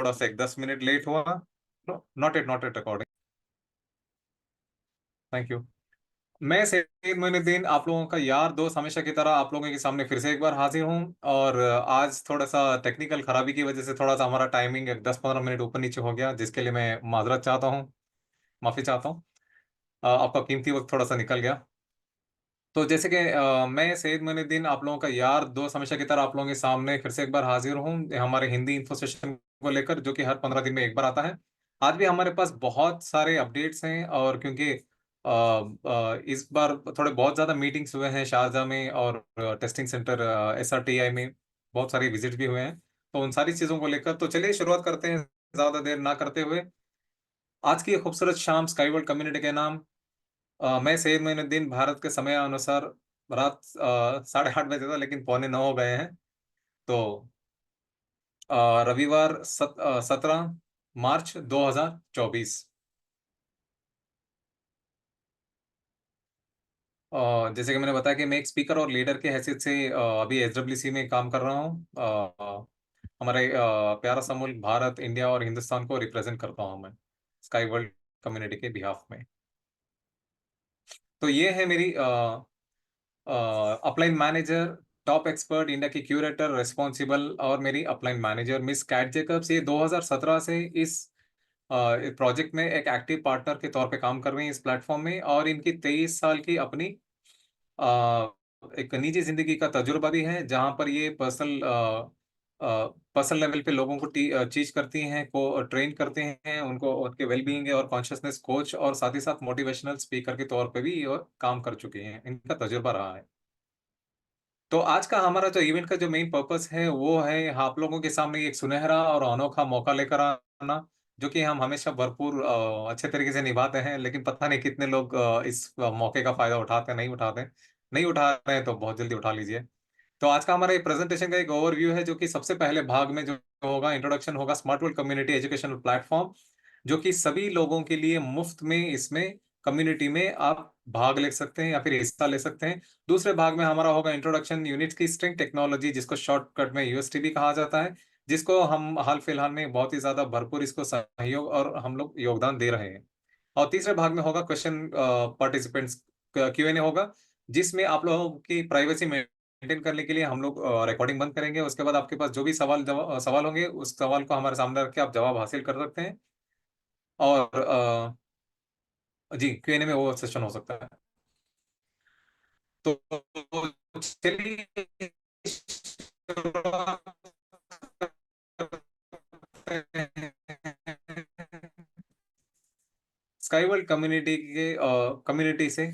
थोड़ा सा एक 10 मिनट लेट हुआ। Not at recording. Thank you. मैं सईद मोइनुद्दीन, आप लोगों का यार दोस्त, हमेशा की तरह आप लोगों के सामने फिर से एक बार हाजिर हूँ। और आज थोड़ा सा टेक्निकल खराबी की वजह से थोड़ा सा हमारा टाइमिंग 10-15 मिनट ऊपर नीचे हो गया, जिसके लिए मैं माजरत चाहता हूँ, माफी चाहता हूँ। आपका कीमती वक्त थोड़ा सा निकल गया। तो जैसे कि मैं सईद मोइनुद्दीन, आप लोगों का यार दोस्त, हमेशा की तरह आप लोगों के सामने फिर से एक बार हाजिर हूँ हमारे हिंदी इन्फो सेशन को लेकर, जो कि हर 15 दिन में एक बार आता है। आज भी हमारे पास बहुत सारे अपडेट्स हैं, और क्योंकि इस बार थोड़े बहुत ज़्यादा मीटिंग्स हुए हैं शारजा में, और टेस्टिंग सेंटर SRTI में बहुत सारे विजिट भी हुए हैं। तो उन सारी चीज़ों को लेकर तो चलिए शुरुआत करते हैं, ज़्यादा देर ना करते हुए। आज की ये खूबसूरत शाम स्काई वर्ल्ड कम्युनिटी के नाम, मैं सईद मोइनुद्दीन, भारत के समय अनुसार रात 8:30 बजे था, लेकिन 8:45 हो गए हैं। तो रविवार 17 मार्च 2024। जैसे कि मैंने बताया कि मैं एक स्पीकर और लीडर के हैसियत से अभी SWC में काम कर रहा हूँ। हमारे प्यारा सा मुल्क भारत, इंडिया और हिंदुस्तान को रिप्रेजेंट करता हूँ मैं स्काई वर्ल्ड कम्युनिटी के बिहाफ में। तो ये है मेरी upline manager, top expert, India की क्यूरेटर रिस्पॉन्सिबल, और मेरी upline manager Miss Cat Jacobs. ये 2017 से इस प्रोजेक्ट में एक एक्टिव पार्टनर के तौर पे काम कर रही हैं इस प्लेटफॉर्म में, और इनकी 23 साल की अपनी अ, एक निजी जिंदगी का तजुर्बा भी है, जहां पर ये पर्सनल लेवल पे लोगों को चीज करती हैं, को ट्रेन करते हैं, उनको उनके वेलबींग और कॉन्शियसनेस कोच, और साथ ही साथ मोटिवेशनल स्पीकर के तौर पे भी ये काम कर चुके हैं, इनका तजुर्बा रहा है। तो आज का हमारा जो इवेंट का जो मेन पर्पस है वो है आप लोगों के सामने एक सुनहरा और अनोखा मौका लेकर आना, जो कि हम हमेशा भरपूर अच्छे तरीके से निभाते हैं, लेकिन पता नहीं कितने लोग इस मौके का फायदा उठाते हैं, नहीं उठा रहे हैं, तो बहुत जल्दी उठा लीजिए। तो आज का हमारा ये प्रेजेंटेशन का एक ओवरव्यू है, जो कि सबसे पहले भाग में जो होगा, इंट्रोडक्शन होगा smart world community educational platform, जो कि सभी लोगों के लिए मुफ्त में इसमें कम्युनिटी में आप भाग ले सकते हैं या फिर हिस्सा ले सकते हैं। दूसरे भाग में हमारा होगा इंट्रोडक्शन यूनिट की स्ट्रिंग टेक्नोलॉजी, जिसको शॉर्टकट में UST भी कहा जाता है, जिसको हम हाल फिलहाल में बहुत ही ज्यादा भरपूर इसको सहयोग और हम लोग योगदान दे रहे हैं। और तीसरे भाग में होगा क्वेश्चन पार्टिसिपेंट्स Q&A होगा, जिसमें आप लोगों की प्राइवेसी मेंटेन करने के लिए हम लोग रिकॉर्डिंग बंद करेंगे। उसके बाद आपके पास जो भी सवाल होंगे, उस सवाल को हमारे सामने रख के आप जवाब हासिल कर सकते हैं। और जी, Q&A में वो सेशन हो सकता है। तो चलिए शुरुआत करते हैं स्काई वर्ल्ड कम्युनिटी से।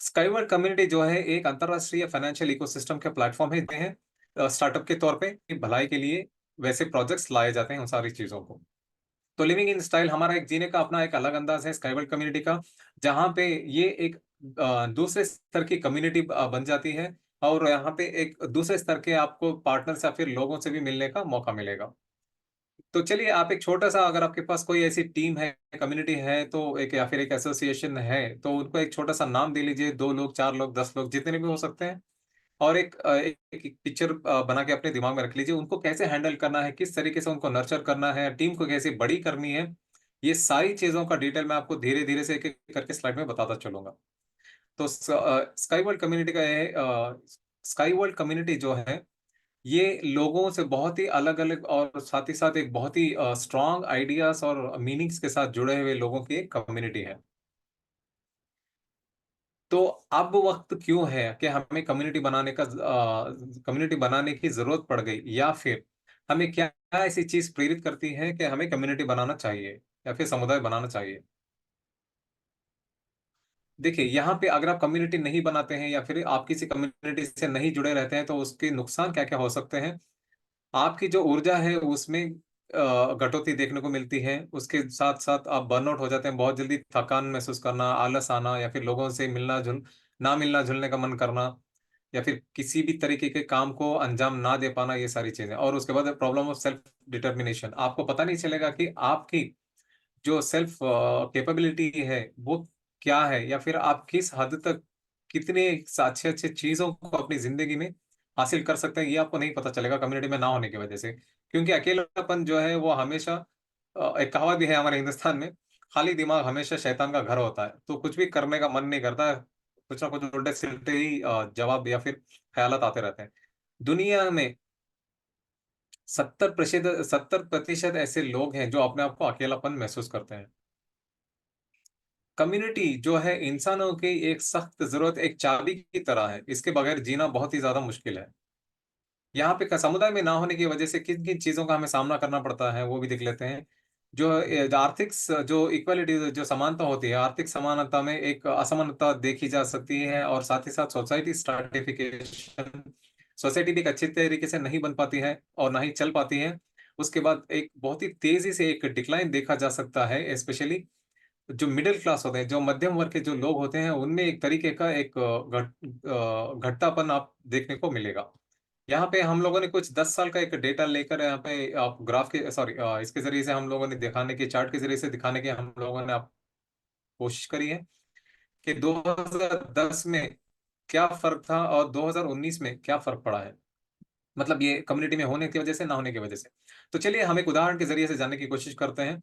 स्काई वर्ल्ड कम्युनिटी जो है एक अंतरराष्ट्रीय फाइनेंशियल इकोसिस्टम के प्लेटफॉर्म है, स्टार्टअप के तौर पे भलाई के लिए वैसे प्रोजेक्ट्स लाए जाते हैं उन सारी चीजों को। तो लिविंग इन स्टाइल हमारा एक जीने का अपना एक अलग अंदाज है स्काई वर्ल्ड कम्युनिटी का, जहाँ पे ये एक दूसरे स्तर की कम्युनिटी बन जाती है, और यहाँ पे एक दूसरे स्तर के आपको पार्टनर या फिर लोगों से भी मिलने का मौका मिलेगा। तो चलिए, आप एक छोटा सा, अगर आपके पास कोई ऐसी टीम है, कम्युनिटी है, तो एक या फिर एक एसोसिएशन है, तो उनको एक छोटा सा नाम दे लीजिए, 2 लोग, 4 लोग, 10 लोग, जितने भी हो सकते हैं। और एक पिक्चर बना के अपने दिमाग में रख लीजिए, उनको कैसे हैंडल करना है, किस तरीके से उनको नर्चर करना है, टीम को कैसे बड़ी करनी है। ये सारी चीजों का डिटेल मैं आपको धीरे धीरे से एक एक करके स्लाइड में बताता चलूंगा। तो स्काई वर्ल्ड कम्युनिटी का स्काई वर्ल्ड कम्युनिटी जो है, ये लोगों से बहुत ही अलग अलग और साथ ही साथ एक बहुत ही स्ट्रॉन्ग आइडियाज और मीनिंग्स के साथ जुड़े हुए लोगों की एक कम्युनिटी है। तो अब वक्त क्यों है कि हमें कम्युनिटी बनाने की जरूरत पड़ गई, या फिर हमें क्या ऐसी चीज प्रेरित करती है कि हमें कम्युनिटी बनाना चाहिए या फिर समुदाय बनाना चाहिए। देखिए, यहाँ पे अगर आप कम्युनिटी नहीं बनाते हैं या फिर आप किसी कम्युनिटी से नहीं जुड़े रहते हैं, तो उसके नुकसान क्या क्या हो सकते हैं। आपकी जो ऊर्जा है उसमें कटौती देखने को मिलती है। उसके साथ साथ आप बर्नआउट हो जाते हैं, बहुत जल्दी थकान महसूस करना, आलस आना, या फिर लोगों से ना मिलना जुलने का मन करना, या फिर किसी भी तरीके के काम को अंजाम ना दे पाना, ये सारी चीजें। और उसके बाद प्रॉब्लम ऑफ सेल्फ डिटर्मिनेशन, आपको पता नहीं चलेगा कि आपकी जो सेल्फ कैपेबिलिटी है वो क्या है, या फिर आप किस हद तक कितने अच्छे अच्छे चीजों को अपनी जिंदगी में हासिल कर सकते हैं, ये आपको नहीं पता चलेगा कम्युनिटी में ना होने की वजह से। क्योंकि अकेलापन जो है वो हमेशा, एक कहावत भी है हमारे हिंदुस्तान में, खाली दिमाग हमेशा शैतान का घर होता है। तो कुछ भी करने का मन नहीं करता है, कुछ ना कुछ उल्टे सिल्टे ही जवाब या फिर ख्यालात आते रहते हैं। दुनिया में 70% ऐसे लोग हैं जो अपने आप को अकेलापन महसूस करते हैं। कम्युनिटी जो है इंसानों की एक सख्त जरूरत, एक चाबी की तरह है, इसके बगैर जीना बहुत ही ज्यादा मुश्किल है। यहाँ पे समुदाय में ना होने की वजह से किन किन चीजों का हमें सामना करना पड़ता है वो भी देख लेते हैं। जो आर्थिक जो इक्वालिटी, जो समानता होती है, आर्थिक समानता में एक असमानता देखी जा सकती है, और साथ ही साथ सोसाइटी स्ट्रैटिफिकेशन, सोसाइटी भी एक अच्छी तरीके से नहीं बन पाती है और ना ही चल पाती है। उसके बाद एक बहुत ही तेजी से एक डिक्लाइन देखा जा सकता है, स्पेशली जो मिडिल क्लास होते हैं, जो मध्यम वर्ग के जो लोग होते हैं, उनमें एक तरीके का एक घटतापन आप देखने को मिलेगा। यहाँ पे हम लोगों ने कुछ 10 साल का एक डेटा लेकर यहाँ पे आप ग्राफ के, सॉरी, इसके जरिए से हम लोगों ने दिखाने की, चार्ट के जरिए से दिखाने की हम लोगों ने आप कोशिश करी है कि 2010 में क्या फर्क था और 2019 में क्या फर्क पड़ा है, मतलब ये कम्युनिटी में होने की वजह से, ना होने की वजह से। तो चलिए हम एक उदाहरण के जरिए से जानने की कोशिश करते हैं।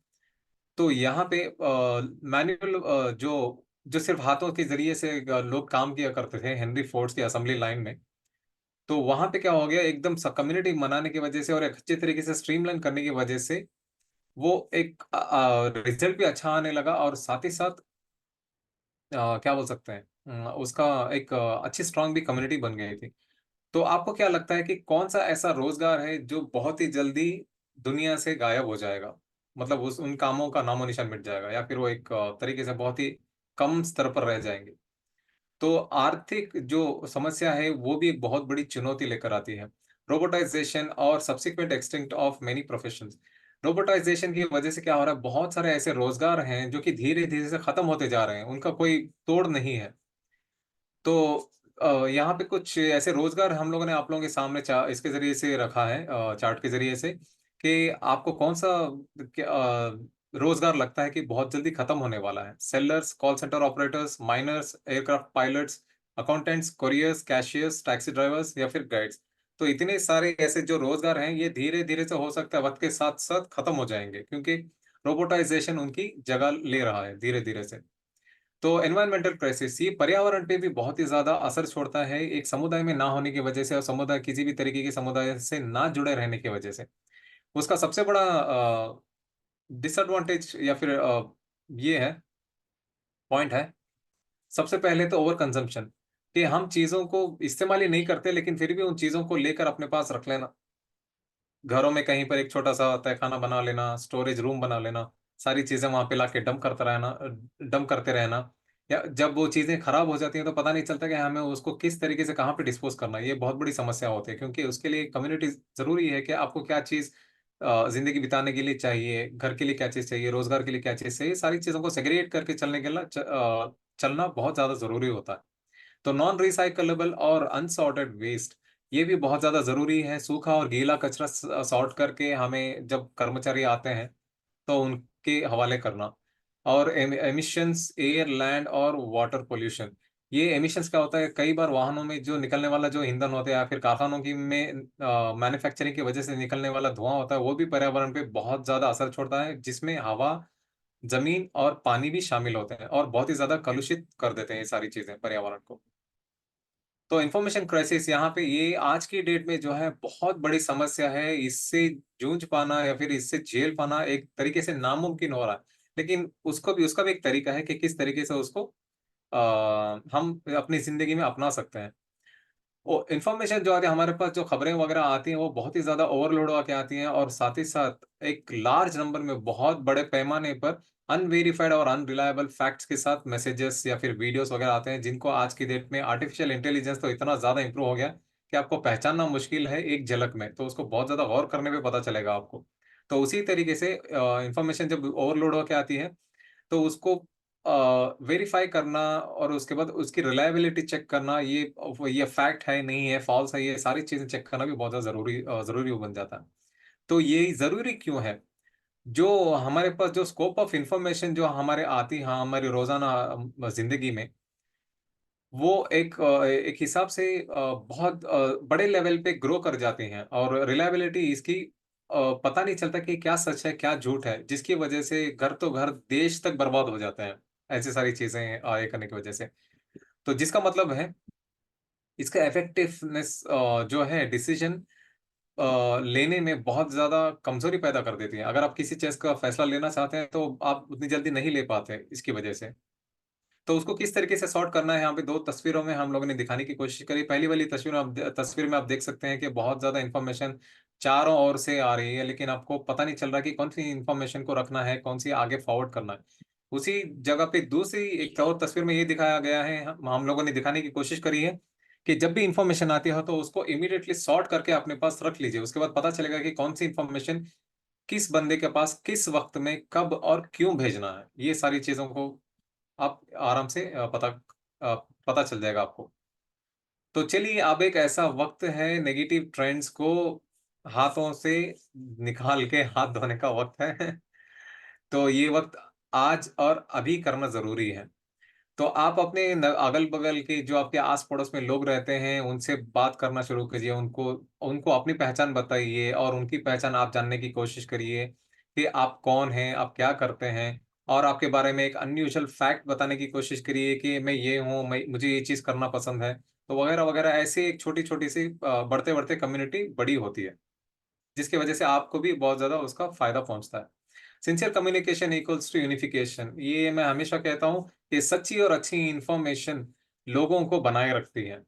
तो यहाँ पे मैनुअल जो जो सिर्फ हाथों के जरिए से लोग काम किया करते थे हेनरी फोर्ड्स की असेंबली लाइन में, तो वहां पे क्या हो गया, एकदम कम्युनिटी मनाने की वजह से और एक अच्छे तरीके से स्ट्रीमलाइन करने की वजह से वो एक रिजल्ट भी अच्छा आने लगा, और साथ ही साथ क्या बोल सकते हैं, उसका एक अच्छी स्ट्रांग भी कम्युनिटी बन गई थी। तो आपको क्या लगता है कि कौन सा ऐसा रोजगार है जो बहुत ही जल्दी दुनिया से गायब हो जाएगा, मतलब उस उन कामों का नामो निशान मिट जाएगा, या फिर वो एक तरीके से बहुत ही कम स्तर पर रह जाएंगे? तो आर्थिक जो समस्या है वो भी एक बहुत बड़ी चुनौती लेकर आती है। रोबोटाइजेशन और subsequent extinct of many professions. Robotization की वजह से क्या हो रहा है, बहुत सारे ऐसे रोजगार हैं जो कि धीरे धीरे से खत्म होते जा रहे हैं, उनका कोई तोड़ नहीं है। तो यहाँ पे कुछ ऐसे रोजगार हम लोगों ने आप लोगों के सामने इसके जरिए से रखा है, चार्ट के जरिए से, कि आपको कौन सा रोजगार लगता है कि बहुत जल्दी खत्म होने वाला है। Sellers, call centre operators, miners, aircraft pilots, accountants, couriers, cashiers, taxi drivers या फिर गाइड्स। तो इतने सारे ऐसे जो रोजगार हैं ये धीरे धीरे से हो सकता है वक्त के साथ साथ खत्म हो जाएंगे, क्योंकि रोबोटाइजेशन उनकी जगह ले रहा है धीरे धीरे से। तो एनवायरमेंटल क्राइसिस, ये पर्यावरण पे भी बहुत ही ज्यादा असर छोड़ता है, एक समुदाय में ना होने की वजह से और समुदाय किसी भी तरीके के समुदाय से ना जुड़े रहने की वजह से। उसका सबसे बड़ा डिसएडवांटेज या फिर ये है, पॉइंट है, सबसे पहले तो ओवर कंजम्पशन, कि हम चीजों को इस्तेमाल ही नहीं करते लेकिन फिर भी उन चीजों को लेकर अपने पास रख लेना। घरों में कहीं पर एक छोटा सा तहखाना बना लेना, स्टोरेज रूम बना लेना, सारी चीजें वहां पे लाके डंप करते रहना। या जब वो चीजें खराब हो जाती हैं तो पता नहीं चलता कि हमें उसको किस तरीके से कहाँ पे डिस्पोज करना है। ये बहुत बड़ी समस्या होती है, क्योंकि उसके लिए कम्युनिटी जरूरी है कि आपको क्या चीज जिंदगी बिताने के लिए चाहिए, घर के लिए क्या चीज चाहिए, रोजगार के लिए क्या चीज चाहिए, सारी चीजों को सेग्रीगेट करके चलने के लिए चलना बहुत ज्यादा जरूरी होता है। तो नॉन रिसाइकलेबल और अनसॉर्टेड वेस्ट, ये भी बहुत ज्यादा जरूरी है। सूखा और गीला कचरा सॉर्ट करके हमें जब कर्मचारी आते हैं तो उनके हवाले करना। और एमिशंस, एयर, लैंड और वाटर पोल्यूशन, ये एमिशंस क्या होता है, कई बार वाहनों में जो निकलने वाला जो ईंधन होता है या फिर कारखानों की में मैन्युफैक्चरिंग की वजह से निकलने वाला धुआं होता है, वो भी पर्यावरण पे बहुत ज्यादा असर छोड़ता है, जिसमें हवा, जमीन और पानी भी शामिल होते हैं और बहुत ही ज्यादा कलुषित कर देते हैं ये सारी चीजें पर्यावरण को। तो इंफॉर्मेशन क्राइसिस यहाँ पे ये आज की डेट में जो है बहुत बड़ी समस्या है, इससे जूझ पाना या फिर इससे झेल पाना एक तरीके से नामुमकिन हो रहा है। लेकिन उसका भी एक तरीका है कि किस तरीके से उसको हम अपनी जिंदगी में अपना सकते हैं। वो इंफॉर्मेशन जो आती है हमारे पास, जो खबरें वगैरह आती हैं वो बहुत ही ज्यादा ओवरलोड होकर आती हैं, और साथ ही साथ एक लार्ज नंबर में, बहुत बड़े पैमाने पर अनवेरिफाइड और अनरिलायबल फैक्ट्स के साथ मैसेजेस या फिर वीडियोस वगैरह आते हैं, जिनको आज की डेट में आर्टिफिशियल इंटेलिजेंस तो इतना ज्यादा इंप्रूव हो गया कि आपको पहचानना मुश्किल है एक झलक में, तो उसको बहुत ज्यादा गौर करने पे पता चलेगा आपको। तो उसी तरीके से इंफॉर्मेशन जब ओवरलोड होकर आती है तो उसको वेरीफाई करना और उसके बाद उसकी रिलायबिलिटी चेक करना, ये फैक्ट है नहीं है, फॉल्स है, ये सारी चीजें चेक करना भी बहुत ज्यादा जरूरी बन जाता है। तो ये जरूरी क्यों है, जो हमारे पास जो स्कोप ऑफ इंफॉर्मेशन जो हमारे आती है हमारी रोजाना जिंदगी में, वो एक हिसाब से बहुत बड़े लेवल पे ग्रो कर जाते हैं, और रिलायबिलिटी इसकी पता नहीं चलता कि क्या सच है क्या झूठ है, जिसकी वजह से घर तो घर देश तक बर्बाद हो जाते हैं ऐसी सारी चीजें ये करने की वजह से। तो जिसका मतलब है इसका इफेक्टिवनेस जो है डिसीजन लेने में बहुत ज्यादा कमजोरी पैदा कर देती है। अगर आप किसी चीज का फैसला लेना चाहते हैं तो आप उतनी जल्दी नहीं ले पाते इसकी वजह से। तो उसको किस तरीके से सॉर्ट करना है, यहाँ पे दो तस्वीरों में हम लोगों ने दिखाने की कोशिश करी। पहली वाली तस्वीर में आप देख सकते हैं कि बहुत ज्यादा इंफॉर्मेशन चारों ओर से आ रही है, लेकिन आपको पता नहीं चल रहा कि कौन सी इंफॉर्मेशन को रखना है, कौन सी आगे फॉरवर्ड करना है। उसी जगह पे दूसरी एक और तस्वीर में ये दिखाया गया है, हम लोगों ने दिखाने की कोशिश करी है कि जब भी इंफॉर्मेशन आती है तो उसको इमीडिएटली सॉर्ट करके अपने पास रख लीजिए। उसके बाद पता चलेगा कि कौन सी इंफॉर्मेशन किस बंदे के पास किस वक्त में कब और क्यों भेजना है। ये सारी चीजों को आप आराम से अ, पता चल जाएगा आपको। तो चलिए, अब एक ऐसा वक्त है नेगेटिव ट्रेंड्स को हाथों से निकाल के हाथ धोने का वक्त है। तो ये वक्त आज और अभी करना जरूरी है। तो आप अपने अगल बगल के जो आपके आस पड़ोस में लोग रहते हैं उनसे बात करना शुरू कीजिए, उनको उनको अपनी पहचान बताइए और उनकी पहचान आप जानने की कोशिश करिए कि आप कौन हैं, आप क्या करते हैं। और आपके बारे में एक अनयूजुअल फैक्ट बताने की कोशिश करिए कि मैं ये हूँ, मैं मुझे ये चीज़ करना पसंद है। तो वगैरह वगैरह ऐसे एक छोटी छोटी सी बढ़ते बढ़ते कम्युनिटी बड़ी होती है, जिसकी वजह से आपको भी बहुत ज़्यादा उसका फायदा पहुंचता है। Sincere communication equals to unification, ये मैं हमेशा कहता हूँ कि सच्ची और अच्छी इंफॉर्मेशन लोगों को बनाए रखती है।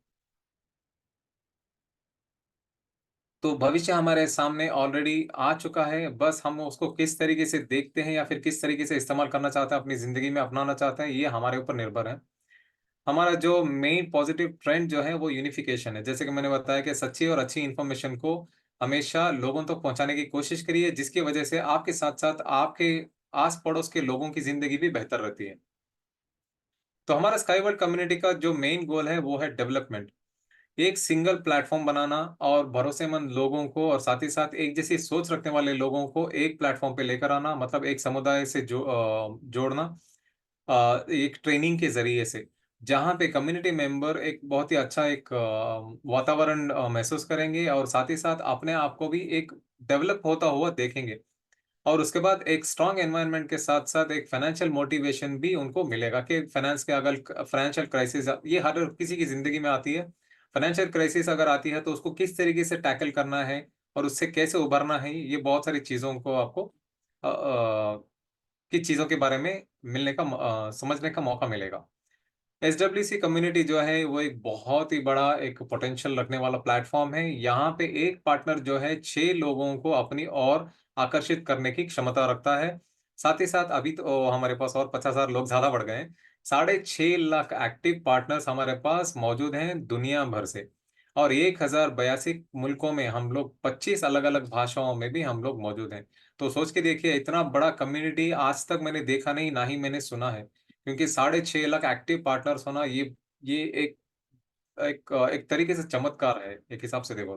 तो भविष्य हमारे सामने ऑलरेडी आ चुका है, बस हम उसको किस तरीके से देखते हैं या फिर किस तरीके से इस्तेमाल करना चाहते हैं, अपनी जिंदगी में अपनाना चाहते हैं, ये हमारे ऊपर निर्भर है। हमारा जो मेन पॉजिटिव ट्रेंड जो है वो यूनिफिकेशन है। जैसे कि मैंने बताया कि सच्ची और अच्छी इंफॉर्मेशन को हमेशा लोगों तक पहुंचाने की कोशिश करिए, जिसकी वजह से आपके साथ साथ आपके आस पड़ोस के लोगों की जिंदगी भी बेहतर रहती है। तो हमारा स्काईवर्ल्ड कम्युनिटी का जो मेन गोल है वो है डेवलपमेंट। एक सिंगल प्लेटफॉर्म बनाना और भरोसेमंद लोगों को और साथ ही साथ एक जैसी सोच रखने वाले लोगों को एक प्लेटफॉर्म पे लेकर आना, मतलब एक समुदाय से जोड़ना एक ट्रेनिंग के जरिए से, जहाँ पे कम्युनिटी मेंबर एक बहुत ही अच्छा एक वातावरण महसूस करेंगे और साथ ही साथ अपने आप को भी एक डेवलप होता हुआ देखेंगे। और उसके बाद एक स्ट्रांग एनवायरनमेंट के साथ साथ एक फाइनेंशियल मोटिवेशन भी उनको मिलेगा कि फाइनेंस के अगर फाइनेंशियल क्राइसिस ये हर किसी की जिंदगी में आती है। फाइनेंशियल क्राइसिस अगर आती है तो उसको किस तरीके से टैकल करना है और उससे कैसे उभरना है, ये बहुत सारी चीज़ों को आपको की चीज़ों के बारे में समझने का मौका मिलेगा। SWC कम्युनिटी जो है वो एक बहुत ही बड़ा एक पोटेंशियल रखने वाला प्लेटफॉर्म है। यहाँ पे एक पार्टनर जो है 6 लोगों को अपनी ओर आकर्षित करने की क्षमता रखता है। साथ ही साथ अभी तो हमारे पास और 50,000 लोग ज्यादा बढ़ गए हैं। 6.5 लाख एक्टिव पार्टनर्स हमारे पास मौजूद हैं दुनिया भर से। और 1,082 मुल्कों में हम लोग 25 अलग अलग भाषाओं में भी हम लोग मौजूद हैं। तो सोच के देखिए, इतना बड़ा कम्युनिटी आज तक मैंने देखा नहीं, ना ही मैंने सुना है। क्योंकि 6.5 लाख एक्टिव पार्टनर्स होना ये एक तरीके से चमत्कार है एक हिसाब से देखो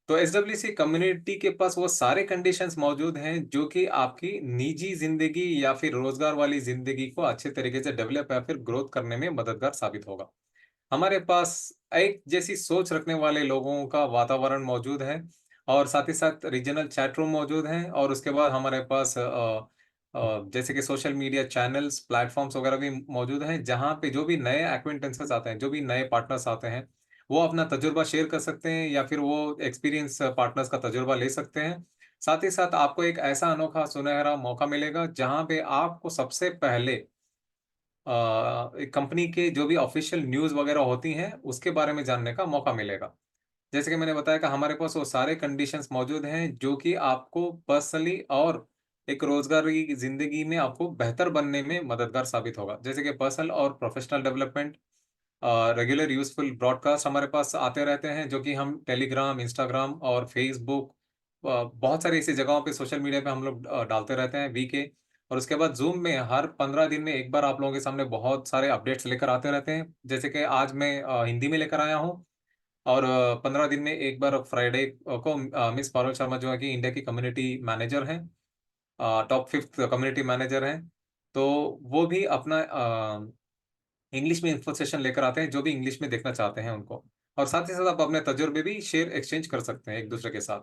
तो SWC कम्युनिटी के पास वो सारे कंडीशंस मौजूद हैं जो कि आपकी निजी जिंदगी या फिर रोजगार वाली जिंदगी को अच्छे तरीके से डेवलप या फिर ग्रोथ करने में मददगार साबित होगा। हमारे पास एक जैसी सोच रखने वाले लोगों का वातावरण मौजूद है और साथ ही साथ रीजनल चैट रूम मौजूद हैं। और उसके बाद हमारे पास जैसे कि सोशल मीडिया चैनल्स प्लेटफॉर्म्स वगैरह भी मौजूद हैं, जहाँ पे जो भी नए एक्वेंटेंसेस आते हैं, जो भी नए पार्टनर्स आते हैं, वो अपना तजुर्बा शेयर कर सकते हैं या फिर वो एक्सपीरियंस पार्टनर्स का तजुर्बा ले सकते हैं। साथ ही साथ आपको एक ऐसा अनोखा सुनहरा मौका मिलेगा जहाँ पे आपको सबसे पहले कंपनी के जो भी ऑफिशियल न्यूज़ वगैरह होती हैं उसके बारे में जानने का मौका मिलेगा। जैसे कि मैंने बताया कि हमारे पास वो सारे कंडीशंस मौजूद हैं जो कि आपको पर्सनली और एक रोजगार की जिंदगी में आपको बेहतर बनने में मददगार साबित होगा। जैसे कि पर्सनल और professional development, regular useful broadcast हमारे पास आते रहते हैं जो कि हम टेलीग्राम, इंस्टाग्राम और फेसबुक, बहुत सारी ऐसी जगहों पे सोशल मीडिया पे हम लोग डालते रहते हैं वीके। और उसके बाद जूम में हर 15 दिन में एक बार आप लोगों के सामने बहुत सारे अपडेट्स लेकर आते रहते हैं। जैसे कि आज मैं हिंदी में लेकर आया हूँ। और 15 दिन में एक बार फ्राइडे को मिस पारुल शर्मा जो है कि इंडिया की कम्युनिटी मैनेजर हैं, टॉप 5th कम्युनिटी मैनेजर हैं। तो वो भी अपना इंग्लिश में इंफो सेशन लेकर आते हैं जो भी इंग्लिश में देखना चाहते हैं उनको। और साथ ही साथ आप अपने तजुर्बे भी शेयर एक्सचेंज कर सकते हैं एक दूसरे के साथ।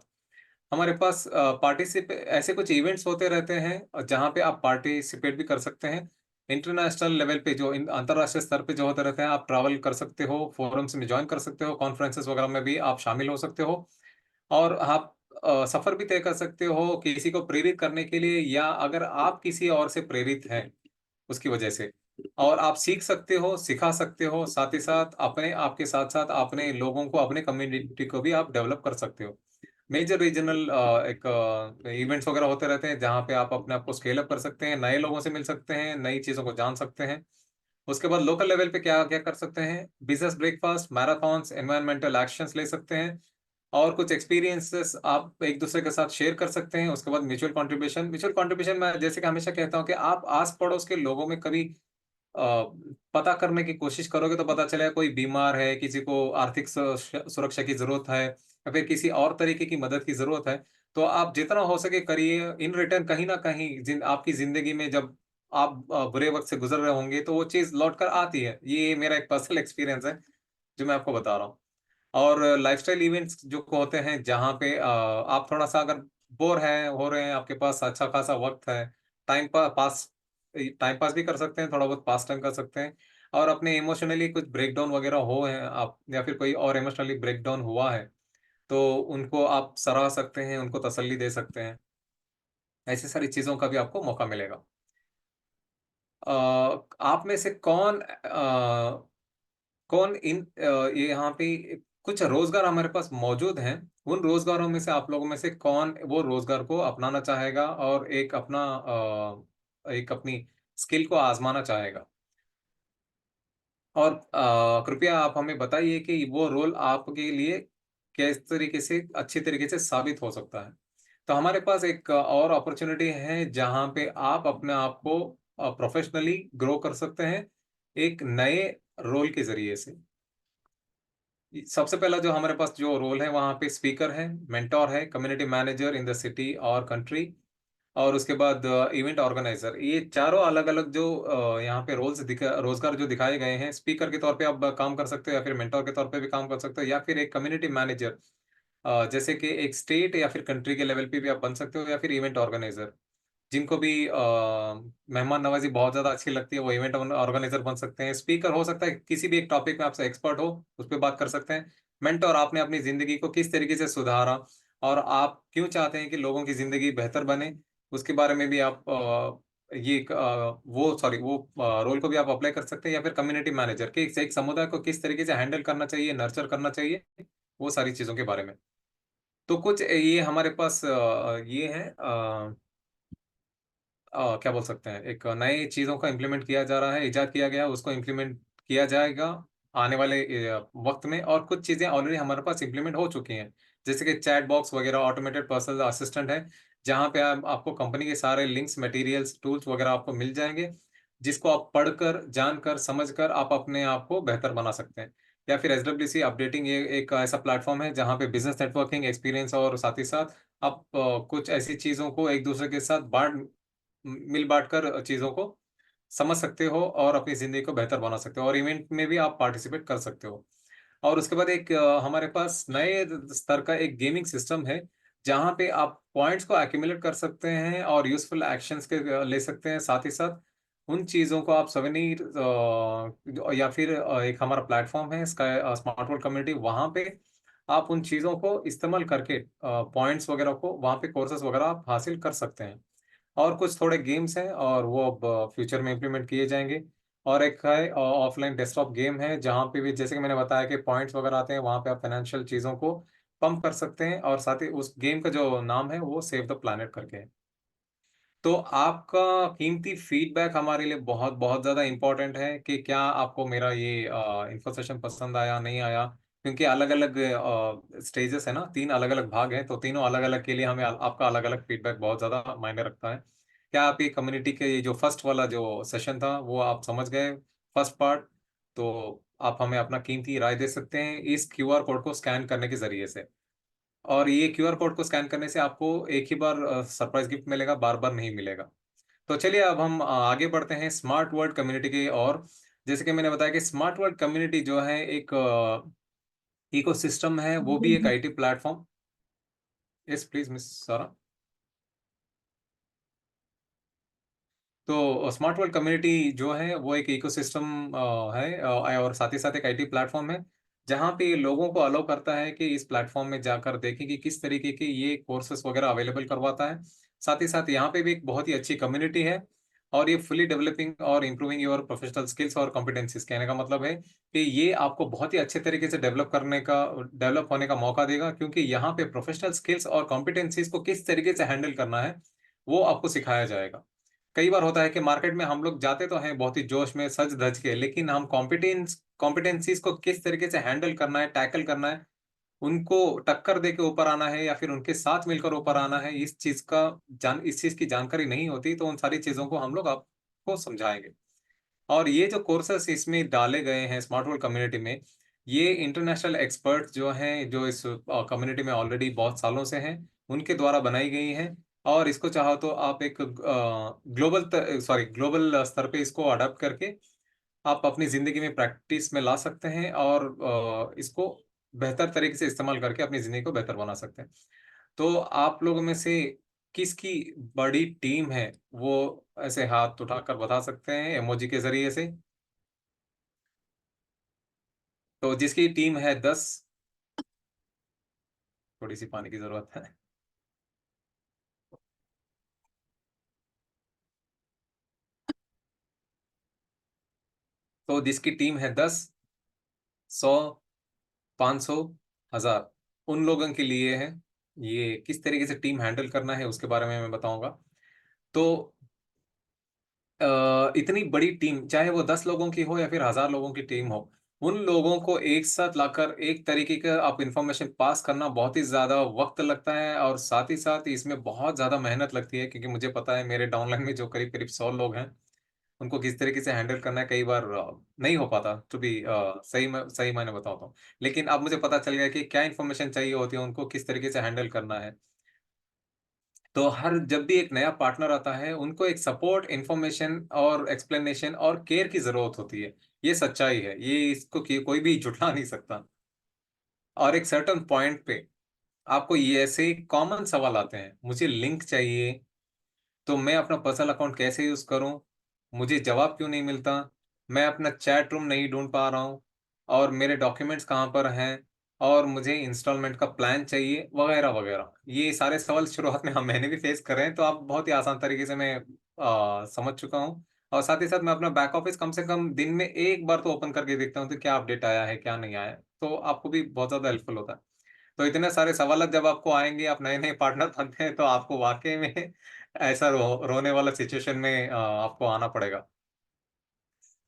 हमारे पास पार्टिसिपेट ऐसे कुछ इवेंट्स होते रहते हैं जहाँ पे आप पार्टिसिपेट भी कर सकते हैं। इंटरनेशनल लेवल पे जो अंतर्राष्ट्रीय स्तर पे जो होते रहते हैं, आप ट्रैवल कर सकते हो, फोरम्स में ज्वाइन कर सकते हो, कॉन्फ्रेंसेस वगैरह में भी आप शामिल हो सकते हो। और आप सफर भी तय कर सकते हो किसी को प्रेरित करने के लिए, या अगर आप किसी और से प्रेरित हैं उसकी वजह से, और आप सीख सकते हो, सिखा सकते हो, साथ ही साथ अपने आपके साथ साथ अपने लोगों को, अपने कम्युनिटी को भी आप डेवलप कर सकते हो। मेजर रीजनल एक इवेंट्स वगैरह होते रहते हैं जहाँ पे आप अपने आप को स्केल अप कर सकते हैं, नए लोगों से मिल सकते हैं, नई चीज़ों को जान सकते हैं। उसके बाद लोकल लेवल पे क्या क्या कर सकते हैं, business breakfast, marathons, environmental actions ले सकते हैं, और कुछ एक्सपीरियंसेस आप एक दूसरे के साथ शेयर कर सकते हैं। उसके बाद म्यूचुअल कंट्रीब्यूशन मैं जैसे कि हमेशा कहता हूँ कि आप आस पड़ोस के लोगों में कभी पता करने की कोशिश करोगे तो पता चलेगा कोई बीमार है, किसी को आर्थिक सुरक्षा की ज़रूरत है, या फिर किसी और तरीके की मदद की ज़रूरत है, तो आप जितना हो सके करिए। इन रिटर्न कहीं न कहीं आपकी ज़िंदगी में जब आप बुरे वक़्त से गुज़र रहे होंगे, तो वो चीज़ लौट कर आती है। ये मेरा एक पर्सनल एक्सपीरियंस है, जो मैं आपको बता रहा हूँ। और लाइफ़स्टाइल इवेंट्स जो होते हैं, जहाँ पे आप थोड़ा-सा अगर बोर हैं हो रहे हैं, आपके पास अच्छा खासा वक़्त है, टाइम पा पास टाइम पास भी कर सकते हैं, थोड़ा बहुत पास टाइम कर सकते हैं, और अपने इमोशनली कुछ ब्रेकडाउन वग़ैरह हो हैं आप, या फिर कोई और इमोशनली ब्रेकडाउन हुआ है, तो उनको आप सराह सकते हैं, उनको तसल्ली दे सकते हैं। ऐसी सारी चीज़ों का भी आपको मौका मिलेगा। आप में से कौन ये यहाँ पे कुछ रोज़गार हमारे पास मौजूद हैं, उन रोज़गारों में से आप लोगों में से कौन वो रोज़गार को अपनाना चाहेगा और एक अपनी स्किल को आज़माना चाहेगा? और कृपया आप हमें बताइए कि वो रोल आपके लिए किस तरीके से अच्छी तरीके से साबित हो सकता है। तो हमारे पास एक और अपॉर्च्युनिटी है जहाँ पे आप अपने आप को प्रोफ़ेशनली ग्रो कर सकते हैं, एक नए रोल के ज़रिए से। सबसे पहला जो हमारे पास जो रोल है वहाँ पे स्पीकर है, मेंटर है, community manager in the city और कंट्री, और उसके बाद इवेंट ऑर्गेनाइजर। ये चारों अलग-अलग जो यहाँ पे रोज़गार जो दिखाए गए हैं, स्पीकर के तौर पे आप काम कर सकते हो, या फिर मेंटर के तौर पे भी काम कर सकते हो, या फिर एक कम्युनिटी मैनेजर जैसे कि एक स्टेट या फिर कंट्री के लेवल पे भी आप बन सकते हो, या फिर इवेंट ऑर्गेनाइजर। जिनको भी मेहमान नवाज़ी बहुत ज़्यादा अच्छी लगती है, वो इवेंट ऑर्गेनाइज़र बन सकते हैं। स्पीकर हो सकता है किसी भी एक टॉपिक में आपसे एक्सपर्ट हो, उस पे बात कर सकते हैं। मेंटर, आपने अपनी ज़िंदगी को किस तरीके से सुधारा और आप क्यों चाहते हैं कि लोगों की ज़िंदगी बेहतर बने, उसके बारे में भी आप ये एक वो रोल को भी आप अप्लाई कर सकते हैं, या फिर कम्युनिटी मैनेजर कि एक समुदाय को किस तरीके से हैंडल करना चाहिए, नर्चर करना चाहिए, वो सारी चीज़ों के बारे में। तो कुछ ये हमारे पास ये है क्या बोल सकते हैं, एक नई चीज़ों का इम्प्लीमेंट किया जा रहा है, इजाद किया गया है, उसको इम्प्लीमेंट किया जाएगा आने वाले वक़्त में, और कुछ चीज़ें ऑलरेडी हमारे पास इम्प्लीमेंट हो चुकी हैं। जैसे कि चैट बॉक्स वगैरह, ऑटोमेटेड पर्सनल असिस्टेंट है, जहाँ पे आपको कंपनी के सारे लिंक्स, मटेरियल्स, टूल्स वगैरह आपको मिल जाएँगे, जिसको आप पढ़कर, जानकर, समझकर आप अपने आप को बेहतर बना सकते हैं। या फिर एसडब्ल्यूसी अपडेटिंग, ये एक ऐसा प्लेटफ़ॉर्म है जहाँ पे बिज़नेस नेटवर्किंग, एक्सपीरियंस और साथ ही साथ आप कुछ ऐसी चीज़ों को एक-दूसरे के साथ मिल बाँट कर चीज़ों को समझ सकते हो और अपनी ज़िंदगी को बेहतर बना सकते हो, और इवेंट में भी आप पार्टिसिपेट कर सकते हो। और उसके बाद एक हमारे पास नए स्तर का एक गेमिंग सिस्टम है, जहाँ पे आप पॉइंट्स को एक्युमुलेट कर सकते हैं और यूज़फुल एक्शंस ले सकते हैं। साथ ही साथ उन चीज़ों को आप सवेनीर या फिर एक हमारा प्लेटफ़ॉर्म है स्काई स्मार्ट वर्ल्ड कम्युनिटी, वहाँ पे आप उन चीज़ों को इस्तेमाल करके पॉइंट्स वगैरह को वहाँ पे कोर्सेज़ वगैरह आप हासिल कर सकते हैं। और कुछ थोड़े गेम्स हैं और वो अब फ्यूचर में इम्प्लीमेंट किए जाएँगे। और एक है ऑफ़लाइन डेस्कटॉप गेम है, जहाँ पे भी जैसे कि मैंने बताया कि पॉइंट्स वगैरह आते हैं, वहाँ पे आप फ़ाइनेंशियल चीज़ों को पंप कर सकते हैं, और साथ ही उस गेम का जो नाम है वो सेव द प्लैनेट करके है। तो आपका कीमती फीडबैक हमारे लिए बहुत-बहुत ज़्यादा इम्पोर्टेंट है कि क्या आपको मेरा ये इन्फो सेशन पसंद आया, नहीं आया? क्योंकि अलग-अलग स्टेजेस है ना, 3 अलग-अलग भाग हैं, तो तीनों अलग-अलग के लिए हमें आपका अलग-अलग फीडबैक बहुत ज़्यादा मायने रखता है। क्या आप ये कम्युनिटी के ये जो फर्स्ट वाला जो सेशन था, वो आप समझ गए, फर्स्ट पार्ट? तो आप हमें अपना कीमती राय दे सकते हैं इस क्यूआर कोड को स्कैन करने के ज़रिए से। और ये क्यूआर कोड को स्कैन करने से आपको एक ही बार सरप्राइज़ गिफ्ट मिलेगा, बार-बार नहीं मिलेगा। तो चलिए अब हम आगे बढ़ते हैं स्मार्ट वर्ल्ड कम्युनिटी की ओर। जैसे कि मैंने बताया कि स्मार्ट वर्ल्ड कम्युनिटी जो है एक इकोसिस्टम है, वो भी एक IT platform. Yes please miss सारा। तो स्मार्ट वर्ल्ड कम्युनिटी जो है वो एक इकोसिस्टम है, और साथ ही साथ एक आईटी प्लेटफॉर्म है, जहाँ पे लोगों को अलाउ करता है कि इस प्लेटफॉर्म में जाकर देखें कि किस तरीके के ये कोर्सेज वगैरह अवेलेबल करवाता है। साथ ही साथ यहाँ पे भी एक बहुत ही अच्छी कम्युनिटी है, और ये फुली डेवलपिंग और इम्प्रूविंग योर प्रोफेशनल स्किल्स और कॉम्पिटेंसीज। कहने का मतलब है कि ये आपको बहुत ही अच्छे तरीके से डेवलप होने का मौका देगा, क्योंकि यहाँ पे प्रोफेशनल स्किल्स और कॉम्पिटेंसीज को किस तरीके से हैंडल करना है वो आपको सिखाया जाएगा। कई बार होता है कि मार्केट में हम लोग जाते तो हैं बहुत ही जोश में सज धज के, लेकिन हम कॉम्पिटेंसीज को किस तरीके से हैंडल करना है, टैकल करना है, उनको टक्कर दे के ऊपर आना है या फिर उनके साथ मिलकर ऊपर आना है, इस चीज की जानकारी नहीं होती, तो उन सारी चीजों को हम लोग आपको समझाएंगे। और ये जो कोर्सेस इसमें डाले गए हैं स्मार्ट वर्ल्ड कम्युनिटी में, ये इंटरनेशनल एक्सपर्ट जो हैं, जो इस कम्युनिटी में ऑलरेडी बहुत सालों से हैं, उनके द्वारा बनाई गई हैं। और इसको चाहो तो आप एक ग्लोबल स्तर पे इसको अडॉप्ट करके आप अपनी जिंदगी में प्रैक्टिस में ला सकते हैं, और इसको बेहतर तरीके से इस्तेमाल करके अपनी जिंदगी को बेहतर बना सकते हैं। तो आप लोगों में से किसकी बड़ी टीम है, वो ऐसे हाथ उठाकर बता सकते हैं इमोजी के जरिए से। तो जिसकी टीम है 10। थोड़ी सी पानी की जरूरत है। तो जिसकी टीम है 10, 100, 500, 1000, उन लोगों के लिए है। ये किस तरीके से टीम हैंडल करना है उसके बारे में मैं बताऊंगा। तो इतनी बड़ी टीम, चाहे वो 10 लोगों की हो या फिर 1000 लोगों की टीम हो, उन लोगों को एक साथ लाकर एक तरीके का आप इंफॉर्मेशन पास करना बहुत ही ज्यादा वक्त लगता है, और साथ ही साथ इसमें बहुत ज्यादा मेहनत लगती है, क्योंकि मुझे पता है मेरे डाउनलाइन में जो करीब करीब 100 लोग हैं, उनको किस तरीके से हैंडल करना है, कई बार नहीं हो पाता। टू बी सही मायने बताता हूँ। लेकिन अब मुझे पता चल गया कि क्या इन्फॉर्मेशन चाहिए होती है, उनको किस तरीके से हैंडल करना है। तो हर जब भी एक नया पार्टनर आता है, उनको एक सपोर्ट, इंफॉर्मेशन और एक्सप्लेनेशन और केयर की जरूरत होती है। ये सच्चाई है, ये इसको कोई भी झुठला नहीं सकता। और एक सर्टेन पॉइंट पे आपको ये ऐसे कॉमन सवाल आते हैं, मुझे लिंक चाहिए, तो मैं अपना पर्सनल अकाउंट कैसे यूज करूं, मुझे जवाब क्यों नहीं मिलता, मैं अपना चैट रूम नहीं ढूंढ पा रहा हूं, और मेरे डॉक्यूमेंट्स कहाँ पर हैं, और मुझे इंस्टॉलमेंट का प्लान चाहिए, वगैरह वगैरह। ये सारे सवाल शुरुआत में मैंने भी फेस करे हैं, तो आप बहुत ही आसान तरीके से मैं समझ चुका हूँ। और साथ ही साथ मैं अपना बैक ऑफिस कम से कम दिन में एक बार तो ओपन करके देखता हूँ, तो क्या अपडेट आया है क्या नहीं आया है, तो आपको भी बहुत ज़्यादा हेल्पफुल होता है। तो इतने सारे सवाल जब आपको आएंगे, आप नए नए पार्टनर बनते हैं, तो आपको वाकई में ऐसा रोने वाला सिचुएशन में आपको आना पड़ेगा।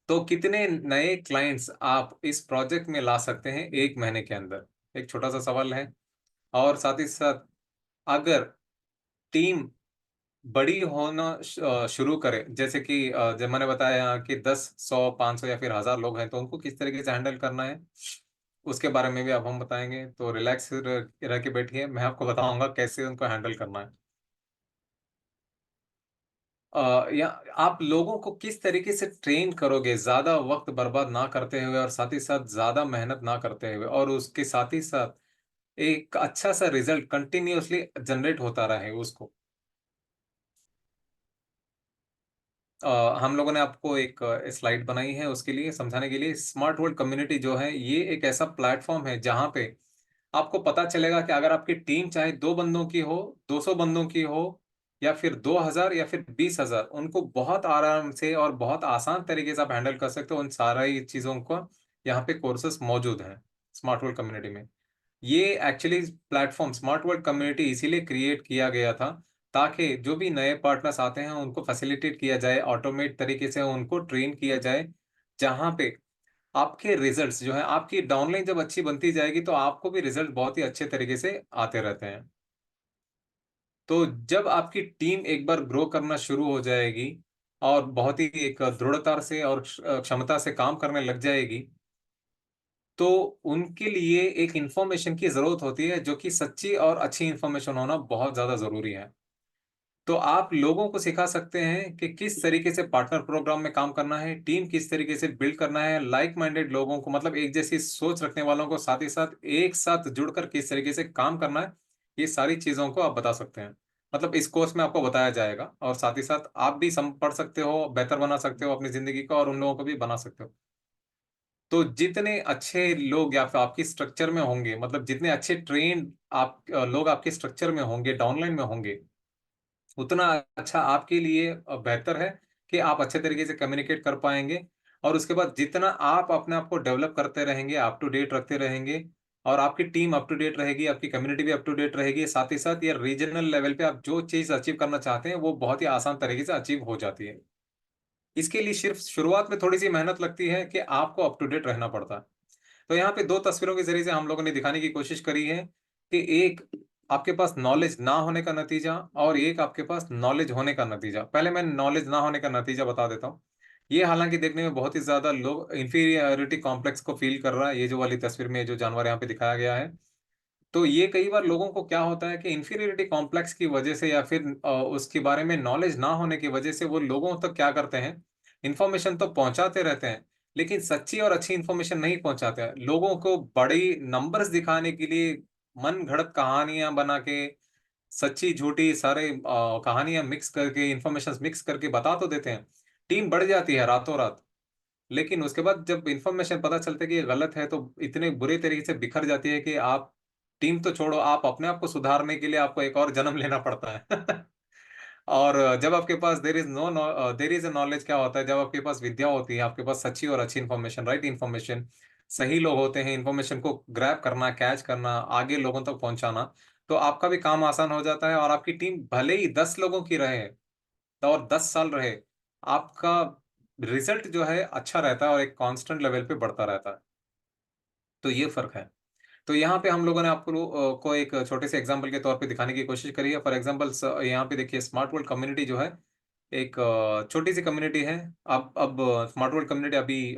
तो कितने नए क्लाइंट्स आप इस प्रोजेक्ट में ला सकते हैं 1 महीने के अंदर, एक छोटा सा सवाल है। और साथ ही साथ अगर टीम बड़ी होना शुरू करे, जैसे कि जब मैंने बताया कि 10, 100, 500 या फिर 1000 लोग हैं, तो उनको किस तरीके से हैंडल करना है, उसके बारे में भी अब हम बताएंगे। तो रिलैक्स रह के बैठिए, मैं आपको बताऊंगा कैसे उनको हैंडल करना है। या आप लोगों को किस तरीके से ट्रेन करोगे, ज्यादा वक्त बर्बाद ना करते हुए, और साथ ही साथ ज्यादा मेहनत ना करते हुए, और उसके साथ ही साथ एक अच्छा सा रिजल्ट कंटिन्यूअसली जनरेट होता रहे उसको। हम लोगों ने आपको एक स्लाइड बनाई है उसके लिए, समझाने के लिए। स्मार्ट वर्ल्ड कम्युनिटी जो है, ये एक ऐसा प्लेटफॉर्म है जहाँ पे आपको पता चलेगा कि अगर आपकी टीम चाहे 2 बंदों की हो, 200 बंदों की हो, या फिर 2000 या फिर 20,000, उनको बहुत आराम से और बहुत आसान तरीके से आप हैंडल कर सकते हो उन सारी चीज़ों को। यहाँ पे कोर्सेस मौजूद हैं स्मार्ट वर्ल्ड कम्युनिटी में। ये actually platform smart world community इसीलिए क्रिएट किया गया था, ताकि जो भी नए पार्टनर्स आते हैं उनको फैसिलिटेट किया जाए, ऑटोमेट तरीके से उनको ट्रेन किया जाए, जहाँ पे आपके रिजल्ट्स जो है, आपकी डाउनलाइन जब अच्छी बनती जाएगी, तो आपको भी रिजल्ट बहुत ही अच्छे तरीके से आते रहते हैं। तो जब आपकी टीम एक बार ग्रो करना शुरू हो जाएगी, और बहुत ही एक दृढ़ता से और क्षमता से काम करने लग जाएगी, तो उनके लिए एक इंफॉर्मेशन की जरूरत होती है, जो कि सच्ची और अच्छी इंफॉर्मेशन होना बहुत ज्यादा जरूरी है। तो आप लोगों को सिखा सकते हैं कि किस तरीके से पार्टनर प्रोग्राम में काम करना है, टीम किस तरीके से बिल्ड करना है, लाइक माइंडेड लोगों को, मतलब एक जैसी सोच रखने वालों को साथ ही साथ एक साथ जुड़कर किस तरीके से काम करना है, ये सारी चीज़ों को आप बता सकते हैं। मतलब इस कोर्स में आपको बताया जाएगा, और साथ ही साथ आप भी सम पढ़ सकते हो, बेहतर बना सकते हो अपनी ज़िंदगी को, और उन लोगों को भी बना सकते हो। तो जितने अच्छे लोग या फिर आपकी स्ट्रक्चर में होंगे, मतलब जितने अच्छे ट्रेन आप लोग आपके स्ट्रक्चर में होंगे, डाउनलाइन में होंगे, उतना अच्छा आपके लिए बेहतर है कि आप अच्छे तरीके से कम्युनिकेट कर पाएंगे। और उसके बाद जितना आप अपने आप को डेवलप करते रहेंगे, अप टू डेट रखते रहेंगे, और आपकी टीम अप टू डेट रहेगी, आपकी कम्युनिटी भी अप टू डेट रहेगी, साथ ही साथ ये रीजनल लेवल पे आप जो चीज़ अचीव करना चाहते हैं वो बहुत ही आसान तरीके से अचीव हो जाती है। इसके लिए सिर्फ शुरुआत में थोड़ी सी मेहनत लगती है कि आपको अप टू डेट रहना पड़ता है। तो यहाँ पे दो तस्वीरों के जरिए से हम लोगों ने दिखाने की कोशिश करी है कि एक आपके पास नॉलेज ना होने का नतीजा, और एक आपके पास नॉलेज होने का नतीजा। पहले मैं नॉलेज ना होने का नतीजा बता देता हूँ। ये हालांकि देखने में बहुत ही ज्यादा लोग इंफीरियरिटी कॉम्प्लेक्स को फील कर रहा है, ये जो वाली तस्वीर में जो जानवर यहाँ पे दिखाया गया है। तो ये कई बार लोगों को क्या होता है कि इंफीरियरिटी कॉम्प्लेक्स की वजह से, या फिर उसके बारे में नॉलेज ना होने की वजह से, वो लोगों तक क्या करते हैं, इंफॉर्मेशन तो पहुंचाते रहते हैं, लेकिन सच्ची और अच्छी इंफॉर्मेशन नहीं पहुंचाते हैं। लोगों को बड़ी नंबर्स दिखाने के लिए मन घड़त कहानियां बना के, सच्ची झूठी सारे कहानियां मिक्स करके, इंफॉर्मेशन मिक्स करके बता तो देते हैं। टीम बढ़ जाती है रातों रात, लेकिन उसके बाद जब इंफॉर्मेशन पता चलता है कि ये गलत है, तो इतने बुरे तरीके से बिखर जाती है कि आप टीम तो छोड़ो, आप अपने आप को सुधारने के लिए आपको एक और जन्म लेना पड़ता है। और जब आपके पास देर इज अ नॉलेज, क्या होता है, जब आपके पास विद्या होती है, आपके पास सच्ची और अच्छी इन्फॉर्मेशन, राइट इन्फॉर्मेशन, सही लोग होते हैं, इन्फॉर्मेशन को ग्रैब करना, कैच करना, आगे लोगों तक पहुंचाना, तो आपका भी काम आसान हो जाता है। और आपकी टीम भले ही 10 लोगों की रहे और 10 साल रहे, आपका रिजल्ट जो है अच्छा रहता है और एक कांस्टेंट लेवल पे बढ़ता रहता है। तो ये फर्क है। तो यहाँ पे हम लोगों ने आपको को एक छोटे से एग्जांपल के तौर पे दिखाने की कोशिश करी है। फॉर एग्जांपल यहाँ पे देखिए, स्मार्ट वर्ल्ड कम्युनिटी जो है, एक छोटी सी कम्युनिटी है। अब स्मार्ट वर्ल्ड कम्युनिटी अभी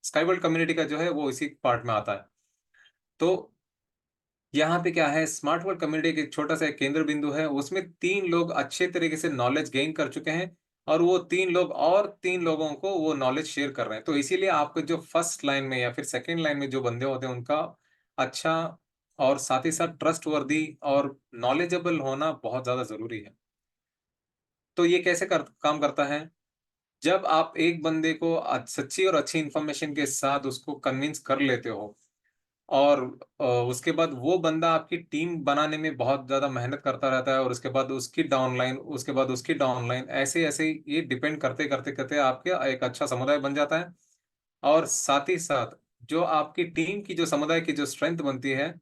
स्काई वर्ल्ड कम्युनिटी का जो है वो इसी पार्ट में आता है। तो यहाँ पे क्या है, स्मार्ट वर्ल्ड कम्युनिटी का एक छोटा सा एक केंद्र बिंदु है, उसमें 3 लोग अच्छे तरीके से नॉलेज गेन कर चुके हैं, और वो 3 लोग और 3 लोगों को वो नॉलेज शेयर कर रहे हैं। तो इसीलिए आपको जो फर्स्ट लाइन में या फिर सेकंड लाइन में जो बंदे होते हैं, उनका अच्छा और साथ ही साथ ट्रस्ट वर्दी और नॉलेजेबल होना बहुत ज्यादा जरूरी है। तो ये कैसे काम करता है, जब आप एक बंदे को सच्ची और अच्छी इंफॉर्मेशन के साथ उसको कन्विंस कर लेते हो, और उसके बाद वो बंदा आपकी टीम बनाने में बहुत ज्यादा मेहनत करता रहता है, और उसके बाद उसकी डाउनलाइन, ऐसे ऐसे ये डिपेंड करते करते करते आपके एक अच्छा समुदाय बन जाता है। और साथ ही साथ जो आपकी टीम की जो समुदाय की जो स्ट्रेंथ बनती है,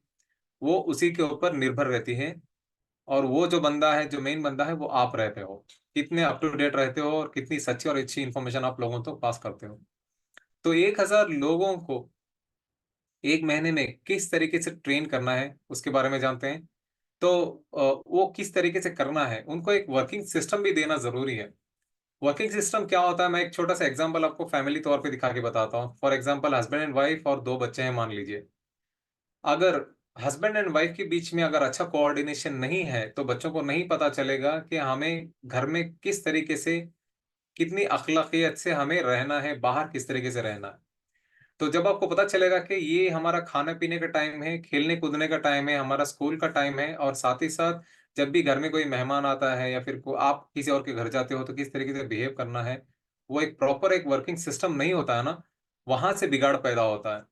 वो उसी के ऊपर निर्भर रहती है। और वो जो बंदा है, जो मेन बंदा है, वो आप रहते हो, कितने अप टू डेट रहते हो और कितनी सच्ची और अच्छी इन्फॉर्मेशन आप लोगों तक पास करते हो। तो 1,000 लोगों को एक महीने में किस तरीके से ट्रेन करना है उसके बारे में जानते हैं। तो वो किस तरीके से करना है, उनको एक वर्किंग सिस्टम भी देना जरूरी है। वर्किंग सिस्टम क्या होता है, मैं एक छोटा सा एग्जांपल आपको फैमिली तौर पे दिखा के बताता हूँ। For example, husband and wife और 2 बच्चे हैं मान लीजिए। अगर हस्बैंड एंड वाइफ के बीच में अगर अच्छा कोऑर्डिनेशन नहीं है, तो बच्चों को नहीं पता चलेगा कि हमें घर में किस तरीके से, कितनी अखलाकियत से हमें रहना है, बाहर किस तरीके से रहना है। तो जब आपको पता चलेगा कि ये हमारा खाने पीने का टाइम है, खेलने कूदने का टाइम है, हमारा स्कूल का टाइम है, और साथ ही साथ जब भी घर में कोई मेहमान आता है, या फिर आप किसी और के घर जाते हो, तो किस तरीके से बिहेव करना है, वो एक प्रॉपर एक वर्किंग सिस्टम नहीं होता है ना, वहां से बिगाड़ पैदा होता है।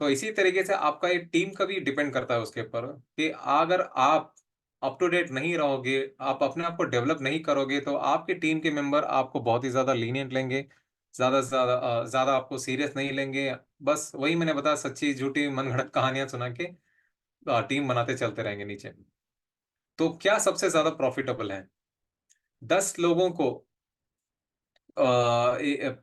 तो इसी तरीके से आपका एक टीम का भी डिपेंड करता है उसके ऊपर, कि अगर आप अप टू डेट नहीं रहोगे, आप अपने आप को डेवलप नहीं करोगे, तो आपके टीम के मेंबर आपको बहुत ही ज्यादा लीनियंट लेंगे, ज्यादा से ज्यादा ज्यादा आपको सीरियस नहीं लेंगे। बस वही मैंने बताया, सच्ची झूठी मनगढ़ंत कहानियां सुना के टीम बनाते चलते रहेंगे नीचे। तो क्या सबसे ज्यादा प्रॉफिटेबल है, 10 लोगों को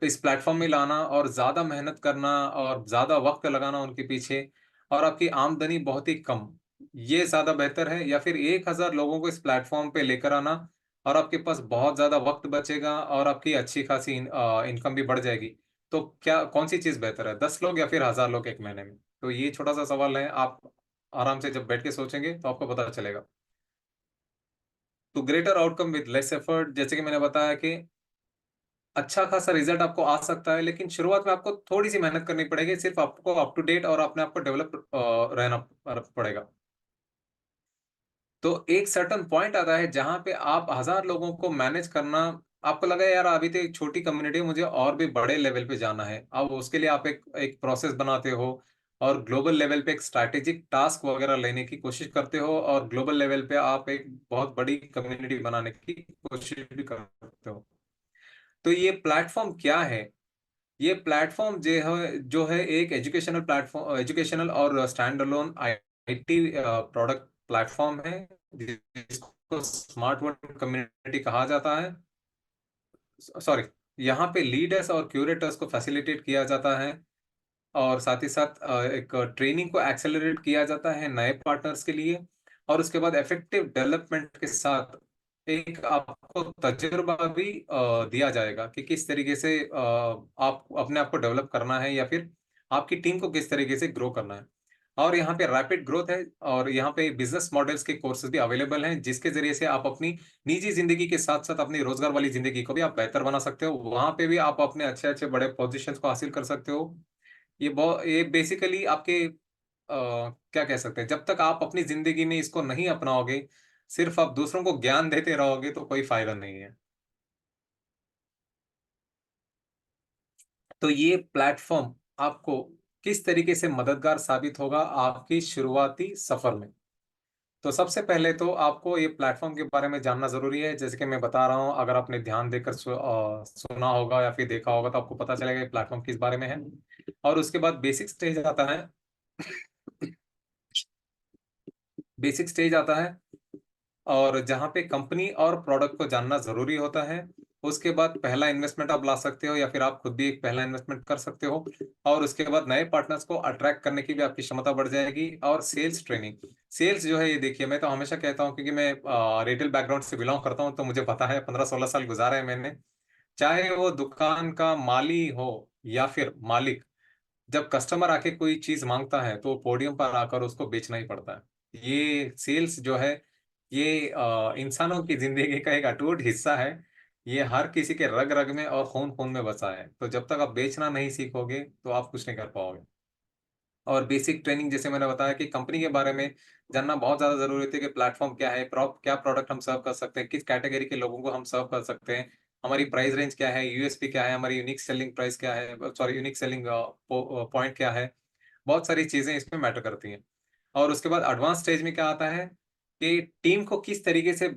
इस प्लेटफॉर्म में लाना, और ज्यादा मेहनत करना, और ज्यादा वक्त लगाना उनके पीछे, और आपकी आमदनी बहुत ही कम, ये ज्यादा बेहतर है? या फिर 1,000 लोगों को इस प्लेटफॉर्म पे लेकर आना, और आपके पास बहुत ज्यादा वक्त बचेगा, और आपकी अच्छी खासी इनकम भी बढ़ जाएगी? तो क्या, कौन सी चीज बेहतर है, 10 लोग या फिर 1,000 लोग एक महीने में? तो ये छोटा सा सवाल है, आप आराम से जब बैठ के सोचेंगे तो आपको पता चलेगा। तो greater outcome with less effort, जैसे कि मैंने बताया कि अच्छा खासा रिजल्ट आपको आ सकता है, लेकिन शुरुआत में आपको थोड़ी सी मेहनत करनी पड़ेगी, सिर्फ आपको अप टू डेट और अपने आप को डेवलप रहना पड़ेगा। तो एक सर्टेन पॉइंट आता है जहाँ पे आप 1000 लोगों को मैनेज करना, आपको लगा यार अभी तो एक छोटी कम्युनिटी है, मुझे और भी बड़े लेवल पे जाना है। अब उसके लिए आप एक एक प्रोसेस बनाते हो और ग्लोबल लेवल पे एक स्ट्रैटेजिक टास्क वगैरह लेने की कोशिश करते हो, और ग्लोबल लेवल पे आप एक बहुत बड़ी कम्युनिटी बनाने की कोशिश भी करते हो। तो ये प्लेटफॉर्म क्या है? ये प्लेटफॉर्म जो है एक एजुकेशनल प्लेटफॉर्म, एजुकेशनल और stand alone IT product platform है, जिसको स्मार्ट वर्ल्ड कम्युनिटी कहा जाता है। सॉरी, यहाँ पे लीडर्स और क्यूरेटर्स को फैसिलिटेट किया जाता है, और साथ ही साथ एक ट्रेनिंग को एक्सेलरेट किया जाता है नए पार्टनर्स के लिए। और उसके बाद इफेक्टिव डेवलपमेंट के साथ एक आपको तजुर्बा भी दिया जाएगा कि किस तरीके से आप अपने आप को डेवलप करना है, या फिर आपकी टीम को किस तरीके से ग्रो करना है। और यहाँ पे रैपिड ग्रोथ है, और यहाँ पे बिजनेस मॉडल्स के कोर्सेज भी अवेलेबल हैं, जिसके जरिए से आप अपनी निजी जिंदगी के साथ साथ अपनी रोजगार वाली जिंदगी को भी आप बेहतर बना सकते हो। वहां पे भी आप अपने अच्छे अच्छे बड़े पोजीशंस को हासिल कर सकते हो। ये बेसिकली आपके क्या कह सकते हैं, जब तक आप अपनी जिंदगी में इसको नहीं अपनाओगे, सिर्फ आप दूसरों को ज्ञान देते रहोगे, तो कोई फायदा नहीं है। तो ये प्लेटफॉर्म आपको किस तरीके से मददगार साबित होगा आपकी शुरुआती सफर में? तो सबसे पहले तो आपको ये प्लेटफॉर्म के बारे में जानना जरूरी है। जैसे कि मैं बता रहा हूँ, अगर आपने ध्यान देकर सुना होगा या फिर देखा होगा, तो आपको पता चलेगा ये प्लेटफॉर्म किस बारे में है। और उसके बाद बेसिक स्टेज आता है, और जहाँ पे कंपनी और प्रोडक्ट को जानना जरूरी होता है। उसके बाद पहला इन्वेस्टमेंट आप ला सकते हो, या फिर आप खुद भी एक पहला इन्वेस्टमेंट कर सकते हो। और उसके बाद नए पार्टनर्स को अट्रैक्ट करने की भी आपकी क्षमता बढ़ जाएगी। और सेल्स ट्रेनिंग, सेल्स जो है, ये देखिए, मैं तो हमेशा कहता हूँ, क्योंकि मैं रिटेल बैकग्राउंड से बिलोंग करता हूँ, तो मुझे पता है, 15-16 साल गुजारे हैं मैंने। चाहे वो दुकान का माली हो या फिर मालिक, जब कस्टमर आके कोई चीज मांगता है, तो पोडियम पर आकर उसको बेचना ही पड़ता है। ये सेल्स जो है, ये इंसानों की जिंदगी का एक अटूट हिस्सा है। ये हर किसी के रग रग में और खून खून में बसा है। तो जब तक आप बेचना नहीं सीखोगे, तो आप कुछ नहीं कर पाओगे। और बेसिक ट्रेनिंग, जैसे मैंने बताया कि कंपनी के बारे में जानना बहुत ज़्यादा ज़रूरी होती है, कि प्लेटफॉर्म क्या है, क्या प्रोडक्ट हम सर्व कर सकते हैं, किस कैटेगरी के लोगों को हम सर्व कर सकते हैं, हमारी प्राइस रेंज क्या है, यूएसपी क्या है, हमारी यूनिक सेलिंग प्राइस क्या है, सॉरी, यूनिक सेलिंग पॉइंट क्या है। बहुत सारी चीज़ें इसमें मैटर करती हैं। और उसके बाद एडवांस स्टेज में क्या आता है, कि टीम को किस तरीके से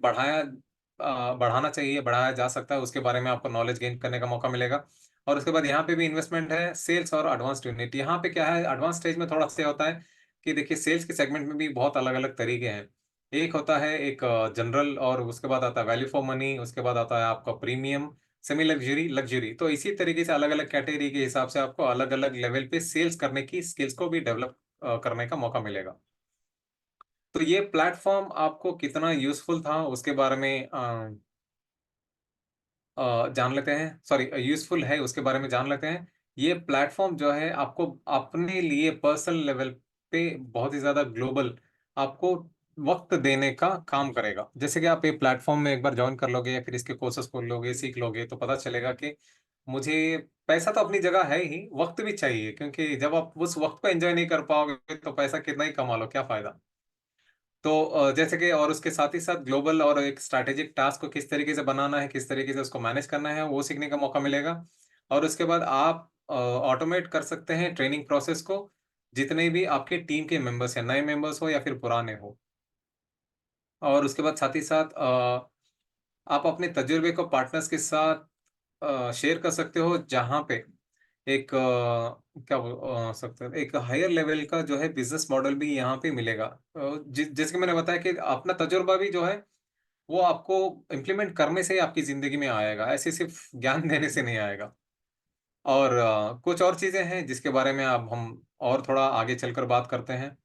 बढ़ाना चाहिए, बढ़ाया जा सकता है, उसके बारे में आपको नॉलेज गेन करने का मौका मिलेगा। और उसके बाद यहाँ पे भी इन्वेस्टमेंट है, सेल्स और एडवांस यूनिट। यहाँ पे क्या है, एडवांस स्टेज में थोड़ा सा होता है कि देखिए, सेल्स के सेगमेंट में भी बहुत अलग अलग तरीके हैं। एक होता है एक जनरल, और उसके बाद आता है वैल्यू फॉर मनी, उसके बाद आता है आपका प्रीमियम, सेमी लग्जरी, लग्जरी। तो इसी तरीके से अलग अलग कैटेगरी के हिसाब से आपको अलग अलग लेवल पे सेल्स करने की स्किल्स को भी डेवलप करने का मौका मिलेगा। तो ये प्लेटफॉर्म आपको कितना यूजफुल था, उसके बारे में जान लेते हैं। सॉरी, यूजफुल है उसके बारे में जान लेते हैं। ये प्लेटफॉर्म जो है, आपको अपने लिए पर्सनल लेवल पे बहुत ही ज़्यादा ग्लोबल आपको वक्त देने का काम करेगा। जैसे कि आप ये प्लेटफॉर्म में एक बार ज्वाइन कर लोगे, या फिर इसके कोर्सेज खोल लोगे, सीख लोगे, तो पता चलेगा कि मुझे पैसा तो अपनी जगह है ही, वक्त भी चाहिए, क्योंकि जब आप उस वक्त को एंजॉय नहीं कर पाओगे, तो पैसा कितना ही कमा लो, क्या फायदा। तो जैसे कि, और उसके साथ ही साथ ग्लोबल और एक स्ट्रैटेजिक टास्क को किस तरीके से बनाना है, किस तरीके से उसको मैनेज करना है, वो सीखने का मौका मिलेगा। और उसके बाद आप ऑटोमेट कर सकते हैं ट्रेनिंग प्रोसेस को, जितने भी आपके टीम के मेंबर्स हैं, नए मेंबर्स हो या फिर पुराने हो। और उसके बाद साथ ही साथ आप अपने तजुर्बे को पार्टनर्स के साथ शेयर कर सकते हो, जहाँ पे एक क्या सकते हैं, एक हायर लेवल का जो है बिजनेस मॉडल भी यहाँ पे मिलेगा। जैसे कि मैंने बताया कि अपना तजुर्बा भी जो है, वो आपको इम्प्लीमेंट करने से ही आपकी जिंदगी में आएगा, ऐसे सिर्फ ज्ञान देने से नहीं आएगा। और कुछ और चीजें हैं जिसके बारे में अब हम और थोड़ा आगे चलकर बात करते हैं।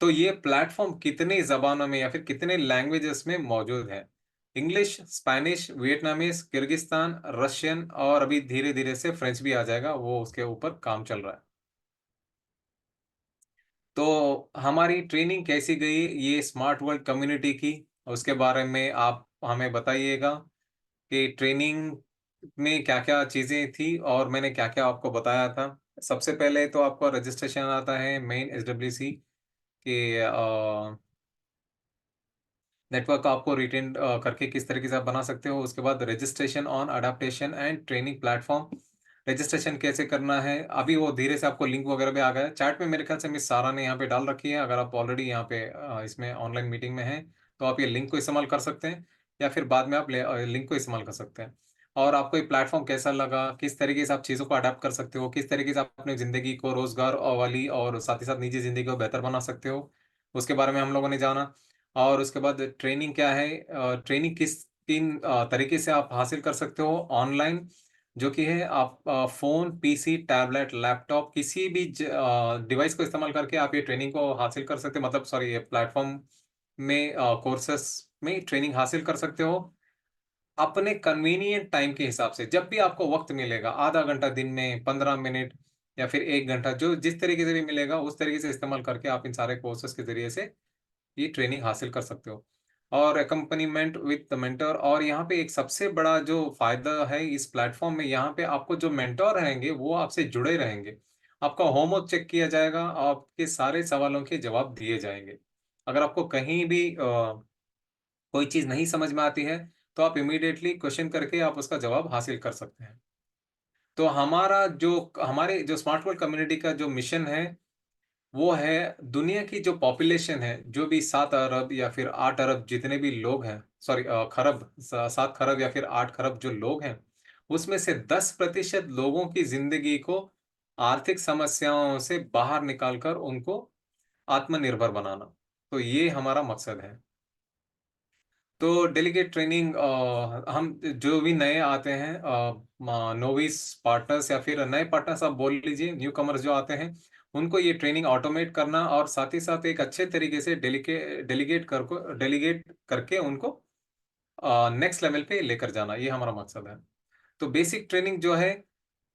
तो ये प्लेटफॉर्म कितने जबानों में या फिर कितने लैंग्वेजेस में मौजूद है? English, Spanish, Vietnamese, Kyrgyzstan, Russian, और अभी धीरे धीरे से फ्रेंच भी आ जाएगा, वो उसके ऊपर काम चल रहा है। तो हमारी ट्रेनिंग कैसी गई ये स्मार्ट वर्ल्ड कम्युनिटी की, उसके बारे में आप हमें बताइएगा, कि ट्रेनिंग में क्या क्या चीज़ें थी, और मैंने क्या क्या आपको बताया था। सबसे पहले तो आपको रजिस्ट्रेशन आता है मेन एसडब्ल्यूसी के नेटवर्क आपको रिटेन करके किस तरीके से आप बना सकते हो। उसके बाद registration on adaptation and training platform, registration कैसे करना है, अभी वो धीरे से आपको लिंक वगैरह भी आ गया है चैट में, मेरे ख्याल से मिस सारा ने यहाँ पे डाल रखी है। अगर आप ऑलरेडी यहाँ पे इसमें ऑनलाइन मीटिंग में हैं तो आप ये लिंक को इस्तेमाल कर सकते हैं, या फिर बाद में आप लिंक को इस्तेमाल कर सकते हैं। और आपको ये प्लेटफॉर्म कैसा लगा, किस तरीके से आप चीज़ों को अडेप्ट कर सकते हो, किस तरीके से आप अपनी ज़िंदगी को रोजगार वाली और साथ ही साथ निजी ज़िंदगी को बेहतर बना सकते हो, उसके बारे में हम लोगों ने जाना। और उसके बाद ट्रेनिंग क्या है, ट्रेनिंग किस किन तरीके से आप हासिल कर सकते हो ऑनलाइन, जो कि है आप फ़ोन, पीसी, टैबलेट, लैपटॉप किसी भी डिवाइस को इस्तेमाल करके आप ये ट्रेनिंग को हासिल कर सकते हो, मतलब सॉरी ये प्लेटफॉर्म में कोर्सेस में ट्रेनिंग हासिल कर सकते हो अपने कन्वीनियंट टाइम के हिसाब से। जब भी आपको वक्त मिलेगा, आधा घंटा दिन में, 15 मिनट या फिर 1 घंटा, जो जिस तरीके से भी मिलेगा उस तरीके से इस्तेमाल करके आप इन सारे कोर्सेज के जरिए से ये ट्रेनिंग हासिल कर सकते हो। और एकम्पनीमेंट विद द मेंटर, और यहाँ पे एक सबसे बड़ा जो फायदा है इस प्लेटफॉर्म में, यहाँ पे आपको जो मेंटर रहेंगे वो आपसे जुड़े रहेंगे, आपका होमवर्क चेक किया जाएगा, आपके सारे सवालों के जवाब दिए जाएंगे। अगर आपको कहीं भी कोई चीज़ नहीं समझ में आती है तो आप इमीडिएटली क्वेश्चन करके आप उसका जवाब हासिल कर सकते हैं। तो हमारे जो स्मार्ट वर्ल्ड कम्युनिटी का जो मिशन है वो है, दुनिया की जो पॉपुलेशन है, जो भी 7 अरब या फिर 8 अरब जितने भी लोग हैं, सॉरी खरब, 7 खरब या फिर 8 खरब जो लोग हैं, उसमें से 10% लोगों की जिंदगी को आर्थिक समस्याओं से बाहर निकालकर उनको आत्मनिर्भर बनाना। तो ये हमारा मकसद है। तो डेलीगेट ट्रेनिंग, हम जो भी नए आते हैं, नोविस पार्टनर्स या फिर नए पार्टनर्स आप बोल लीजिए, न्यू कमर्स जो आते हैं, उनको ये ट्रेनिंग ऑटोमेट करना और साथ ही साथ एक अच्छे तरीके से डेलीगेट करके उनको नेक्स्ट लेवल पे लेकर जाना, ये हमारा मकसद है। तो बेसिक ट्रेनिंग जो है,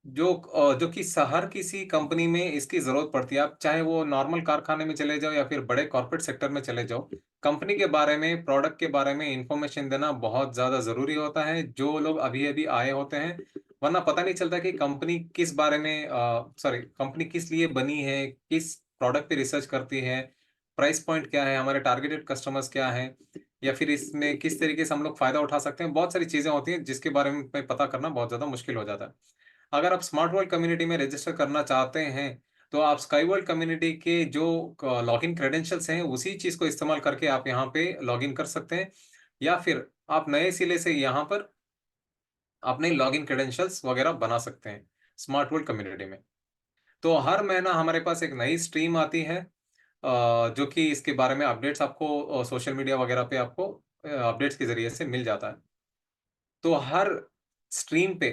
जो कि हर किसी कंपनी में इसकी जरूरत पड़ती है, आप चाहे वो नॉर्मल कारखाने में चले जाओ या फिर बड़े कॉर्पोरेट सेक्टर में चले जाओ, कंपनी के बारे में, प्रोडक्ट के बारे में इंफॉर्मेशन देना बहुत ज्यादा जरूरी होता है। जो लोग अभी अभी आए होते हैं, वरना पता नहीं चलता कि कंपनी किस बारे में, सॉरी कंपनी किस लिए बनी है, किस प्रोडक्ट पे रिसर्च करती है, प्राइस पॉइंट क्या है, हमारे टारगेटेड कस्टमर्स क्या है, या फिर इसमें किस तरीके से हम लोग फायदा उठा सकते हैं। बहुत सारी चीजें होती हैं जिसके बारे में पता करना बहुत ज्यादा मुश्किल हो जाता है। अगर आप स्मार्ट वर्ल्ड कम्युनिटी में रजिस्टर करना चाहते हैं तो आप स्काई वर्ल्ड कम्युनिटी के जो लॉगिन क्रेडेंशियल्स हैं उसी चीज को इस्तेमाल करके आप यहाँ पे लॉगिन कर सकते हैं, या फिर आप नए सिरे से यहाँ पर अपने लॉगिन क्रेडेंशियल्स वगैरह बना सकते हैं स्मार्ट वर्ल्ड कम्युनिटी में। तो हर महीना हमारे पास एक नई स्ट्रीम आती है, जो कि इसके बारे में अपडेट्स आपको सोशल मीडिया वगैरह पे आपको अपडेट्स के जरिए से मिल जाता है। तो हर स्ट्रीम पे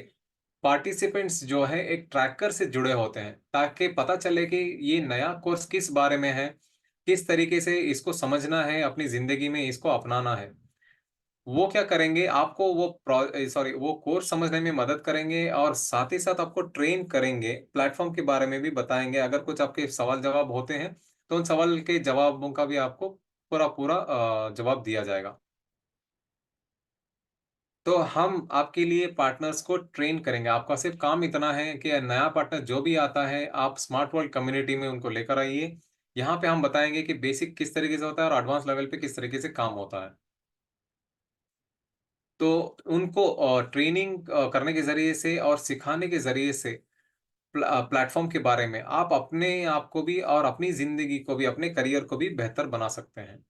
पार्टिसिपेंट्स जो है एक ट्रैकर से जुड़े होते हैं, ताकि पता चले कि ये नया कोर्स किस बारे में है, किस तरीके से इसको समझना है, अपनी जिंदगी में इसको अपनाना है। वो क्या करेंगे, आपको वो कोर्स समझने में मदद करेंगे और साथ ही साथ आपको ट्रेन करेंगे, प्लेटफॉर्म के बारे में भी बताएंगे। अगर कुछ आपके सवाल जवाब होते हैं तो उन सवाल के जवाबों का भी आपको पूरा पूरा जवाब दिया जाएगा। तो हम आपके लिए पार्टनर्स को ट्रेन करेंगे। आपका सिर्फ काम इतना है कि नया पार्टनर जो भी आता है, आप स्मार्ट वर्ल्ड कम्युनिटी में उनको लेकर आइए। यहाँ पे हम बताएंगे कि बेसिक किस तरीके से होता है और एडवांस लेवल पे किस तरीके से काम होता है। तो उनको ट्रेनिंग करने के ज़रिए से और सिखाने के ज़रिए से प्लेटफ़ॉर्म के बारे में आप अपने आप को भी और अपनी ज़िंदगी को भी, अपने करियर को भी बेहतर बना सकते हैं।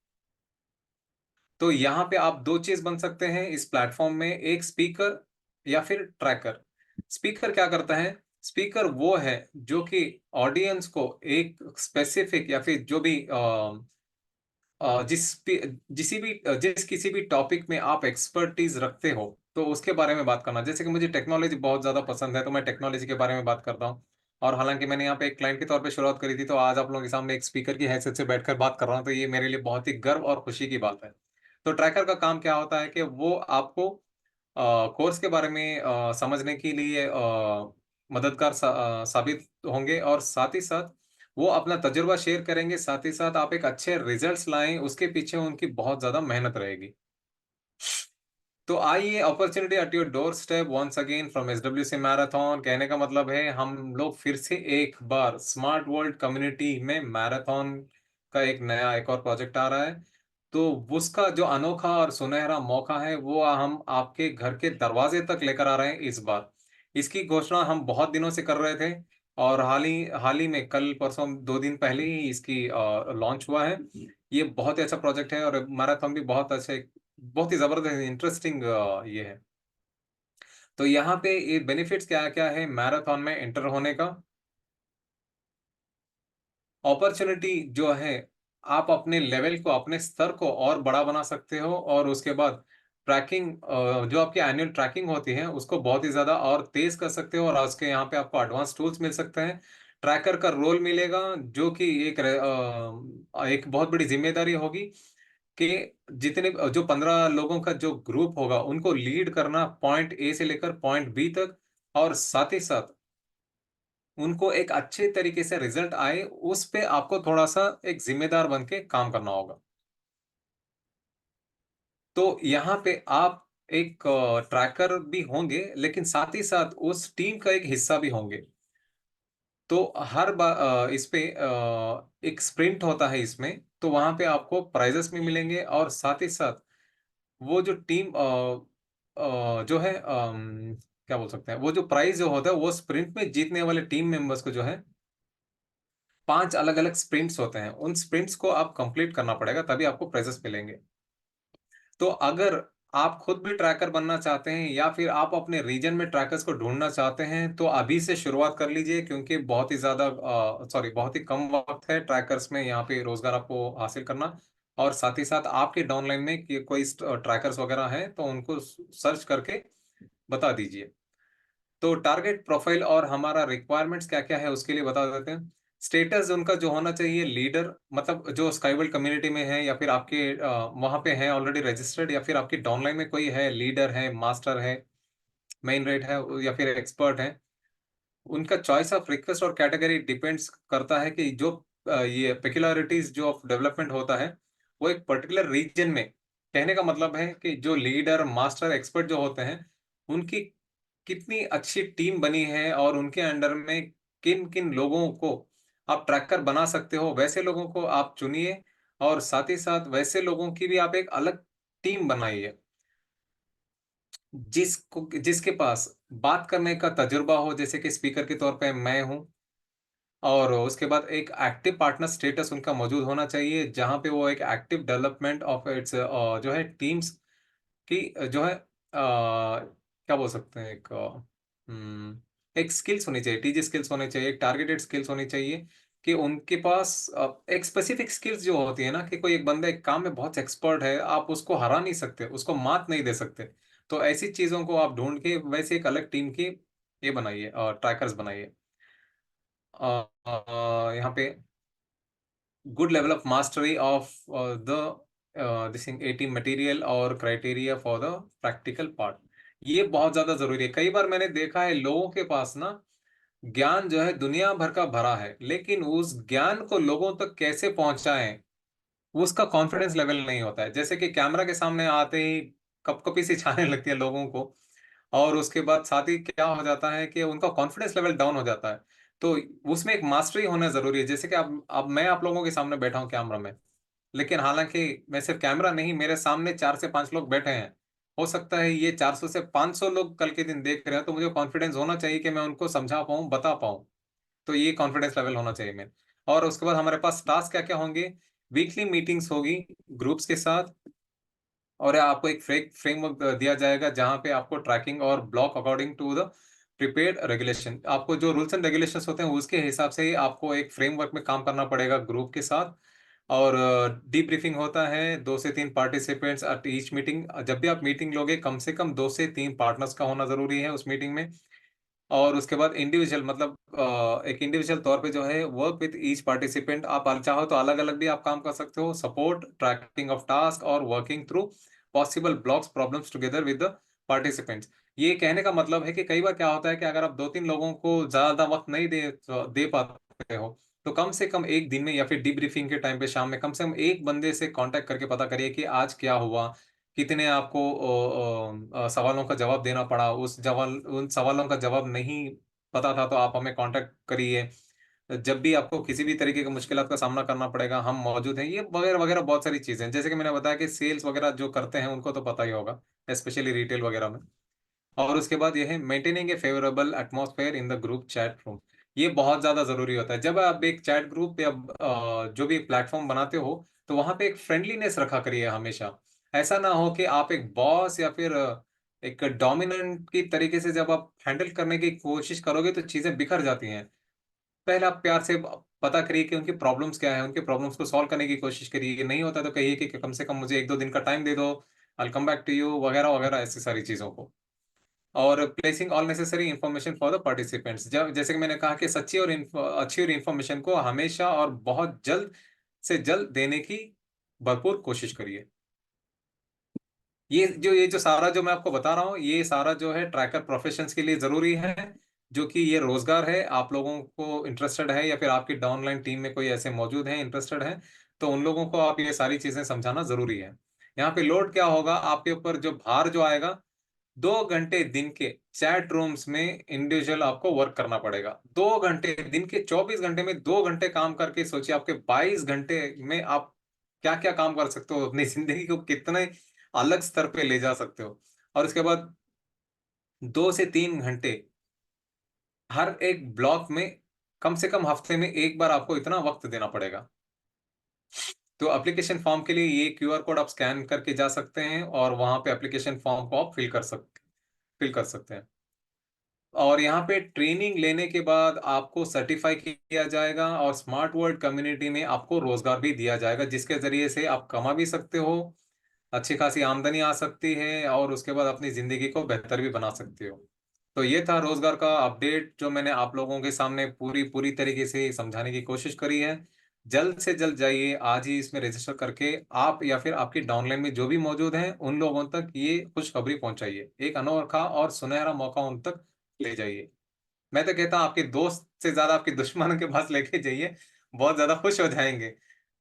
तो यहाँ पे आप 2 चीज़ बन सकते हैं इस प्लेटफ़ॉर्म में, एक स्पीकर या फिर ट्रैकर। स्पीकर क्या करता है? स्पीकर वो है जो कि ऑडियंस को एक स्पेसिफ़िक या फिर जो भी जिस किसी भी टॉपिक में आप एक्सपर्टीज रखते हो तो उसके बारे में बात करना। जैसे कि मुझे टेक्नोलॉजी बहुत ज़्यादा पसंद है तो मैं टेक्नोलॉजी के बारे में बात करता हूँ। और हालांकि मैंने यहाँ पे एक क्लाइंट के तौर पे शुरुआत करी थी, तो आज आप लोगों के सामने एक स्पीकर की हैसियत से बैठकर बात कर रहा हूँ, तो ये मेरे लिए बहुत ही गर्व और खुशी की बात है। तो ट्रैकर का काम क्या होता है कि वो आपको कोर्स के बारे में समझने के लिए मददगार साबित होंगे, और साथ ही साथ वो अपना तजुर्बा शेयर करेंगे, साथ ही साथ आप एक अच्छे रिजल्ट्स लाएं उसके पीछे उनकी बहुत ज्यादा मेहनत रहेगी। तो आइए, opportunity at your doorstep once again from SWC marathon. कहने का मतलब है हम लोग फिर से एक बार स्मार्ट वर्ल्ड कम्युनिटी में मैराथन का एक नया एक और प्रोजेक्ट आ रहा है। तो उसका जो अनोखा और सुनहरा मौका है वो हम आपके घर के दरवाजे तक लेकर आ रहे हैं इस बार। इसकी घोषणा हम बहुत दिनों से कर रहे थे, और हाल ही में कल परसों 2 दिन पहले ही इसकी लॉन्च हुआ है। ये बहुत ही अच्छा प्रोजेक्ट है, और मैराथन भी बहुत अच्छे, बहुत ही जबरदस्त इंटरेस्टिंग ये है। तो यहाँ पे ये बेनिफिट्स क्या क्या है मैराथन में एंटर होने का। अपॉर्चुनिटी जो है, आप अपने लेवल को, अपने स्तर को और बड़ा बना सकते हो, और उसके बाद ट्रैकिंग, जो आपकी एनुअल ट्रैकिंग होती है उसको बहुत ही ज्यादा और तेज कर सकते हो, और आज के यहाँ पे आपको एडवांस टूल्स मिल सकते हैं। ट्रैकर का रोल मिलेगा, जो कि एक बहुत बड़ी जिम्मेदारी होगी कि जितने जो 15 लोगों का जो ग्रुप होगा उनको लीड करना पॉइंट ए से लेकर पॉइंट बी तक, और साथ ही साथ उनको एक अच्छे तरीके से रिजल्ट आए, उस पे आपको थोड़ा सा एक जिम्मेदार बन के काम करना होगा। तो यहाँ पे आप एक ट्रैकर भी होंगे, लेकिन साथ ही साथ उस टीम का एक हिस्सा भी होंगे। तो हर बार इस पे एक स्प्रिंट होता है इसमें, तो वहां पे आपको प्राइजेस भी मिलेंगे, और साथ ही साथ वो जो टीम जो है क्या बोल सकते हैं, वो जो प्राइज जो होता है वो स्प्रिंट में जीतने वाले टीम मेंबर्स को जो है 5 अलग अलग स्प्रिंट्स होते हैं, उन स्प्रिंट्स को आप कंप्लीट करना पड़ेगा, तभी आपको प्राइजेस मिलेंगे। तो अगर आप खुद भी ट्रैकर बनना चाहते हैं, या फिर आप अपने रीजन में ट्रैकर्स को ढूंढना चाहते हैं, तो अभी से शुरुआत कर लीजिए, क्योंकि बहुत ही ज्यादा बहुत ही कम वक्त है ट्रैकर्स में यहाँ पे रोजगार आपको हासिल करना। और साथ ही साथ आपके डाउनलाइन में कोई ट्रैकर्स वगैरह हैं तो उनको सर्च करके बता दीजिए। तो टारगेट प्रोफाइल और हमारा रिक्वायरमेंट्स क्या क्या है उसके लिए बता देते हैं। स्टेटस उनका जो होना चाहिए, लीडर, मतलब जो स्काईवर्ल्ड कम्युनिटी में है, या फिर आपके वहां पे है ऑलरेडी रजिस्टर्ड, या फिर आपकी डाउनलाइन में कोई है, लीडर है, मास्टर है, मेन रेट है, या फिर एक्सपर्ट है। उनका चॉइस ऑफ रिक्वेस्ट और कैटेगरी डिपेंड्स करता है कि जो ये पेक्युलरिटीज जो ऑफ डेवलपमेंट होता है वो एक पर्टिकुलर रीजन में। कहने का मतलब है कि जो लीडर, मास्टर, एक्सपर्ट जो होते हैं, उनकी कितनी अच्छी टीम बनी है, और उनके अंडर में किन किन लोगों को आप ट्रैकर बना सकते हो, वैसे लोगों को आप चुनिए, और साथ ही साथ वैसे लोगों की भी आप एक अलग टीम बनाइए, जिसके पास बात करने का तजुर्बा हो, जैसे कि स्पीकर के तौर पे मैं हूं। और उसके बाद एक एक्टिव पार्टनर स्टेटस उनका मौजूद होना चाहिए, जहां पे वो एक एक्टिव डेवलपमेंट ऑफ इट्स जो है टीम्स की जो है क्या बोल सकते हैं, एक स्किल्स होनी चाहिए, टीजी स्किल्स होनी चाहिए, एक टारगेटेड स्किल्स होनी चाहिए, कि उनके पास एक स्पेसिफिक स्किल्स जो होती है ना, कि कोई एक बंदा एक काम में बहुत एक्सपर्ट है, आप उसको हरा नहीं सकते, उसको मात नहीं दे सकते। तो ऐसी चीजों को आप ढूंढ के वैसे एक अलग टीम की ये बनाइए, ट्रैकर्स बनाइए। यहाँ पे good level of mastery of the this एटी मटेरियल और criteria for the practical part, ये बहुत ज्यादा जरूरी है। कई बार मैंने देखा है लोगों के पास ना ज्ञान जो है दुनिया भर का भरा है, लेकिन उस ज्ञान को लोगों तक कैसे पहुंचाएं उसका कॉन्फिडेंस लेवल नहीं होता है। जैसे कि कैमरा के सामने आते ही कपकपी सी छाने लगती है लोगों को, और उसके बाद साथ ही क्या हो जाता है कि उनका कॉन्फिडेंस लेवल डाउन हो जाता है। तो उसमें एक मास्टरी होना जरूरी है। जैसे कि अब मैं आप लोगों के सामने बैठा हूँ कैमरा में, लेकिन हालांकि मैं सिर्फ कैमरा नहीं, मेरे सामने 4 से 5 लोग बैठे हैं। हो सकता है ये 400 से 500 लोग कल के दिन देख रहे हैं, तो मुझे कॉन्फिडेंस होना चाहिए कि मैं उनको समझा पाऊँ, बता पाऊँ। तो ये कॉन्फिडेंस लेवल होना चाहिए मेन। और उसके बाद हमारे पास टास्क क्या क्या होंगे, वीकली मीटिंग्स होगी ग्रुप्स के साथ, और आपको एक फ्रेमवर्क दिया जाएगा जहां पे आपको ट्रैकिंग और block according to the prepared regulation, आपको जो रूल्स एंड रेगुलेशंस होते हैं उसके हिसाब से ही आपको एक फ्रेमवर्क में काम करना पड़ेगा ग्रुप के साथ। और डीब्रीफिंग होता है, 2 से 3 पार्टिसिपेंट्स एट ईच मीटिंग। जब भी आप मीटिंग लोगे, कम से कम 2 से 3 पार्टनर्स का होना जरूरी है उस मीटिंग में। और उसके बाद इंडिविजुअल, मतलब एक इंडिविजुअल तौर पे जो है वर्क विद ईच पार्टिसिपेंट, आप चाहो तो अलग अलग भी आप काम कर सकते हो, सपोर्ट ट्रैकिंग ऑफ टास्क और working through possible blocks problems together with the participants. ये कहने का मतलब है कि कई बार क्या होता है कि अगर आप 2 3 लोगों को ज्यादा वक्त नहीं दे पाते हो, तो कम से कम एक दिन में, या फिर डीब्रीफिंग के टाइम पे शाम में, कम से कम एक बंदे से कांटेक्ट करके पता करिए कि आज क्या हुआ, कितने आपको सवालों का जवाब देना पड़ा, उन सवालों का जवाब नहीं पता था तो आप हमें कांटेक्ट करिए। जब भी आपको किसी भी तरीके की मुश्किलात का सामना करना पड़ेगा, हम मौजूद हैं। ये वगैरह वगैरह बहुत सारी चीजें हैं। जैसे कि मैंने बताया कि सेल्स वगैरह जो करते हैं उनको तो पता ही होगा, स्पेशली रिटेल वगैरह में। और उसके बाद यह है maintaining A favourable atmosphere in the group chat room. ये बहुत ज्यादा जरूरी होता है। जब आप एक चैट ग्रुप या जो भी प्लेटफॉर्म बनाते हो, तो वहां पे एक फ्रेंडलीनेस रखा करिए हमेशा। ऐसा ना हो कि आप एक बॉस या फिर एक डोमिनेंट की तरीके से जब आप हैंडल करने की कोशिश करोगे तो चीजें बिखर जाती हैं। पहले आप प्यार से पता करिए कि उनकी प्रॉब्लम्स क्या है, उनके प्रॉब्लम्स को सॉल्व करने की कोशिश करिए। नहीं होता तो कहिए कि कम से कम मुझे 1-2 दिन का टाइम दे दो, आई कम बैक टू यू, वगैरह वगैरह, ऐसी सारी चीजों को। और placing all necessary information for the participants, जब जैसे कि मैंने कहा कि सच्ची और अच्छी और इंफॉर्मेशन को हमेशा और बहुत जल्द से जल्द देने की भरपूर कोशिश करिए। ये जो सारा जो मैं आपको बता रहा हूँ, ये सारा जो है ट्रैकर प्रोफेशंस के लिए जरूरी है। जो कि ये रोजगार है, आप लोगों को इंटरेस्टेड है या फिर आपकी डाउनलाइन टीम में कोई ऐसे मौजूद हैं इंटरेस्टेड है, तो उन लोगों को आप ये सारी चीजें समझाना जरूरी है। यहाँ पे लोड क्या होगा आपके ऊपर, जो भार जो आएगा, 2 घंटे दिन के चैट रूम्स में इंडिविजुअल आपको वर्क करना पड़ेगा। 2 घंटे दिन के 24 घंटे में 2 घंटे काम करके सोचिए आपके 22 घंटे में आप क्या क्या काम कर सकते हो, अपनी जिंदगी को कितने अलग स्तर पे ले जा सकते हो। और उसके बाद 2 से 3 घंटे हर एक ब्लॉक में, कम से कम हफ्ते में एक बार आपको इतना वक्त देना पड़ेगा। तो एप्लीकेशन फॉर्म के लिए ये क्यूआर कोड आप स्कैन करके जा सकते हैं और वहां पे एप्लीकेशन फॉर्म को आप फिल कर सकते हैं। और यहाँ पे ट्रेनिंग लेने के बाद आपको सर्टिफाई किया जाएगा और स्मार्ट वर्ल्ड कम्युनिटी में आपको रोजगार भी दिया जाएगा, जिसके जरिए से आप कमा भी सकते हो, अच्छी खासी आमदनी आ सकती है और उसके बाद अपनी जिंदगी को बेहतर भी बना सकते हो। तो ये था रोजगार का अपडेट जो मैंने आप लोगों के सामने पूरी पूरी तरीके से समझाने की कोशिश करी है। जल्द से जल्द जाइए, आज ही इसमें रजिस्टर करके आप या फिर आपकी डाउनलाइन में जो भी मौजूद हैं उन लोगों तक ये खुशखबरी पहुंचाइए। एक अनोखा और सुनहरा मौका उन तक ले जाइए। मैं तो कहता हूँ आपके दोस्त से ज्यादा आपके दुश्मनों के पास लेके जाइए, बहुत ज्यादा खुश हो जाएंगे।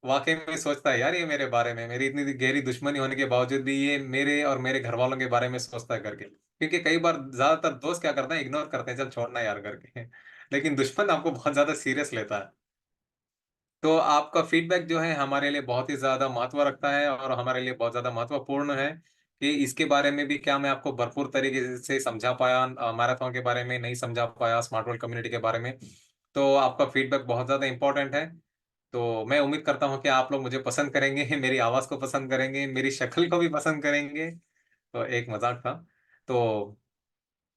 वाकई में सोचता है यार ये मेरे बारे में, मेरी इतनी गहरी दुश्मनी होने के बावजूद भी ये मेरे और मेरे घर वालों के बारे में सोचता है करके। क्योंकि कई बार ज्यादातर दोस्त क्या करते हैं, इग्नोर करते हैं, चल छोड़ना यार करके। लेकिन दुश्मन आपको बहुत ज्यादा सीरियस लेता है। तो आपका फीडबैक जो है हमारे लिए बहुत ही ज्यादा महत्व रखता है और हमारे लिए बहुत ज्यादा महत्वपूर्ण है कि इसके बारे में भी क्या मैं आपको भरपूर तरीके से समझा पाया, मैराथन के बारे में नहीं समझा पाया, स्मार्ट वर्ल्ड कम्युनिटी के बारे में। तो आपका फीडबैक बहुत ज्यादा इंपॉर्टेंट है। तो मैं उम्मीद करता हूँ कि आप लोग मुझे पसंद करेंगे, मेरी आवाज को पसंद करेंगे, मेरी शक्ल को भी पसंद करेंगे। तो एक मजाक था। तो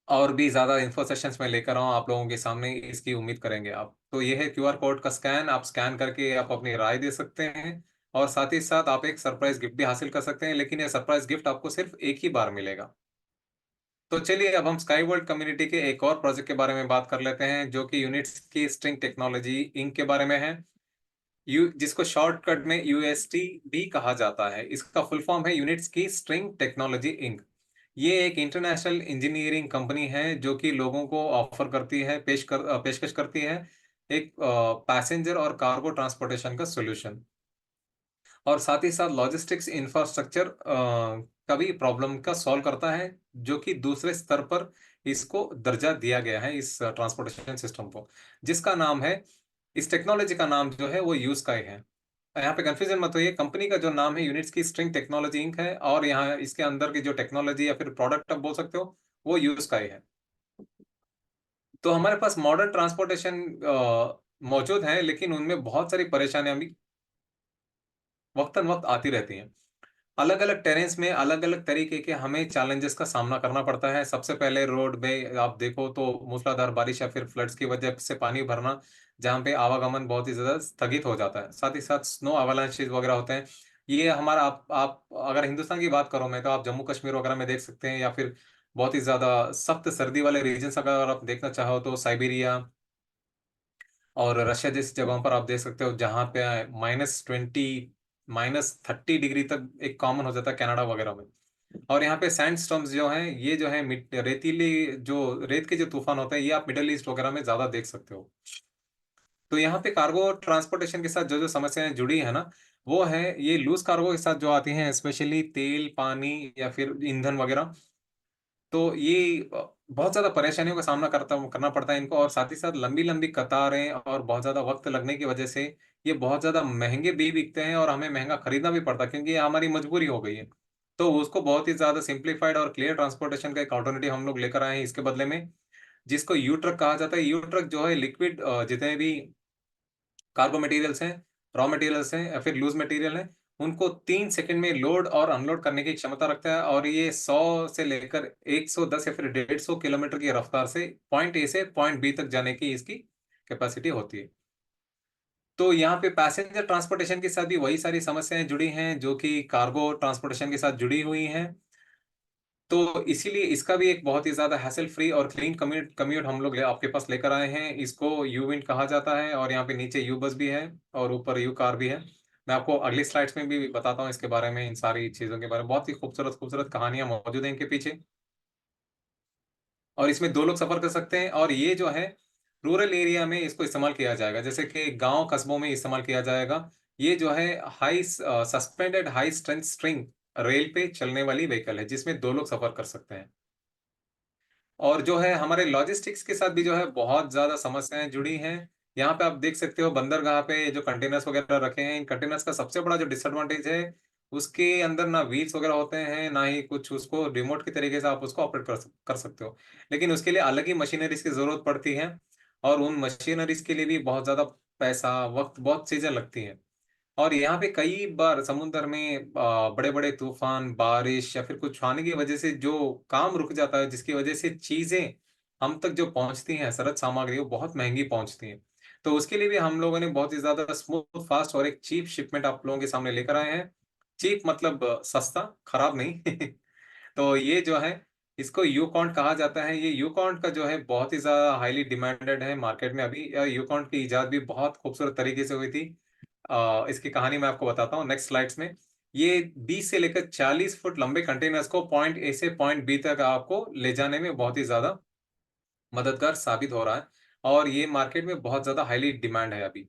और भी ज़्यादा इन्फो सेशंस में लेकर आऊँ आप लोगों के सामने, इसकी उम्मीद करेंगे आप। तो ये है क्यूआर कोड का स्कैन, आप स्कैन करके आप अपनी राय दे सकते हैं। और साथ ही साथ आप एक सरप्राइज गिफ्ट भी हासिल कर सकते हैं, लेकिन ये सरप्राइज गिफ्ट आपको सिर्फ एक ही बार मिलेगा। तो चलिए अब हम स्काई वर्ल्ड कम्युनिटी के एक और प्रोजेक्ट के बारे में बात कर लेते हैं, जो कि यूनिट्स की स्ट्रिंग टेक्नोलॉजी इंक के बारे में है। जिसको शॉर्टकट में यूएसटी भी कहा जाता है। इसका फुल फॉर्म है यूनिट्स की स्ट्रिंग टेक्नोलॉजी इंक। ये एक इंटरनेशनल इंजीनियरिंग कंपनी है जो कि लोगों को ऑफर करती है, पेशकश करती है एक पैसेंजर और कार्गो ट्रांसपोर्टेशन का सॉल्यूशन। और साथ ही साथ लॉजिस्टिक्स इंफ्रास्ट्रक्चर का भी प्रॉब्लम का सॉल्व करता है, जो कि दूसरे स्तर पर इसको दर्जा दिया गया है इस ट्रांसपोर्टेशन सिस्टम को, जिसका नाम है, इस टेक्नोलॉजी का नाम जो है वो यूज का है। यहाँ पे कंफ्यूजन मत होइए, कंपनी का जो नाम है यूनिट्स की स्ट्रिंग टेक्नोलॉजी इंक है, और यहाँ इसके अंदर की जो टेक्नोलॉजी या फिर प्रोडक्ट आप बोल सकते हो वो यूज का है। तो हमारे पास मॉडर्न ट्रांसपोर्टेशन मौजूद है, लेकिन उनमें बहुत सारी परेशानियां भी वक्तन वक्त आती रहती हैं। अलग अलग टेरेन्स में अलग अलग तरीके के हमें चैलेंजेस का सामना करना पड़ता है। सबसे पहले रोड में आप देखो तो मूसलाधार बारिश या फिर फ्लड्स की वजह से पानी भरना, जहाँ पे आवागमन बहुत ही ज्यादा स्थगित हो जाता है। साथ ही साथ स्नो अवलांचेस वगैरह होते हैं। ये हमारा आप अगर हिंदुस्तान की बात करो मैं, तो आप जम्मू कश्मीर वगैरह में देख सकते हैं, या फिर बहुत ही ज्यादा सख्त सर्दी वाले रीजन्स अगर आप देखना चाहो तो साइबेरिया और रशिया जैसी जगहों पर आप देख सकते हो, जहाँ पे -20 -30 डिग्री तक एक कॉमन हो जाता है कनाडा वगैरह में। और यहाँ पे सैंड स्टॉर्म्स जो हैं, ये जो है रेतीली जो रेत के जो तूफान होते हैं, ये आप मिडल ईस्ट वगैरह में ज्यादा देख सकते हो। तो यहाँ पे कार्गो ट्रांसपोर्टेशन के साथ जो जो समस्याएं जुड़ी है ना, वो है ये लूज कार्गो के साथ जो आती हैं, स्पेशली तेल, पानी या फिर ईंधन वगैरह। तो ये बहुत ज्यादा परेशानियों का सामना करना पड़ता है इनको, और साथ ही साथ लंबी लंबी कतारें और बहुत ज्यादा वक्त लगने की वजह से ये बहुत ज्यादा महंगे भी बिकते हैं, और हमें महंगा खरीदना भी पड़ता है क्योंकि ये हमारी मजबूरी हो गई है। तो उसको बहुत ही ज्यादा सिंप्लीफाइड और क्लियर ट्रांसपोर्टेशन का एक ऑल्टरनेटिव हम लोग लेकर आए हैं इसके बदले में, जिसको यू ट्रक कहा जाता है। यू ट्रक जो है लिक्विड जितने भी कार्गो मटेरियल्स हैं, रॉ मटेरियल्स हैं या फिर लूज मटेरियल हैं, उनको 3 सेकंड में लोड और अनलोड करने की क्षमता रखता है, और ये 100 से लेकर 110 या फिर 150 किलोमीटर की रफ्तार से पॉइंट ए से पॉइंट बी तक जाने की इसकी कैपेसिटी होती है। तो यहाँ पे पैसेंजर ट्रांसपोर्टेशन के साथ भी वही सारी समस्याएं जुड़ी हैं जो कि कार्गो ट्रांसपोर्टेशन के साथ जुड़ी हुई हैं। तो इसीलिए इसका भी एक बहुत ही ज्यादा हैसल फ्री और क्लीन कम्यूट कम्यूट हम लोग आपके पास लेकर आए हैं। इसको यू विंड कहा जाता है, और यहाँ पे नीचे यू बस भी है और ऊपर यू कार भी है। मैं आपको अगली स्लाइड्स में भी बताता हूँ इसके बारे में, इन सारी चीजों के बारे में। बहुत ही खूबसूरत खूबसूरत कहानियां मौजूद हैं इनके पीछे। और इसमें 2 लोग सफर कर सकते हैं, और ये जो है रूरल एरिया में इसको इस्तेमाल किया जाएगा, जैसे कि गांव कस्बों में इस्तेमाल किया जाएगा। ये जो है high suspended high strength string rail पे चलने वाली व्हीकल है जिसमें 2 लोग सफर कर सकते हैं। और जो है हमारे लॉजिस्टिक्स के साथ भी जो है बहुत ज्यादा समस्याएं जुड़ी हैं। यहाँ पे आप देख सकते हो बंदरगाह पे जो कंटेनर्स वगैरह रखे हैं, इन कंटेनर्स का सबसे बड़ा जो डिसएडवांटेज है, उसके अंदर ना व्हील्स वगैरह होते हैं ना ही कुछ उसको रिमोट के तरीके से आप उसको ऑपरेट कर सकते हो। लेकिन उसके लिए अलग ही मशीनरीज की जरूरत पड़ती है, और उन मशीनरीज के लिए भी बहुत ज्यादा पैसा वक्त बहुत चीजें लगती हैं। और यहाँ पे कई बार समुद्र में बड़े बड़े तूफान बारिश या फिर कुछ आने की वजह से जो काम रुक जाता है, जिसकी वजह से चीजें हम तक जो पहुंचती हैं, सरद सामग्री वो बहुत महंगी पहुंचती हैं। तो उसके लिए भी हम लोगों ने बहुत ही ज्यादा स्मूथ फास्ट और एक चीप शिपमेंट आप लोगों के सामने लेकर आए हैं। चीप मतलब सस्ता, खराब नहीं। तो ये जो है इसको यूकॉन्ट कहा जाता है। ये यूकॉन्ट का जो है बहुत ही ज्यादा हाईली डिमांडेड है मार्केट में अभी। यूकॉन्ट की इजाद भी बहुत खूबसूरत तरीके से हुई थी। इसकी कहानी मैं आपको बताता हूँ नेक्स्ट स्लाइड्स में। ये 20 से लेकर 40 फुट लंबे कंटेनर्स को पॉइंट ए से पॉइंट बी तक आपको ले जाने में बहुत ही ज्यादा मददगार साबित हो रहा है, और ये मार्केट में बहुत ज्यादा हाईली डिमांड है अभी।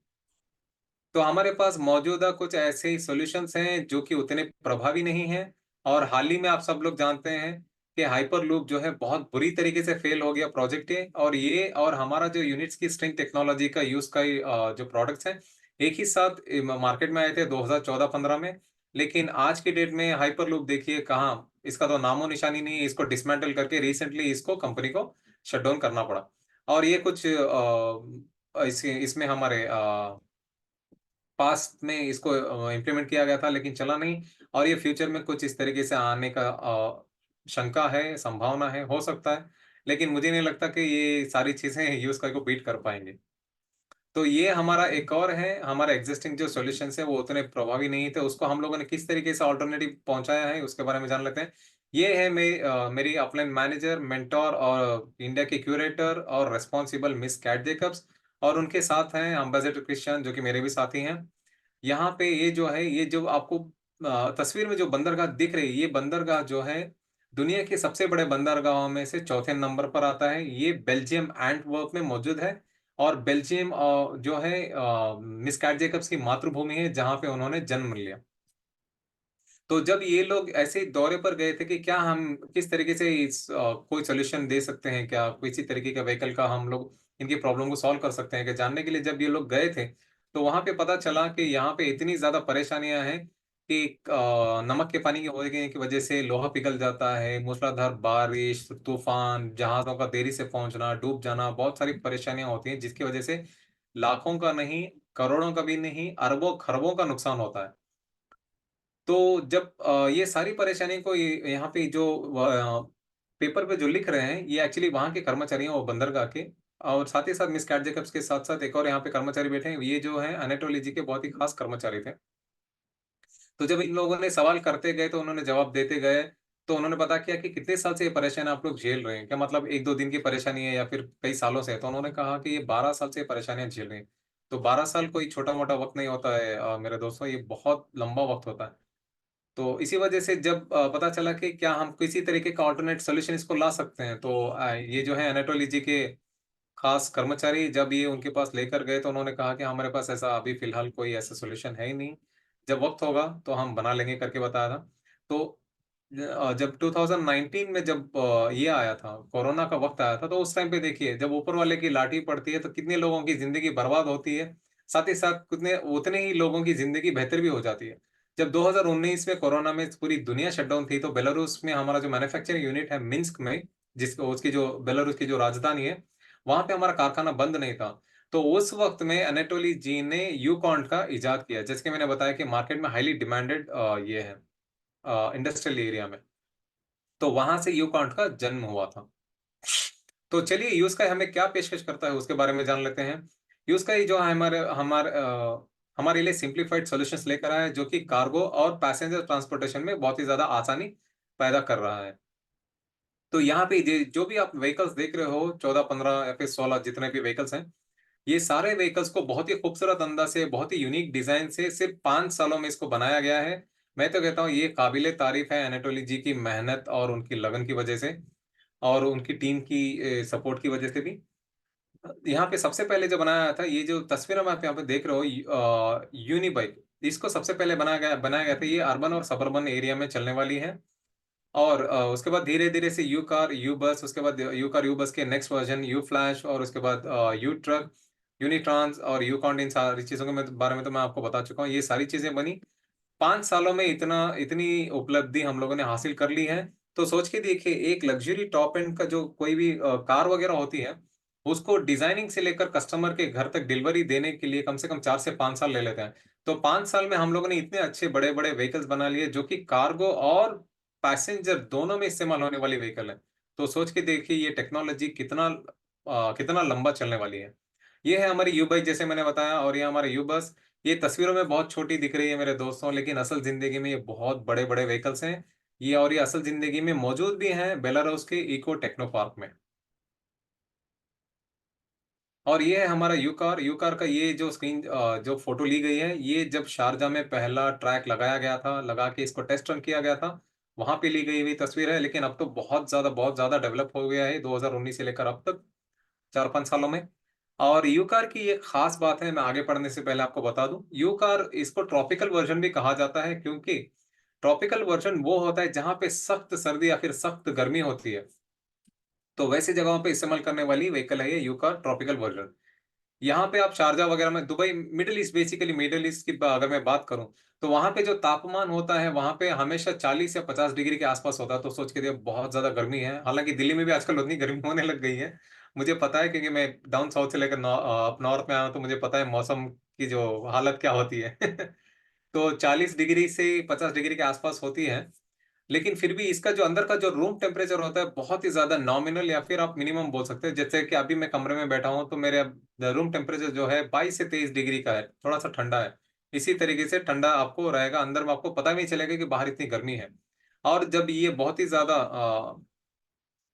तो हमारे पास मौजूदा कुछ ऐसे सॉल्यूशंस हैं जो कि उतने प्रभावी नहीं हैं। और हाल ही में आप सब लोग जानते हैं कि हाइपर लूप जो है बहुत बुरी तरीके से फेल हो गया प्रोजेक्ट है, और ये और हमारा जो यूनिट्स की स्ट्रिंग टेक्नोलॉजी का यूज का जो प्रोडक्ट्स हैं एक ही साथ मार्केट में आए थे 2014-15 में। लेकिन आज की डेट में हाइपर लूप देखिए कहाँ, इसका तो नामो निशानी नहीं है। इसको डिसमेंटल करके रिसेंटली इसको कंपनी को शट डाउन करना पड़ा। और ये कुछ इसमें हमारे पास्ट में इसको इम्प्लीमेंट किया गया था लेकिन चला नहीं। और ये फ्यूचर में कुछ इस तरीके से आने का शंका है, संभावना है, हो सकता है। लेकिन मुझे नहीं लगता कि ये सारी चीजें यूज करके बीट कर पाएंगे। तो ये हमारा एक और है, हमारा एग्जिस्टिंग जो सॉल्यूशंस है वो उतने प्रभावी नहीं थे, उसको हम लोगों ने किस तरीके से ऑल्टरनेटिव पहुंचाया है उसके बारे में जान लेते हैं। ये है मेरी अपलाइन मैनेजर, मेंटोर और इंडिया के क्यूरेटर और रेस्पॉन्सिबल मिस कैट जेकब्स, और उनके साथ हैं अम्बेसडर क्रिश्चियन जो कि मेरे भी साथी हैं। यहाँ पे ये जो है, ये जो आपको तस्वीर में जो बंदरगाह दिख रही है, ये बंदरगाह जो है दुनिया के सबसे बड़े बंदरगाहों में से चौथे नंबर पर आता है। ये बेल्जियम एंटवर्प में मौजूद है। और बेल्जियम जो है मिस कैट जेकब्स की मातृभूमि है जहाँ पे उन्होंने जन्म लिया। तो जब ये लोग ऐसे ही दौरे पर गए थे कि क्या हम किस तरीके से कोई सोल्यूशन दे सकते हैं, क्या किसी तरीके का व्हीकल का हम लोग इनकी प्रॉब्लम को सॉल्व कर सकते हैं, कि जानने के लिए जब ये लोग गए थे तो वहां पे पता चला कि यहाँ पे इतनी ज्यादा परेशानियां हैं कि नमक के पानी की होने की वजह से लोहा पिघल जाता है, मूसलाधार बारिश, तूफान, जहाजों का देरी से पहुंचना, डूब जाना, बहुत सारी परेशानियां होती हैं जिसकी वजह से लाखों का नहीं, करोड़ों का भी नहीं, अरबों खरबों का नुकसान होता है। तो जब ये सारी परेशानी को यहाँ पे जो पेपर पे जो लिख रहे हैं ये एक्चुअली वहाँ के कर्मचारी हैं वो बंदरगाह के। और साथ ही साथ मिस कैट जेकब्स के साथ साथ एक और यहाँ पे कर्मचारी बैठे हैं, ये जो हैं अनेटोली जी के बहुत ही खास कर्मचारी थे। तो जब इन लोगों ने सवाल करते गए तो उन्होंने जवाब देते गए। तो उन्होंने पता किया कि कितने साल से ये परेशानी आप लोग झेल रहे हैं, क्या मतलब 1-2 दिन की परेशानी है या फिर कई सालों से है? तो उन्होंने कहा कि ये 12 साल से ये परेशानियां झेल रहे हैं। तो 12 साल कोई छोटा मोटा वक्त नहीं होता है मेरे दोस्तों, ये बहुत लंबा वक्त होता है। तो इसी वजह से जब पता चला कि क्या हम किसी तरीके का ऑल्टरनेट सोल्यूशन इसको ला सकते हैं, तो ये जो है अनाटोली जी के खास कर्मचारी जब ये उनके पास लेकर गए तो उन्होंने कहा कि हमारे पास ऐसा अभी फिलहाल कोई ऐसा सोल्यूशन है ही नहीं, जब वक्त होगा तो हम बना लेंगे करके बताया था। तो जब 2019 में जब ये आया था, कोरोना का वक्त आया था, तो उस टाइम पे देखिए जब ऊपर वाले की लाठी पड़ती है तो कितने लोगों की जिंदगी बर्बाद होती है, साथ ही साथ कितने उतने ही लोगों की जिंदगी बेहतर भी हो जाती है। जब 2019 में कोरोना में पूरी दुनिया शटडाउन थी, तो बेलारूस में हमारा जो मैन्युफैक्चरिंग यूनिट है मिन्स्क में, जिसको उसकी जो बेलारूस की जो राजधानी है, वहां पे हमारा कारखाना बंद नहीं था। तो उस वक्त में अनाटोली जी ने यूकॉन्ट का इजाद किया, जैसे कि मैंने बताया कि मार्केट में हाईली डिमांडेड ये है इंडस्ट्रियल एरिया में। तो वहां से यूकॉन्ट का जन्म हुआ था। तो चलिए यूज का हमें क्या पेशकश करता है उसके बारे में जान लेते हैं। यूज का जो है हमारे लिए सिंप्लीफाइड सॉल्यूशंस लेकर आया है, जो कि कार्गो और पैसेंजर ट्रांसपोर्टेशन में बहुत ही ज्यादा आसानी पैदा कर रहा है। तो यहाँ पे जो भी आप व्हीकल्स देख रहे हो, 14, 15 या फिर 16 जितने भी व्हीकल्स हैं, ये सारे व्हीकल्स को बहुत ही खूबसूरत अंदाज से, बहुत ही यूनिक डिजाइन से सिर्फ 5 सालों में इसको बनाया गया है। मैं तो कहता हूँ ये काबिले तारीफ है अनाटोली जी की मेहनत और उनकी लगन की वजह से, और उनकी टीम की सपोर्ट की वजह से भी। यहाँ पे सबसे पहले जो बनाया था, ये जो तस्वीर हम आप यहाँ पे देख रहे हो, यूनी बाइक, इसको सबसे पहले बनाया गया था। ये अर्बन और सबर्बन एरिया में चलने वाली है। और उसके बाद धीरे धीरे से यू कार यू बस, उसके बाद यू कार यू बस के नेक्स्ट वर्जन यू फ्लैश, और उसके बाद यू ट्रक, यूनिट्रांस और यू कॉन्ट, इन सारी चीज़ों के बारे में तो मैं आपको बता चुका हूँ। ये सारी चीज़ें बनी 5 सालों में, इतनी उपलब्धि हम लोगों ने हासिल कर ली है। तो सोच के देखिए, एक लग्जरी टॉप एंड का जो कोई भी कार वगैरह होती है, उसको डिजाइनिंग से लेकर कस्टमर के घर तक डिलीवरी देने के लिए कम से कम 4 से 5 साल ले लेते हैं। तो 5 साल में हम लोगों ने इतने अच्छे बड़े बड़े व्हीकल्स बना लिए, जो कि कार्गो और पैसेंजर दोनों में इस्तेमाल होने वाली व्हीकल है। तो सोच के देखिए ये टेक्नोलॉजी कितना लंबा चलने वाली है। ये है हमारी यू बाइक, जैसे मैंने बताया, और ये हमारे यू बस। ये तस्वीरों में बहुत छोटी दिख रही है मेरे दोस्तों, लेकिन असल जिंदगी में ये बहुत बड़े बड़े व्हीकल्स हैं। ये असल जिंदगी में मौजूद भी हैं बेलारूस के इको टेक्नो पार्क में। और ये है हमारा यू कार का ये जो स्क्रीन, जो फोटो ली गई है, ये जब शारजा में पहला ट्रैक लगाया गया था, लगा के इसको टेस्ट रन किया गया था, वहां पे ली गई हुई तस्वीर है। लेकिन अब तो बहुत ज्यादा डेवलप हो गया है 2019 से लेकर अब तक, 4-5 सालों में। और यू कार की एक खास बात है, मैं आगे बढ़ने से पहले आपको बता दूं, यू कार इसको ट्रॉपिकल वर्जन भी कहा जाता है, क्योंकि ट्रॉपिकल वर्जन वो होता है जहां पे सख्त सर्दी या फिर सख्त गर्मी होती है। तो वैसी जगहों पे इस्तेमाल करने वाली व्हीकल है ये यू कार ट्रॉपिकल वर्जन। यहाँ पे आप शारजा वगैरह में, Dubai, middle east, basically middle east की अगर मैं बात करूं, तो वहां पे जो तापमान होता है वहां पे हमेशा 40 या 50 डिग्री के आसपास होता है। तो सोच के देखो, बहुत ज्यादा गर्मी है। हालांकि दिल्ली में भी आजकल उतनी गर्मी होने लग गई है, मुझे पता है, क्योंकि मैं डाउन साउथ से लेकर अप नॉर्थ में आया हूं, तो मुझे पता है मौसम की जो हालत क्या होती है। तो 40 डिग्री से 50 डिग्री के आसपास होती है। लेकिन फिर भी इसका जो अंदर का जो रूम टेम्परेचर होता है बहुत ही ज्यादा नॉमिनल, या फिर आप मिनिमम बोल सकते हैं। जैसे कि अभी मैं कमरे में बैठा हूँ, तो मेरे रूम टेम्परेचर जो है 22 से 23 डिग्री का है, थोड़ा सा ठंडा है। इसी तरीके से ठंडा आपको रहेगा अंदर में, आपको पता भी नहीं चलेगा कि बाहर इतनी गर्मी है। और जब ये बहुत ही ज्यादा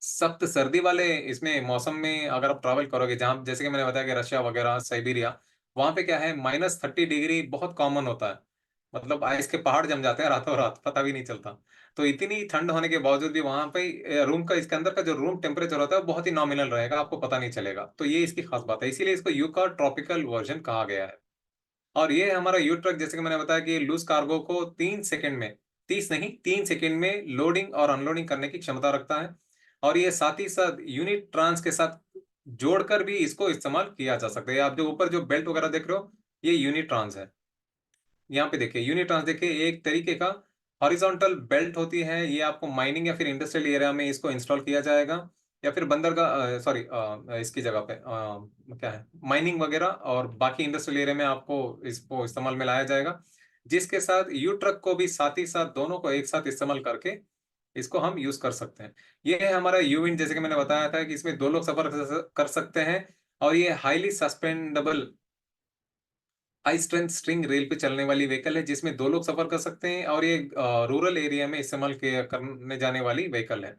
सख्त सर्दी वाले इसमें मौसम में अगर आप ट्रैवल करोगे, जहाँ जैसे कि मैंने बताया कि रशिया वगैरह, साइबेरिया, वहां पे क्या है, -30 डिग्री बहुत कॉमन होता है। मतलब आइस के पहाड़ जम जाते हैं रातों रात, पता भी नहीं चलता। तो इतनी ठंड होने के बावजूद भी वहां पे रूम का, इसके अंदर का जो रूम टेम्परेचर होता है वो बहुत ही नॉमिनल रहेगा, आपको पता नहीं चलेगा। तो ये इसकी खास बात है, इसीलिए इसको यूका ट्रॉपिकल वर्जन कहा गया है। और ये है हमारा यू ट्रक, जैसे कि मैंने बताया कि लूज कार्गो को 3 सेकंड में, 30 नहीं, 3 सेकंड में लोडिंग और अनलोडिंग करने की क्षमता रखता है। और ये साथ ही साथ यूनिट ट्रांस के साथ जोड़कर भी इसको इस्तेमाल किया जा सकता है। आप जो ऊपर जो बेल्ट वगैरह देख रहे हो, ये यूनिट ट्रांस है। यहाँ पे देखिए यूनिट ट्रांस, देखिए एक तरीके का हॉरिजॉन्टल बेल्ट होती है। ये आपको माइनिंग या फिर इंडस्ट्रियल एरिया में इसको इंस्टॉल किया जाएगा, या फिर बंदरगाह, सॉरी, इसकी जगह पे क्या है, माइनिंग वगैरह और बाकी इंडस्ट्रियल एरिया में आपको इसको इस्तेमाल में लाया जाएगा। जिसके साथ यू ट्रक को भी साथ ही साथ दोनों को एक साथ इस्तेमाल करके इसको हम यूज कर सकते हैं। ये है हमारा यूविन, जैसे कि मैंने बताया था कि इसमें 2 लोग सफर कर सकते हैं। और ये highly suspendable high strength string rail पे चलने वाली व्हीकल है, जिसमें 2 लोग सफर कर सकते हैं। और ये रूरल एरिया में इस्तेमाल करने जाने वाली व्हीकल है।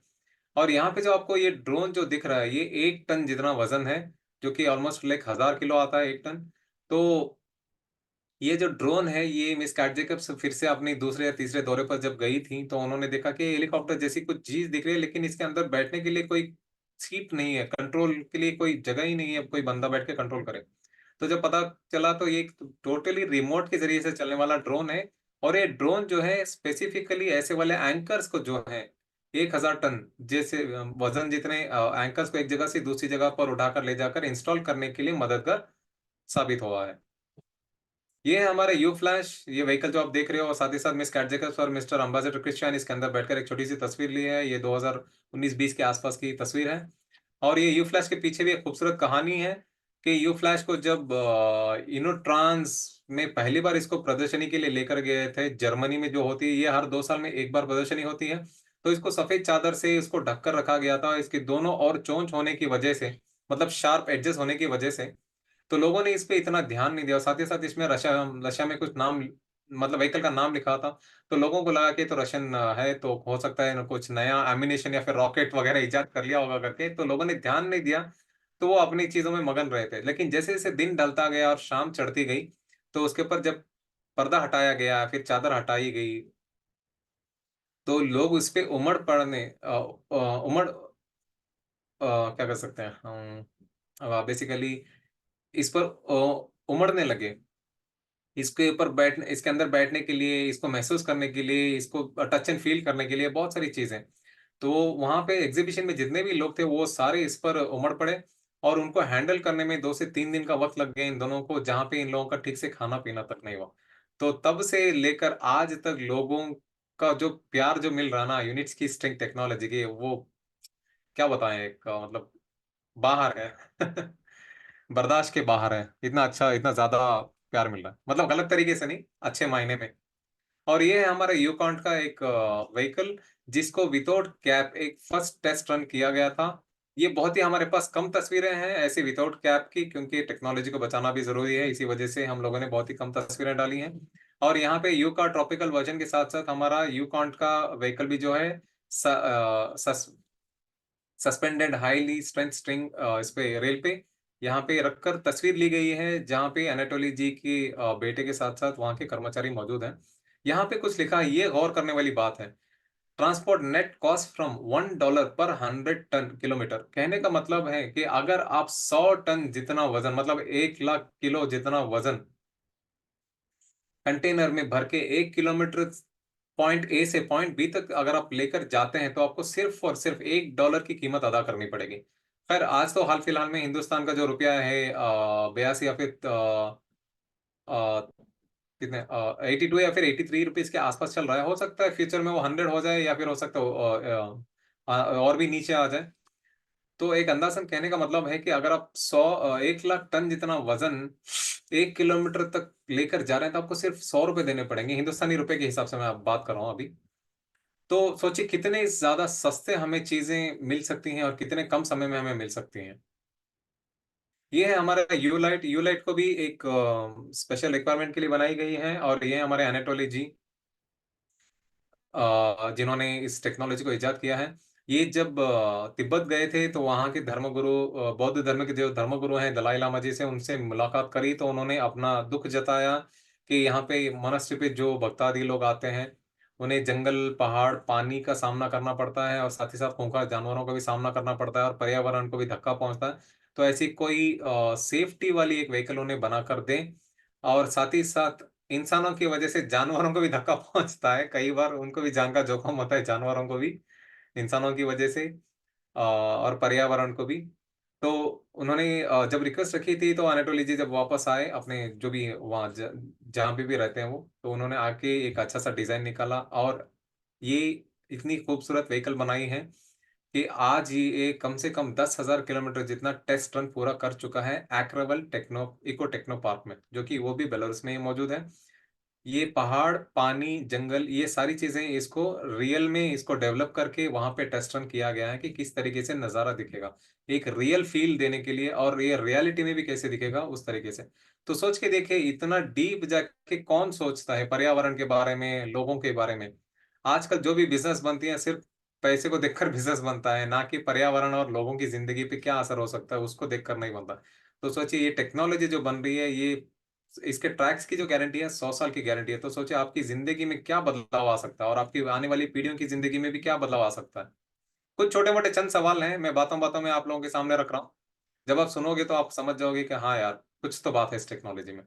और यहाँ पे जो आपको ये ड्रोन जो दिख रहा है, ये 1 टन जितना वजन है, जो कि ऑलमोस्ट लाइक 1000 किलो आता है 1 टन। तो ये जो ड्रोन है, ये मिस कैट जेकब्स फिर से अपनी दूसरे या तीसरे दौरे पर जब गई थी, तो उन्होंने देखा कि हेलीकॉप्टर जैसी कुछ चीज दिख रही है, लेकिन इसके अंदर बैठने के लिए कोई सीट नहीं है, कंट्रोल के लिए कोई जगह ही नहीं है, कोई बंदा बैठ के कंट्रोल करे। तो जब पता चला, तो ये टोटली रिमोट के जरिए से चलने वाला ड्रोन है। और ये ड्रोन जो है स्पेसिफिकली ऐसे वाले एंकर्स को जो है 1,000 टन जैसे वजन जितने एंकर्स को एक जगह से दूसरी जगह पर उठाकर ले जाकर इंस्टॉल करने के लिए मददगार साबित हुआ है। ये है हमारे यू फ्लैश, ये व्हीकल जो आप देख रहे हो, और साथ ही साथ मिस कैट जैकब्स और मिस्टर अम्बासिडर क्रिश्चियन इसके अंदर बैठकर एक छोटी सी तस्वीर ली है। ये 2019-20 के आसपास की तस्वीर है। और ये यू फ्लैश के पीछे भी एक खूबसूरत कहानी है कि यू फ्लैश को जब इनोट्रांस में पहली बार इसको प्रदर्शनी के लिए लेकर गए थे, जर्मनी में जो होती है, ये हर 2 साल में एक बार प्रदर्शनी होती है, तो इसको सफेद चादर से इसको ढककर रखा गया था। इसके दोनों और चोंच होने की वजह से, मतलब शार्प एडजस्ट होने की वजह से, तो लोगों ने इस पे इतना ध्यान नहीं दिया। और साथ ही साथ इसमें रशिया रशिया में कुछ नाम, मतलब व्हीकल का नाम लिखा था, तो लोगों को लगा कि तो रशियन है, तो हो सकता है ना कुछ नया एमिनेशन या फिर रॉकेट वगैरह इजाद कर लिया होगा करके, तो लोगों ने ध्यान नहीं दिया। तो वो अपनी चीजों में मगन रहे थे। लेकिन जैसे जैसे दिन ढलता गया और शाम चढ़ती गई, तो उसके ऊपर जब पर्दा हटाया गया, फिर चादर हटाई गई, तो लोग उस पे उमड़ पड़ने उमड़ क्या कर सकते हैं हम, बेसिकली इस पर उमड़ने लगे। इसके ऊपर बैठने, इसके अंदर बैठने के लिए, इसको महसूस करने के लिए, इसको टच एंड फील करने के लिए बहुत सारी चीजें। तो वहां पे एग्जीबिशन में जितने भी लोग थे वो सारे इस पर उमड़ पड़े, और उनको हैंडल करने में 2 से 3 दिन का वक्त लग गया इन दोनों को, जहाँ पे इन लोगों का ठीक से खाना पीना तक नहीं हुआ। तो तब से लेकर आज तक लोगों का जो प्यार जो मिल रहा ना यूनिट्स की स्ट्रिंग टेक्नोलॉजी की, वो क्या बताएं, एक मतलब बाहर है। बर्दाश्त के बाहर है। इतना अच्छा, इतना ज्यादा प्यार मिल रहा है, मतलब गलत तरीके से नहीं, अच्छे मायने में। और ये है हमारे यूकॉन्ट का एक व्हीकल, जिसको विदाउट कैप एक फर्स्ट टेस्ट रन किया गया था। ये बहुत ही, हमारे पास कम तस्वीरें हैं ऐसे विदाउट कैप की, क्योंकि टेक्नोलॉजी को बचाना भी जरूरी है, इसी वजह से हम लोगों ने बहुत ही कम तस्वीरें डाली हैं। और यहाँ पे यू का ट्रॉपिकल वर्जन के साथ साथ हमारा यूकॉन्ट का व्हीकल भी जो है सस्पेंडेड हाईली स्ट्रेंथ स्ट्रिंग इस पे रेल पे यहाँ पे रखकर तस्वीर ली गई है, जहाँ पे अनाटोली जी के बेटे के साथ साथ वहाँ के कर्मचारी मौजूद हैं। यहाँ पे कुछ लिखा है, ये गौर करने वाली बात है। ट्रांसपोर्ट नेट कॉस्ट फ्रॉम $1 पर 100 टन किलोमीटर। कहने का मतलब है कि अगर आप 100 टन जितना वजन, मतलब 1 लाख किलो जितना वजन कंटेनर में भर के 1 किलोमीटर पॉइंट ए से पॉइंट बी तक अगर आप लेकर जाते हैं, तो आपको सिर्फ और सिर्फ $1 की कीमत अदा करनी पड़ेगी। खैर, आज तो हाल फिलहाल में हिंदुस्तान का जो रुपया है 82 या फिर कितने 82 या फिर 83 रुपीज के आसपास चल रहा है। हो सकता है फ्यूचर में वो 100 हो जाए, या फिर हो सकता है और भी नीचे आ जाए। तो एक अंदाजन कहने का मतलब है कि अगर आप 1 लाख टन जितना वजन 1 किलोमीटर तक लेकर जा रहे हैं, तो आपको सिर्फ 100 रुपए देने पड़ेंगे, हिंदुस्तानी रुपए के हिसाब से मैं आप बात कर रहा हूँ अभी। तो सोचिए कितने ज्यादा सस्ते हमें चीजें मिल सकती हैं, और कितने कम समय में हमें मिल सकती हैं। ये है हमारा यू लाइट। यू लाइट को भी एक स्पेशल रिक्वायरमेंट के लिए बनाई गई है, और ये हमारे अनाटोली जी जिन्होंने इस टेक्नोलॉजी को इजाद किया है। ये जब तिब्बत गए थे, तो वहाँ के धर्मगुरु, बौद्ध धर्म के जो धर्मगुरु हैं दलाई लामा जी से उनसे मुलाकात करी, तो उन्होंने अपना दुख जताया कि यहाँ पे मॉनेस्ट्री पे जो भक्तादि लोग आते हैं, उन्हें जंगल, पहाड़, पानी का सामना करना पड़ता है, और साथ ही साथ खूंखार जानवरों का भी सामना करना पड़ता है, और पर्यावरण को भी धक्का पहुंचता है। तो ऐसी कोई सेफ्टी वाली एक व्हीकल उन्हें बनाकर दें। और साथ ही साथ इंसानों की वजह से जानवरों को भी धक्का पहुंचता है, कई बार उनको भी जान का जोखिम होता है, जानवरों को भी इंसानों की वजह से, और पर्यावरण को भी। तो उन्होंने जब रिक्वेस्ट रखी थी, तो अनाटोली जी जब वापस आए अपने जो भी वहाँ जहाँ पे भी रहते हैं वो, तो उन्होंने आके एक अच्छा सा डिजाइन निकाला, और ये इतनी खूबसूरत व्हीकल बनाई है कि आज ये कम से कम 10,000 किलोमीटर जितना टेस्ट रन पूरा कर चुका है एक्रावल टेक्नो इको टेक्नो पार्क में, जो कि वो भी बेलारूस में ही मौजूद है। ये पहाड़, पानी, जंगल, ये सारी चीजें इसको रियल में इसको डेवलप करके वहां पे टेस्ट रन किया गया है कि किस तरीके से नजारा दिखेगा, एक रियल फील देने के लिए, और ये रियलिटी में भी कैसे दिखेगा उस तरीके से। तो सोच के देखिए, इतना डीप जाके कौन सोचता है पर्यावरण के बारे में, लोगों के बारे में। आजकल जो भी बिजनेस बनती है, सिर्फ पैसे को देखकर बिजनेस बनता है, ना कि पर्यावरण और लोगों की जिंदगी पे क्या असर हो सकता है उसको देखकर नहीं बनता। तो सोचिए, ये टेक्नोलॉजी जो बन रही है, ये इसके ट्रैक्स की जो गारंटी है 100 साल की गारंटी है। तो सोचिए आपकी जिंदगी में क्या बदलाव आ सकता है, और आपकी आने वाली पीढ़ियों की जिंदगी में भी क्या बदलाव आ सकता है। कुछ छोटे मोटे चंद सवाल हैं, मैं बातों बातों में आप लोगों के सामने रख रहा हूँ। जब आप सुनोगे तो आप समझ जाओगे कि हाँ यार, कुछ तो बात है इस टेक्नोलॉजी में।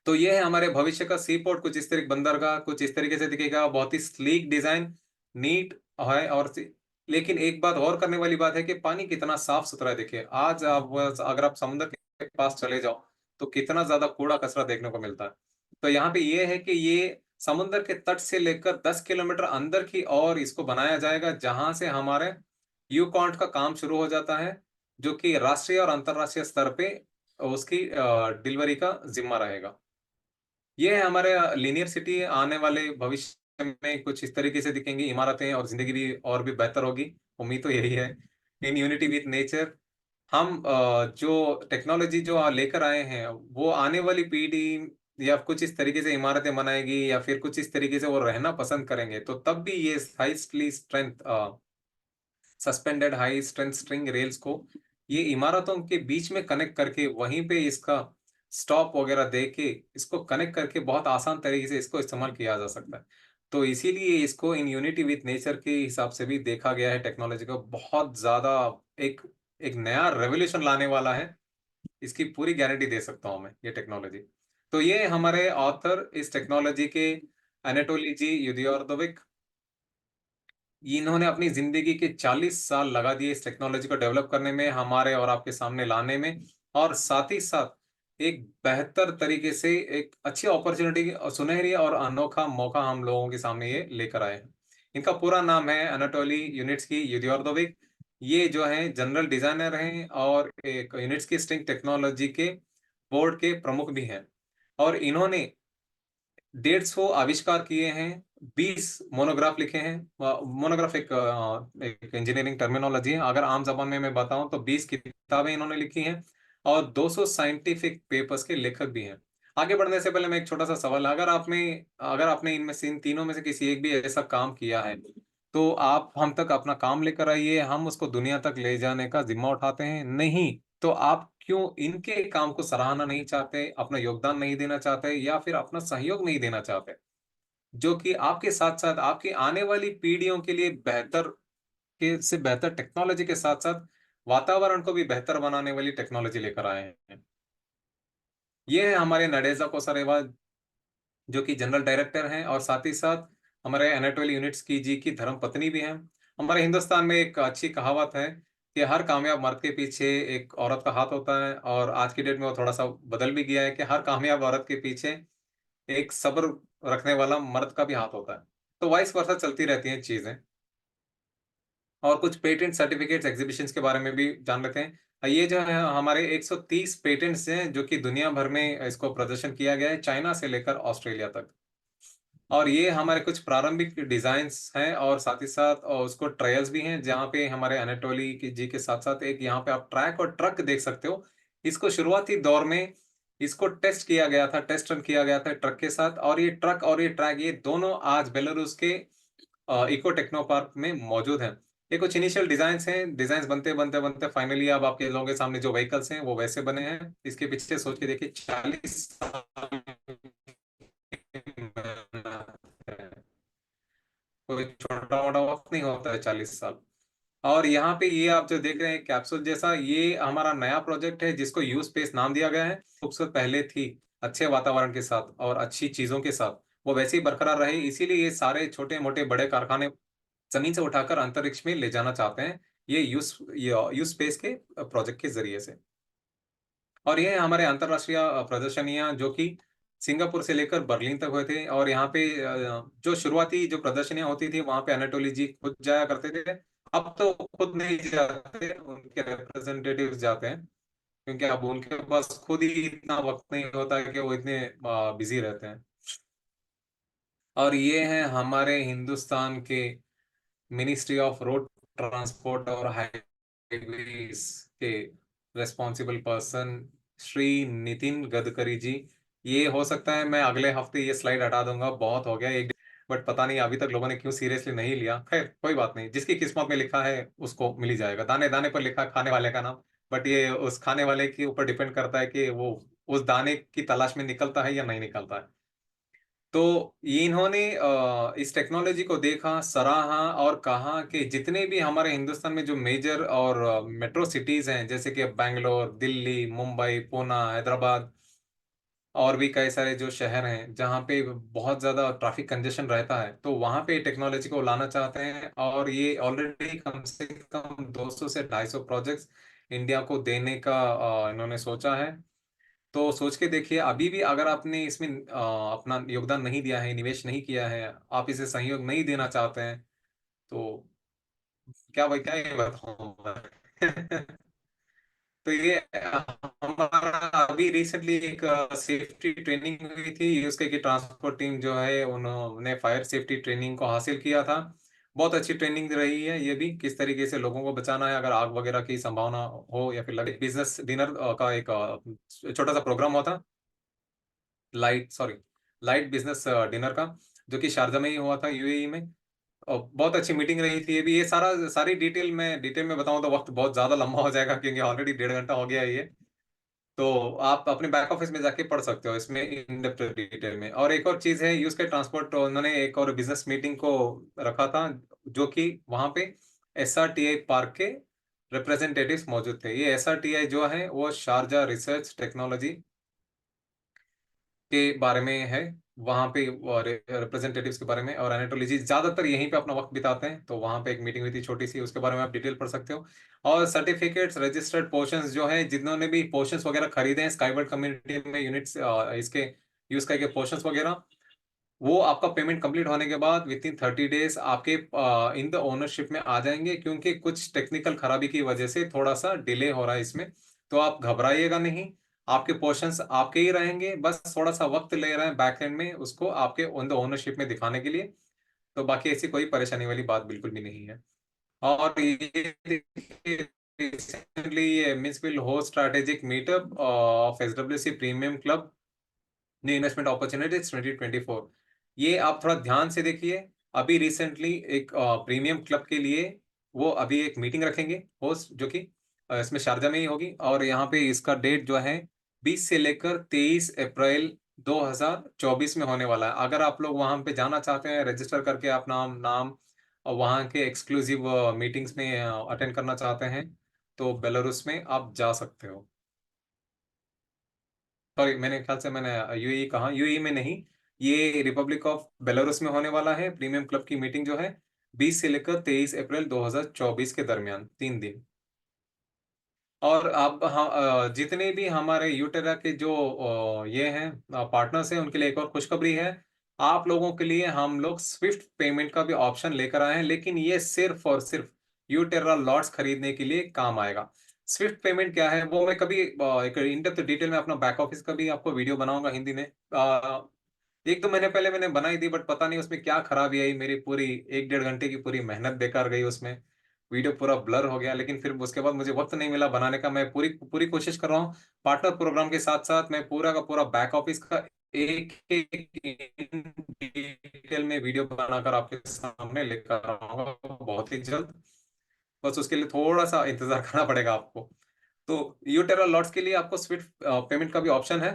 तो ये है हमारे भविष्य का सी पोर्ट, कुछ इस तरीके बंदरगाह कुछ इस तरीके से दिखेगा, बहुत ही स्लीक डिजाइन, नीट है। लेकिन एक बात और करने वाली बात है कि पानी कितना साफ सुथरा है। देखिए आज आप अगर आप समुद्र के पास चले जाओ तो कितना ज्यादा कूड़ा कचरा देखने को मिलता है। तो यहाँ पे ये है कि ये समुद्र के तट से लेकर 10 किलोमीटर अंदर की ओर इसको बनाया जाएगा, जहां से हमारे यू कॉन्ट का काम शुरू हो जाता है, जो कि राष्ट्रीय और अंतर्राष्ट्रीय स्तर पे उसकी डिलीवरी का जिम्मा रहेगा। ये है हमारे लीनियर सिटी। आने वाले भविष्य में कुछ इस तरीके से दिखेंगी इमारतें, और जिंदगी भी और भी बेहतर होगी। उम्मीद तो यही है। इन यूनिटी विथ नेचर हम जो टेक्नोलॉजी जो लेकर आए हैं वो आने वाली पीढ़ी या कुछ इस तरीके से इमारतें बनाएगी, या फिर कुछ इस तरीके से वो रहना पसंद करेंगे, तो तब भी ये highly strength suspended high strength string rails को ये इमारतों के बीच में कनेक्ट करके वहीं पे इसका स्टॉप वगैरह दे के इसको कनेक्ट करके बहुत आसान तरीके से इसको इस्तेमाल किया जा सकता है। तो इसीलिए इसको इन यूनिटी विथ नेचर के हिसाब से भी देखा गया है। टेक्नोलॉजी को बहुत ज्यादा एक एक नया रेवोल्यूशन लाने वाला है, इसकी पूरी गारंटी दे सकता हूं मैं ये टेक्नोलॉजी। तो ये हमारे ऑथर इस टेक्नोलॉजी के अनाटोली जी युदियोर्दोविक, इन्होंने अपनी जिंदगी के 40 साल लगा दिए इस टेक्नोलॉजी को डेवलप करने में, हमारे और आपके सामने लाने में, और साथ ही साथ एक बेहतर तरीके से एक अच्छी अपॉर्चुनिटी, सुनहरी और अनोखा मौका हम लोगों के सामने ये लेकर आए हैं। इनका पूरा नाम है अनाटोली यूनिट्स्की युदियोर्दोविक। ये जो है जनरल डिजाइनर हैं और एक यूनिट्स्की स्ट्रिंग टेक्नोलॉजी के बोर्ड के प्रमुख भी हैं। और इन्होंने 150 आविष्कार किए हैं, 20 मोनोग्राफ लिखे हैं। मोनोग्राफ एक इंजीनियरिंग टर्मिनोलॉजी है, अगर आम जबान में मैं बताऊं तो 20 किताबें इन्होंने लिखी हैं, और 200 साइंटिफिक पेपर्स के लेखक भी हैं। आगे बढ़ने से पहले मैं एक छोटा सा सवाल, अगर आपने इनमें से इन तीनों में से किसी एक भी ऐसा काम किया है, तो आप हम तक अपना काम लेकर आइए, हम उसको दुनिया तक ले जाने का जिम्मा उठाते हैं। नहीं तो आप क्यों इनके काम को सराहना नहीं चाहते, अपना योगदान नहीं देना चाहते, या फिर अपना सहयोग नहीं देना चाहते, जो कि आपके साथ साथ आपकी आने वाली पीढ़ियों के लिए बेहतर के से बेहतर टेक्नोलॉजी के साथ साथ वातावरण को भी बेहतर बनाने वाली टेक्नोलॉजी लेकर आए हैं। ये है हमारे नडेजा कोसरेवा, जो कि जनरल डायरेक्टर हैं, और साथ ही साथ हमारे एनाटोली यूनिट्स की जी की धर्म पत्नी भी हैं। हमारे हिंदुस्तान में एक अच्छी कहावत है कि हर कामयाब मर्द के पीछे एक औरत का हाथ होता है, और आज की डेट में वो थोड़ा सा बदल भी गया है कि हर कामयाब औरत के पीछे एक सब्र रखने वाला मर्द का भी हाथ होता है। तो वाइस वर्सा चलती रहती हैं चीजें। और कुछ पेटेंट सर्टिफिकेट्स एग्जीबिशंस के बारे में भी जान लेते हैं। ये जो है हमारे 130 पेटेंट्स हैं, जो कि दुनिया भर में इसको प्रदर्शन किया गया है, चाइना से लेकर ऑस्ट्रेलिया तक। और ये हमारे कुछ प्रारंभिक डिजाइन्स हैं, और साथ ही साथ और उसको ट्रायल्स भी हैं, जहाँ पे हमारे अनाटोली की जी के साथ साथ एक यहाँ पे आप ट्रैक और ट्रक देख सकते हो। इसको शुरुआती दौर में इसको टेस्ट किया गया था, टेस्ट रन किया गया था ट्रक के साथ, और ये ट्रक और ये ट्रैक ये दोनों आज बेलारूस के इको टेक्नो पार्क में मौजूद हैं। ये कुछ इनिशियल डिजाइन्स हैं, डिजाइन्स बनते बनते बनते फाइनली अब आपके लोगों के सामने जो व्हीकल्स हैं वो वैसे बने हैं। इसके पीछे सोच के देखिए 40 साल कोई छोटा मोटा वक्त नहीं होता है 40 साल। और यहाँ पे ये आप जो देख रहे हैं कैप्सूल जैसा, ये हमारा नया प्रोजेक्ट है जिसको यू स्पेस नाम दिया गया है। खूबसूरत पहले थी, अच्छे वातावरण के साथ और अच्छी चीजों के साथ वो वैसे ही बरकरार रहे, इसीलिए ये सारे छोटे मोटे बड़े कारखाने जमीन से उठाकर अंतरिक्ष में ले जाना चाहते हैं, ये यू स्पेस के प्रोजेक्ट के जरिए से। और ये हमारे अंतर्राष्ट्रीय प्रदर्शनियां, जो कि सिंगापुर से लेकर बर्लिन तक हुए थे। और यहाँ पे जो शुरुआती जो प्रदर्शनियां होती थी वहां पे अनाटोली जी खुद जाया करते थे। अब तो खुद नहीं जाते, उनके रिप्रेजेंटेटिव जाते हैं, क्योंकि अब उनके पास खुद ही इतना वक्त नहीं होता है कि वो इतने बिजी रहते हैं। और ये हैं हमारे हिंदुस्तान के मिनिस्ट्री ऑफ रोड ट्रांसपोर्ट और हाईवेज के रेस्पॉन्सिबल पर्सन श्री नितिन गडकरी जी। ये हो सकता है मैं अगले हफ्ते ये स्लाइड हटा दूंगा, बहुत हो गया एक, बट पता नहीं अभी तक लोगों ने क्यों सीरियसली नहीं लिया। खैर कोई बात नहीं, जिसकी किस्मत में लिखा है उसको मिल ही जाएगा। दाने दाने पर लिखा है खाने वाले का नाम, बट ये उस खाने वाले के ऊपर डिपेंड करता है कि वो उस दाने की तलाश में निकलता है या नहीं निकलता है। तो ये इन्होंने इस टेक्नोलॉजी को देखा, सराहा, और कहा कि जितने भी हमारे हिंदुस्तान में जो मेजर और मेट्रो सिटीज हैं, जैसे कि बैंगलोर, दिल्ली, मुंबई, पुणे, हैदराबाद, और भी कई सारे जो शहर हैं जहाँ पे बहुत ज़्यादा ट्रैफिक कंजेशन रहता है, तो वहाँ पे टेक्नोलॉजी को लाना चाहते हैं। और ये ऑलरेडी कम से कम 200 से 250 प्रोजेक्ट्स इंडिया को देने का इन्होंने सोचा है। तो सोच के देखिए, अभी भी अगर आपने इसमें अपना योगदान नहीं दिया है, निवेश नहीं किया है, आप इसे सहयोग नहीं देना चाहते हैं, तो क्या भाई, क्या ये बताऊं मैं। तो ये हमारा अभी रिसेंटली एक सेफ्टी ट्रेनिंग हुई थी, उसके की ट्रांसपोर्ट टीम जो है उन्होंने फायर सेफ्टी ट्रेनिंग को हासिल किया था। बहुत अच्छी ट्रेनिंग रही है ये भी, किस तरीके से लोगों को बचाना है अगर आग वगैरह की संभावना हो या फिर लगे। बिजनेस डिनर का एक छोटा सा प्रोग्राम होता, लाइट बिजनेस डिनर का, जो कि शारजा में ही हुआ था, यूएई में। और बहुत अच्छी मीटिंग रही थी ये भी। ये सारी डिटेल में बताऊं तो वक्त बहुत ज्यादा लंबा हो जाएगा, क्योंकि ऑलरेडी 1.5 घंटा हो गया है ये। तो आप अपने बैक ऑफिस में जाके पढ़ सकते हो इसमें इन डेप्थ डिटेल में। और एक और चीज है, यूज के ट्रांसपोर्ट उन्होंने एक और बिजनेस मीटिंग को रखा था, जो कि वहां पे एसआरटीआई पार्क के रिप्रेजेंटेटिव्स मौजूद थे। ये एसआरटीआई जो है वो शारजा रिसर्च टेक्नोलॉजी के बारे में है, वहाँ पे रिप्रेजेंटेटिव्स के बारे में। और एनाटोलॉजी ज्यादातर यहीं पे अपना वक्त बिताते हैं, तो वहाँ पे एक मीटिंग हुई थी छोटी सी, उसके बारे में आप डिटेल पढ़ सकते हो। और सर्टिफिकेट्स, रजिस्टर्ड पोर्शंस जो है, जिन्होंने भी पोर्शंस वगैरह खरीदे हैं स्काईबर्ड कम्युनिटी में यूनिट्स इसके यूज करके पोर्शंस वगैरह, वो आपका पेमेंट कंप्लीट होने के बाद विद इन 30 डेज आपके इन द ओनरशिप में आ जाएंगे, क्योंकि कुछ टेक्निकल खराबी की वजह से थोड़ा सा डिले हो रहा है इसमें। तो आप घबराइएगा नहीं, आपके पोर्शंस आपके ही रहेंगे, बस थोड़ा सा वक्त ले रहे हैं बैक एंड में उसको आपके ऑन द ओनरशिप में दिखाने के लिए। तो बाकी ऐसी कोई परेशानी वाली बात बिल्कुल भी नहीं है। और ये रिसेंटली ये means will host strategic meetup of SWC premium club new investment opportunities 2024। ये आप थोड़ा ध्यान से देखिए। अभी रिसेंटली एक प्रीमियम क्लब के लिए वो अभी एक मीटिंग रखेंगे होस्ट, जो कि इसमें शारजा में ही होगी। और यहाँ पे इसका डेट जो है 20 से लेकर 23 अप्रैल 2024 में होने वाला है। अगर आप लोग वहाँ पे जाना चाहते हैं, रजिस्टर करके अपना नाम और वहाँ के एक्सक्लूसिव मीटिंग्स में अटेंड करना चाहते हैं, तो बेलारूस में आप जा सकते हो। सॉरी, मैंने ख्याल से मैंने यूएई कहा, यूएई में नहीं, ये रिपब्लिक ऑफ बेलारूस में होने वाला है प्रीमियम क्लब की मीटिंग जो है, 20 से लेकर 23 अप्रैल 2024 के दरमियान 3 दिन। और अब हाँ, जितने भी हमारे यूटेरा के जो ये हैं पार्टनर्स हैं, उनके लिए एक और खुशखबरी है। आप लोगों के लिए हम लोग स्विफ्ट पेमेंट का भी ऑप्शन लेकर आए हैं, लेकिन ये सिर्फ और सिर्फ यूटेरा लॉट्स खरीदने के लिए काम आएगा। स्विफ्ट पेमेंट क्या है वो मैं कभी एक इन डेप्थ डिटेल में अपना बैक ऑफिस का भी आपको वीडियो बनाऊंगा हिंदी में। 1-2 महीने पहले मैंने बनाई थी, बट पता नहीं उसमें क्या खराबी आई, मेरी पूरी 1-1.5 घंटे की पूरी मेहनत बेकार गई उसमें। वीडियो पूरा ब्लर हो गया, लेकिन फिर उसके बाद मुझे वक्त नहीं मिला बनाने का। मैं पूरी पूरी कोशिश कर रहा हूँ पार्टनर प्रोग्राम के साथ साथ मैं पूरा का पूरा बैक ऑफिस का एक एक डिटेल में वीडियो बनाकर आपके सामने लेकर आऊंगा बहुत ही जल्द। बस उसके लिए थोड़ा सा इंतजार करना पड़ेगा आपको। तो यूटेरा लॉट्स के लिए आपको स्विफ्ट पेमेंट का भी ऑप्शन है।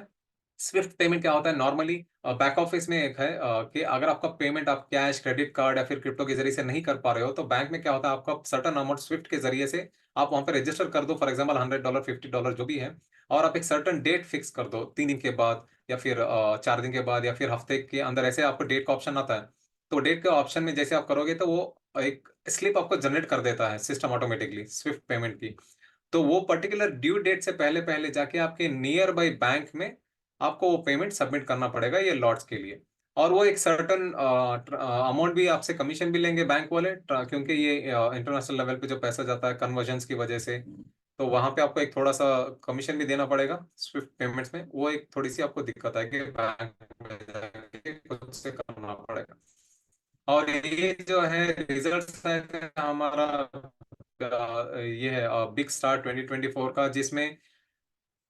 स्विफ्ट पेमेंट क्या होता है नॉर्मली, बैक ऑफिस में एक है कि अगर आपका पेमेंट आप कैश, क्रेडिट कार्ड या फिर क्रिप्टो के जरिए से नहीं कर पा रहे हो, तो बैंक में क्या होता है, आपका सर्टन अमाउंट स्विफ्ट के जरिए से आप वहां पे रजिस्टर कर दो, फॉर एग्जांपल $100, $50 जो भी है। और आप एक सर्टन डेट फिक्स कर दो, 3 दिन के बाद या फिर 4 दिन के बाद या फिर हफ्ते के अंदर, ऐसे आपको डेट का ऑप्शन आता है। तो डेट के ऑप्शन में जैसे आप करोगे, तो वो एक स्लिप आपको जनरेट कर देता है सिस्टम ऑटोमेटिकली स्विफ्ट पेमेंट की। तो वो पर्टिकुलर ड्यू डेट से पहले पहले जाके आपके नियर बाई बैंक में आपको वो पेमेंट सबमिट करना पड़ेगा ये लॉट्स के लिए। और वो एक सर्टन अमाउंट भी आपसे कमीशन भी लेंगे बैंक वाले, क्योंकि ये इंटरनेशनल लेवल पे जो पैसा जाता है कन्वर्जन्स की वजह से, तो वहां पे आपको एक थोड़ा सा कमीशन भी देना पड़ेगा स्विफ्ट पेमेंट्स में। वो एक थोड़ी सी आपको दिक्कत है कि बैंक में जाके खुद से करना पड़ेगा। और ये जो है रिजल्ट है हमारा, ये है बिग स्टार 2024 का, जिसमें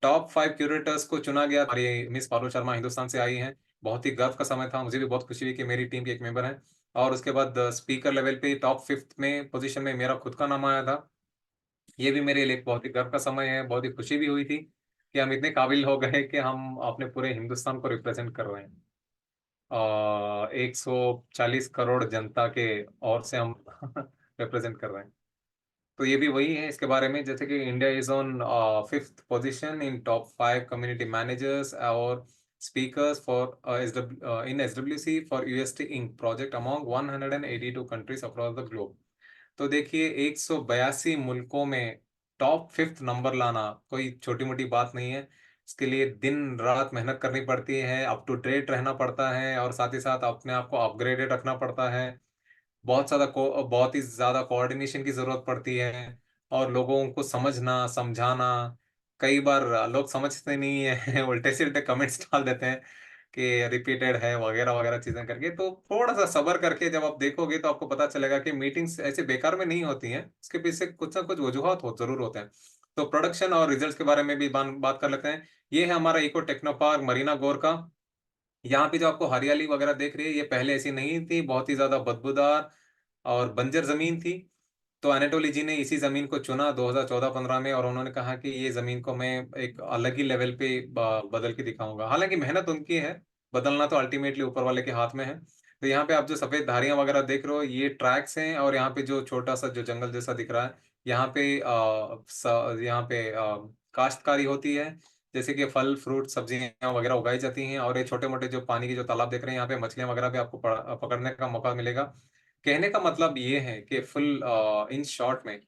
टॉप 5 क्यूरेटर्स को चुना गया। हमारी मिस पारुल शर्मा हिंदुस्तान से आई हैं। बहुत ही गर्व का समय था, मुझे भी बहुत खुशी हुई कि मेरी टीम के एक मेंबर हैं। और उसके बाद स्पीकर लेवल पे टॉप 5 में पोजीशन में मेरा खुद का नाम आया था। ये भी मेरे लिए एक बहुत ही गर्व का समय है, बहुत ही खुशी भी हुई थी कि हम इतने काबिल हो गए कि हम अपने पूरे हिंदुस्तान को रिप्रेजेंट कर रहे हैं। 140 करोड़ जनता के और से हम रिप्रेजेंट कर रहे हैं। तो ये भी वही है इसके बारे में, जैसे कि India is on 5th position in top 5 community managers, और speakers for in SWC for UST Inc. project among 182 countries across the globe। तो देखिए 182 मुल्कों में टॉप फिफ्थ नंबर लाना कोई छोटी मोटी बात नहीं है। इसके लिए दिन रात मेहनत करनी पड़ती है, अप टू डेट रहना पड़ता है, और साथ ही साथ अपने आप को अपग्रेडेड रखना पड़ता है। बहुत ही ज्यादा कोऑर्डिनेशन की जरूरत पड़ती है, और लोगों को समझना समझाना। कई बार लोग समझते नहीं है उल्टे सील्टे कमेंट्स डाल देते हैं कि रिपीटेड है वगैरह वगैरह चीजें करके। तो थोड़ा सा सब्र करके जब आप देखोगे तो आपको पता चलेगा कि मीटिंग्स ऐसे बेकार में नहीं होती हैं, इसके पीछे कुछ ना कुछ वजूहत हो जरूर होते हैं। तो प्रोडक्शन और रिजल्ट्स के बारे में भी बात कर लेते हैं। ये है हमारा इको टेक्नो पार्क मरीना गोर का। यहाँ पे जो आपको हरियाली वगैरह देख रही है, ये पहले ऐसी नहीं थी, बहुत ही ज्यादा बदबूदार और बंजर जमीन थी। तो अनाटोली जी ने इसी जमीन को चुना 2014-15 में, और उन्होंने कहा कि ये जमीन को मैं एक अलग ही लेवल पे बदल के दिखाऊंगा। हालांकि मेहनत उनकी है, बदलना तो अल्टीमेटली ऊपर वाले के हाथ में है। तो यहाँ पे आप जो सफेद धारियां वगैरह देख रहे हो, ये ट्रैक्स हैं, और यहाँ पे जो छोटा सा जो जंगल जैसा दिख रहा है, यहाँ पे यहाँ पे काश्तकारी होती है। जैसे कि फल फ्रूट सब्जियां वगैरह उगाई जाती हैं, और ये छोटे मोटे जो पानी के जो तालाब देख रहे हैं, यहाँ पे मछलियां वगैरह भी आपको पकड़ने का मौका मिलेगा। कहने का मतलब ये है कि फुल इन शॉर्ट में,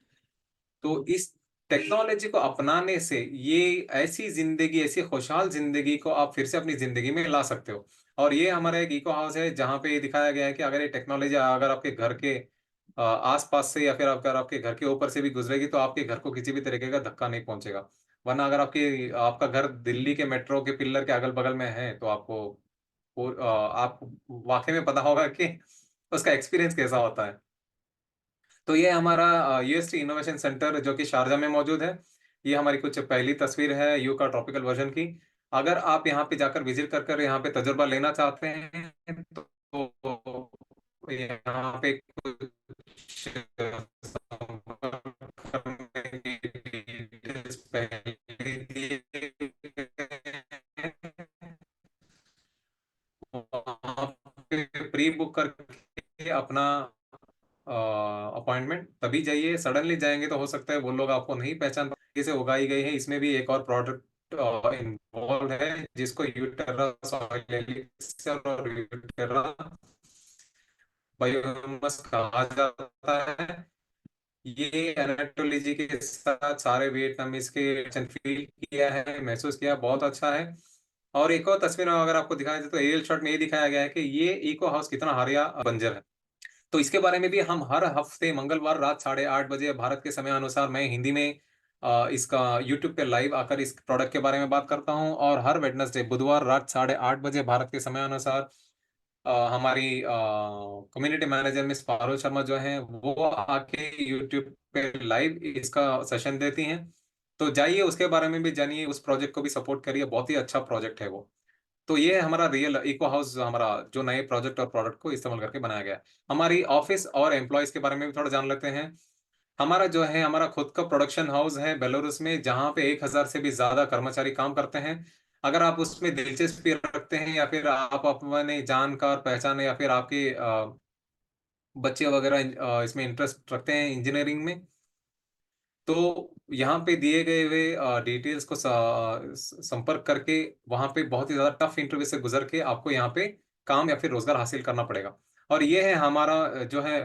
तो इस टेक्नोलॉजी को अपनाने से ये ऐसी जिंदगी, ऐसी खुशहाल जिंदगी को आप फिर से अपनी जिंदगी में ला सकते हो। और ये हमारा एक इको हाउस है जहाँ पे ये दिखाया गया है कि अगर ये टेक्नोलॉजी अगर आपके घर के आस पास से, या फिर अगर आपके घर के ऊपर से भी गुजरेगी, तो आपके घर को किसी भी तरीके का धक्का नहीं पहुंचेगा। वरना अगर आपका घर दिल्ली के मेट्रो के पिल्लर के अगल बगल में है, तो आप वाकई में पता होगा कि उसका एक्सपीरियंस कैसा होता है। तो ये हमारा यूएसटी इनोवेशन सेंटर जो कि शारजा में मौजूद है। ये हमारी कुछ पहली तस्वीर है यू का ट्रॉपिकल वर्जन की। अगर आप यहाँ पे जाकर विजिट कर कर यहाँ पे तजुर्बा लेना चाहते हैं, तो यहाँ पे कुछ करने की डिटेल्स पहले दिए गए हैं। वहाँ पे प्री बुक करके अपना अपॉइंटमेंट तभी जाइए। सडनली जाएंगे तो हो सकता है वो लोग आपको नहीं पहचान पाए। कैसे उगाई गई है, इसमें भी एक और प्रोडक्ट इन्वॉल्व है जिसको यूटेरा सॉइल एलिक्सर और यूटेरा बायोमास कहा जाता है। ये एनाटोलॉजी के साथ सारे वियतनामीज के फील किया है, महसूस किया, बहुत अच्छा है। और एक और तस्वीर में अगर आपको दिखाया जाए, तो एरियल शॉट में ये दिखाया गया है कि ये इको हाउस कितना हरिया बंजर है। तो इसके बारे में भी हम हर हफ्ते मंगलवार रात 8:30 बजे भारत के समय अनुसार मैं हिंदी में इसका यूट्यूब पे लाइव आकर इस प्रोडक्ट के बारे में बात करता हूँ। और हर वेडनेसडे बुधवार रात 8:30 बजे भारत के समय अनुसार हमारी community manager miss Parul Sharma जो है, वो आके यूट्यूब पे लाइव इसका सेशन देती हैं। तो जाइए उसके बारे में भी जानिए, उस प्रोजेक्ट को भी सपोर्ट करिए, बहुत ही अच्छा प्रोजेक्ट है वो। तो ये है हमारा रियल इको हाउस, हमारा जो नए प्रोजेक्ट और प्रोडक्ट को इस्तेमाल करके बनाया गया है। हमारी ऑफिस और एम्प्लॉयज के बारे में भी थोड़ा जान लेते हैं। हमारा जो है, हमारा खुद का प्रोडक्शन हाउस है बेलारूस में, जहाँ पे 1,000 से भी ज्यादा कर्मचारी काम करते हैं। अगर आप उसमें दिलचस्पी रखते हैं, या फिर आप अपने जानकार पहचान, या फिर आपके बच्चे वगैरह इसमें इंटरेस्ट रखते हैं इंजीनियरिंग में, तो यहाँ पे दिए गए हुए डिटेल्स को संपर्क करके वहाँ पे बहुत ही ज़्यादा टफ इंटरव्यू से गुजर के आपको यहाँ पे काम या फिर रोजगार हासिल करना पड़ेगा। और ये है हमारा जो है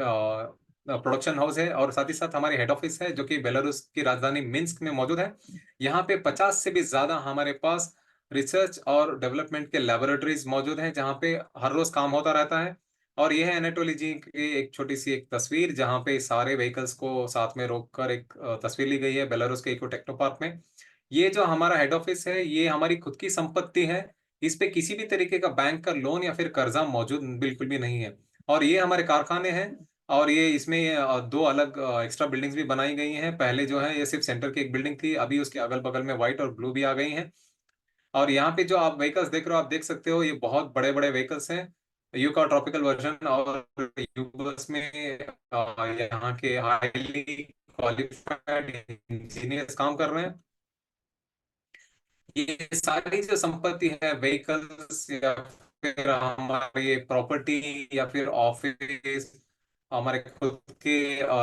प्रोडक्शन हाउस है, और साथ ही साथ हमारी हेड ऑफिस है जो कि बेलारूस की राजधानी मिन्स्क में मौजूद है। यहाँ पे 50 से भी ज़्यादा हमारे पास रिसर्च और डेवलपमेंट के लेबोरेटरीज मौजूद हैं, जहाँ पे हर रोज काम होता रहता है। और यह है एनाटोली जी की एक छोटी सी एक तस्वीर, जहाँ पे सारे व्हीकल्स को साथ में रोककर एक तस्वीर ली गई है बेलारूस के इको टेक्नो पार्क में। ये जो हमारा हेड ऑफिस है, ये हमारी खुद की संपत्ति है। इस पे किसी भी तरीके का बैंक का लोन या फिर कर्जा मौजूद बिल्कुल भी नहीं है। और ये हमारे कारखाने हैं। और ये इसमें दो अलग एक्स्ट्रा बिल्डिंग्स भी बनाई गई हैं। पहले जो है ये सिर्फ सेंटर की एक बिल्डिंग थी, अभी उसके अगल बगल में व्हाइट और ब्लू भी आ गई हैं। और यहाँ पे जो आप व्हीकल्स देख रहे हो, आप देख सकते हो, ये बहुत बड़े बड़े व्हीकल्स हैं, यू का ट्रॉपिकल वर्जन। और यू बस में यहाँ के हाईली क्वालिफाइड इंजीनियर्स काम कर रहे हैं। ये सारी जो संपत्ति है, व्हीकल्स या फिर हमारी प्रॉपर्टी या फिर ऑफिस, हमारे खुद के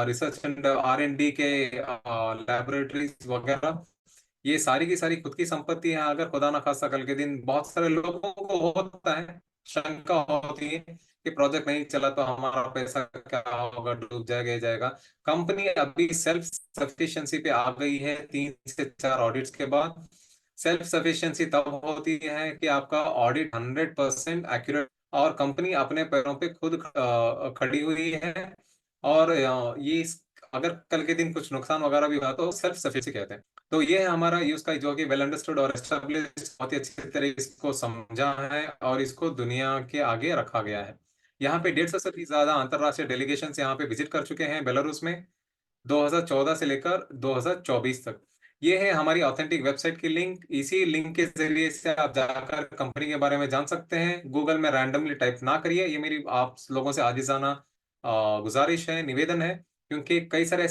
रिसर्च एंड R&D के लैबोरेटरीज वगैरह, ये सारी की सारी खुद की संपत्ति है। अगर खुदा ना खास्ता कल के दिन बहुत सारे लोगों को होता है, शंका होती है कि प्रोजेक्ट नहीं चला तो हमारा पैसा क्या होगा, डूब जाएगा, ये जाएगा। कंपनी अभी सेल्फ सफिशिएंसी पे आ गई है 3 से 4 ऑडिट्स के बाद। सेल्फ सफिशिएंसी तब होती है कि आपका ऑडिट 100% एक्यूरेट और कंपनी अपने पैरों पे खुद खड़ी हुई है। और अगर कल के दिन कुछ नुकसान वगैरह भी हुआ तो सेल्फ सफिशिएंसी कहते हैं। तो ये है हमारा यूज का, जो कि वेल अंडरस्टूड और एस्टेब्लिश, बहुत ही अच्छी तरह इसको समझा है और इसको दुनिया के आगे रखा गया है। यहाँ पे 150 से भी ज्यादा अंतरराष्ट्रीय डेलीगेशन यहाँ पे विजिट कर चुके हैं बेलारूस में, 2014 से लेकर 2024 तक। ये है हमारी ऑथेंटिक वेबसाइट की लिंक। इसी लिंक के जरिए से आप जाकर कंपनी के बारे में जान सकते हैं। गूगल में रैंडमली टाइप ना करिए, ये मेरी आप लोगों से आजिजाना गुजारिश है, निवेदन है, क्योंकि कई सारे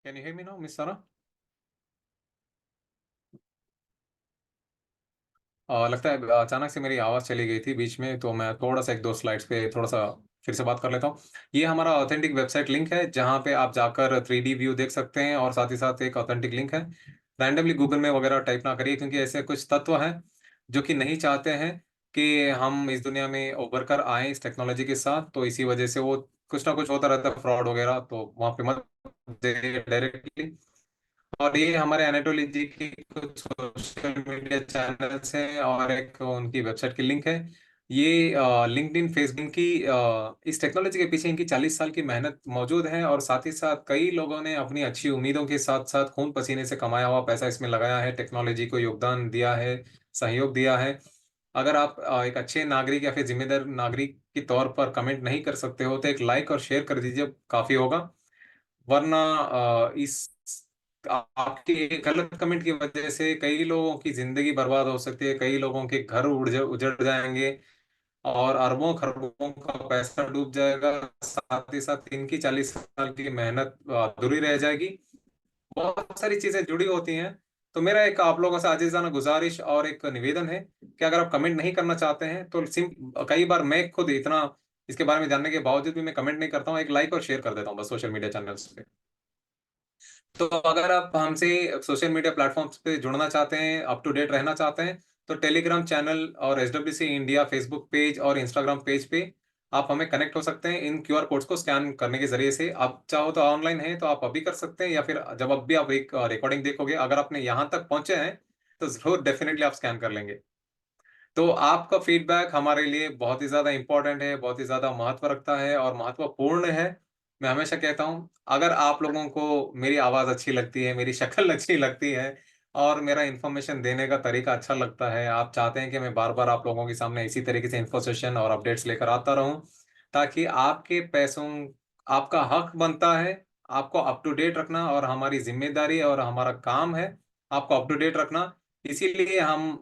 can you hear me now miss सारा? लगता है अचानक से मेरी आवाज़ चली गई थी बीच में, तो मैं थोड़ा सा एक दो स्लाइड्स पे थोड़ा सा फिर से बात कर लेता हूँ। ये हमारा ऑथेंटिक वेबसाइट लिंक है, जहाँ पे आप जाकर 3D व्यू देख सकते हैं, और साथ ही साथ एक ऑथेंटिक लिंक है। रैंडमली गूगल में वगैरह टाइप ना करिए, क्योंकि ऐसे कुछ तत्व हैं जो कि नहीं चाहते हैं कि हम इस दुनिया में उभर कर आए इस टेक्नोलॉजी के साथ। तो इसी वजह से वो कुछ ना कुछ होता रहता है, फ्रॉड वगैरह, तो वहाँ पे मत डायरेक्टली। और ये हमारे एनाटोली जी की कुछ सोशल मीडिया चैनल्स हैं और एक उनकी वेबसाइट की लिंक है। ये लिंक्डइन, फेसबुक की इस टेक्नोलॉजी के पीछे इनकी 40 साल की मेहनत मौजूद है, और साथ ही साथ कई लोगों ने अपनी अच्छी उम्मीदों के साथ साथ खून पसीने से कमाया हुआ पैसा इसमें लगाया है, टेक्नोलॉजी को योगदान दिया है, सहयोग दिया है। अगर आप एक अच्छे नागरिक या फिर जिम्मेदार नागरिक के तौर पर कमेंट नहीं कर सकते हो, तो एक लाइक और शेयर कर दीजिए, काफी होगा। वरना इस आपके एक गलत कमेंट की वजह से कई लोगों की जिंदगी बर्बाद हो सकती है, कई लोगों के घर उजड़ जाएंगे, और अरबों खरबों का पैसा डूब जाएगा। साथ ही साथ इनकी 40 साल की मेहनत अधूरी रह जाएगी। बहुत सारी चीजें जुड़ी होती हैं। तो मेरा एक आप लोगों से आजीजाना गुजारिश और एक निवेदन है कि अगर आप कमेंट नहीं करना चाहते हैं तो सिम कई बार मैं खुद इतना इसके बारे में जानने के बावजूद भी मैं कमेंट नहीं करता हूँ, एक लाइक और शेयर कर देता हूँ बस सोशल मीडिया चैनल्स पे। तो अगर आप हमसे सोशल मीडिया प्लेटफॉर्म्स पे जुड़ना चाहते हैं, अप टू डेट रहना चाहते हैं, तो टेलीग्राम चैनल और SWC इंडिया फेसबुक पेज और इंस्टाग्राम पेज पे आप हमें कनेक्ट हो सकते हैं। इन QR कोड्स को स्कैन करने के जरिए से आप चाहो तो ऑनलाइन है तो आप अभी कर सकते हैं, या फिर जब अब भी आप एक रिकॉर्डिंग देखोगे, अगर आपने यहाँ तक पहुंचे हैं तो जरूर डेफिनेटली आप स्कैन कर लेंगे। तो आपका फीडबैक हमारे लिए बहुत ही ज़्यादा इंपॉर्टेंट है, बहुत ही ज़्यादा महत्व रखता है और महत्वपूर्ण है। मैं हमेशा कहता हूँ, अगर आप लोगों को मेरी आवाज़ अच्छी लगती है, मेरी शक्ल अच्छी लगती है, और मेरा इन्फॉर्मेशन देने का तरीका अच्छा लगता है, आप चाहते हैं कि मैं बार बार आप लोगों के सामने इसी तरीके से इन्फो सेशन और अपडेट्स लेकर आता रहूं, ताकि आपके पैसों आपका हक बनता है आपको अप टू डेट रखना, और हमारी जिम्मेदारी और हमारा काम है आपको अप टू डेट रखना। इसीलिए हम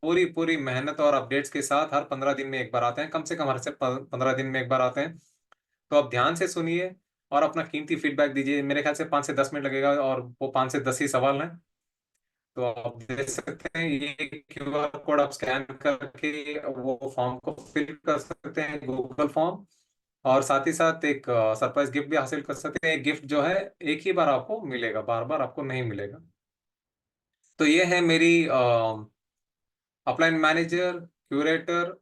पूरी पूरी मेहनत और अपडेट्स के साथ हर 15 दिन में एक बार आते हैं, कम से कम हर से 15 दिन में एक बार आते हैं। तो आप ध्यान से सुनिए और अपना कीमती फीडबैक दीजिए। मेरे ख्याल से 5 से 10 मिनट लगेगा, और वो 5 से 10 ही सवाल हैं। तो आप देख सकते हैं, ये क्यूआर कोड आप स्कैन करके वो फॉर्म को फिल कर सकते हैं, गूगल फॉर्म। और साथ ही साथ एक सरप्राइज गिफ्ट भी हासिल कर सकते हैं। एक गिफ्ट जो है एक ही बार आपको मिलेगा, बार बार आपको नहीं मिलेगा। तो ये है मेरी अपलाइन मैनेजर, क्यूरेटर,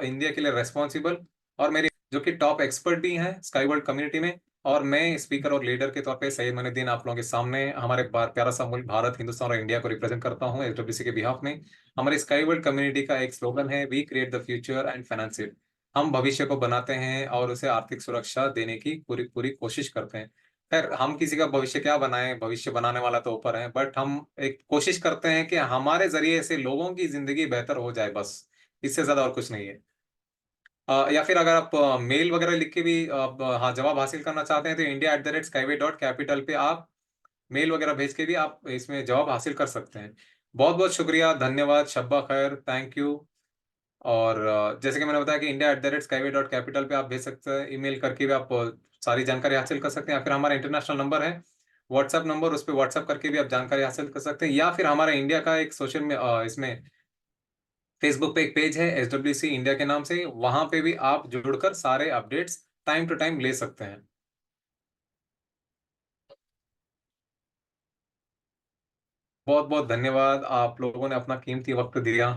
इंडिया के लिए रेस्पॉन्सिबल, और मेरे जो कि टॉप एक्सपर्ट भी हैं स्काई वर्ल्ड कम्युनिटी में। और मैं स्पीकर और लीडर के तौर पे सही मैंने दिन आप लोगों के सामने हमारे प्यारा सा मुल्क भारत, हिंदुस्तान और इंडिया को रिप्रेजेंट करता हूँ एसडब्ल्यूसी के बिहाफ में। हमारे स्काई वर्ल्ड कम्युनिटी का एक स्लोगन है, we create the future and finance it. हम भविष्य को बनाते हैं और उसे आर्थिक सुरक्षा देने की पूरी पूरी कोशिश करते हैं। खैर, हम किसी का भविष्य क्या बनाएं, भविष्य बनाने वाला तो ऊपर है, बट हम एक कोशिश करते हैं कि हमारे जरिए से लोगों की जिंदगी बेहतर हो जाए, बस। इससे ज्यादा और कुछ नहीं है। या फिर अगर आप मेल वगैरह लिख के भी हाँ जवाब हासिल करना चाहते हैं, तो india@skyway.capital पे आप मेल वगैरह भेज के भी आप इसमें जवाब हासिल कर सकते हैं। बहुत बहुत शुक्रिया, धन्यवाद, शब्बा खैर, थैंक यू। और जैसे कि मैंने बताया कि india@skyway.capital पे आप भेज सकते हैं, ईमेल करके भी आप सारी जानकारी हासिल कर सकते हैं। या फिर हमारा इंटरनेशनल नंबर है, व्हाट्सएप नंबर, उस पर व्हाट्सएप करके भी आप जानकारी हासिल कर सकते हैं। या फिर हमारा इंडिया का एक सोशल में इसमें फेसबुक पे एक पेज है SWC इंडिया के नाम से, वहां पे भी आप जुड़कर सारे अपडेट्स टाइम टू टाइम ले सकते हैं। बहुत बहुत धन्यवाद, आप लोगों ने अपना कीमती वक्त दिया।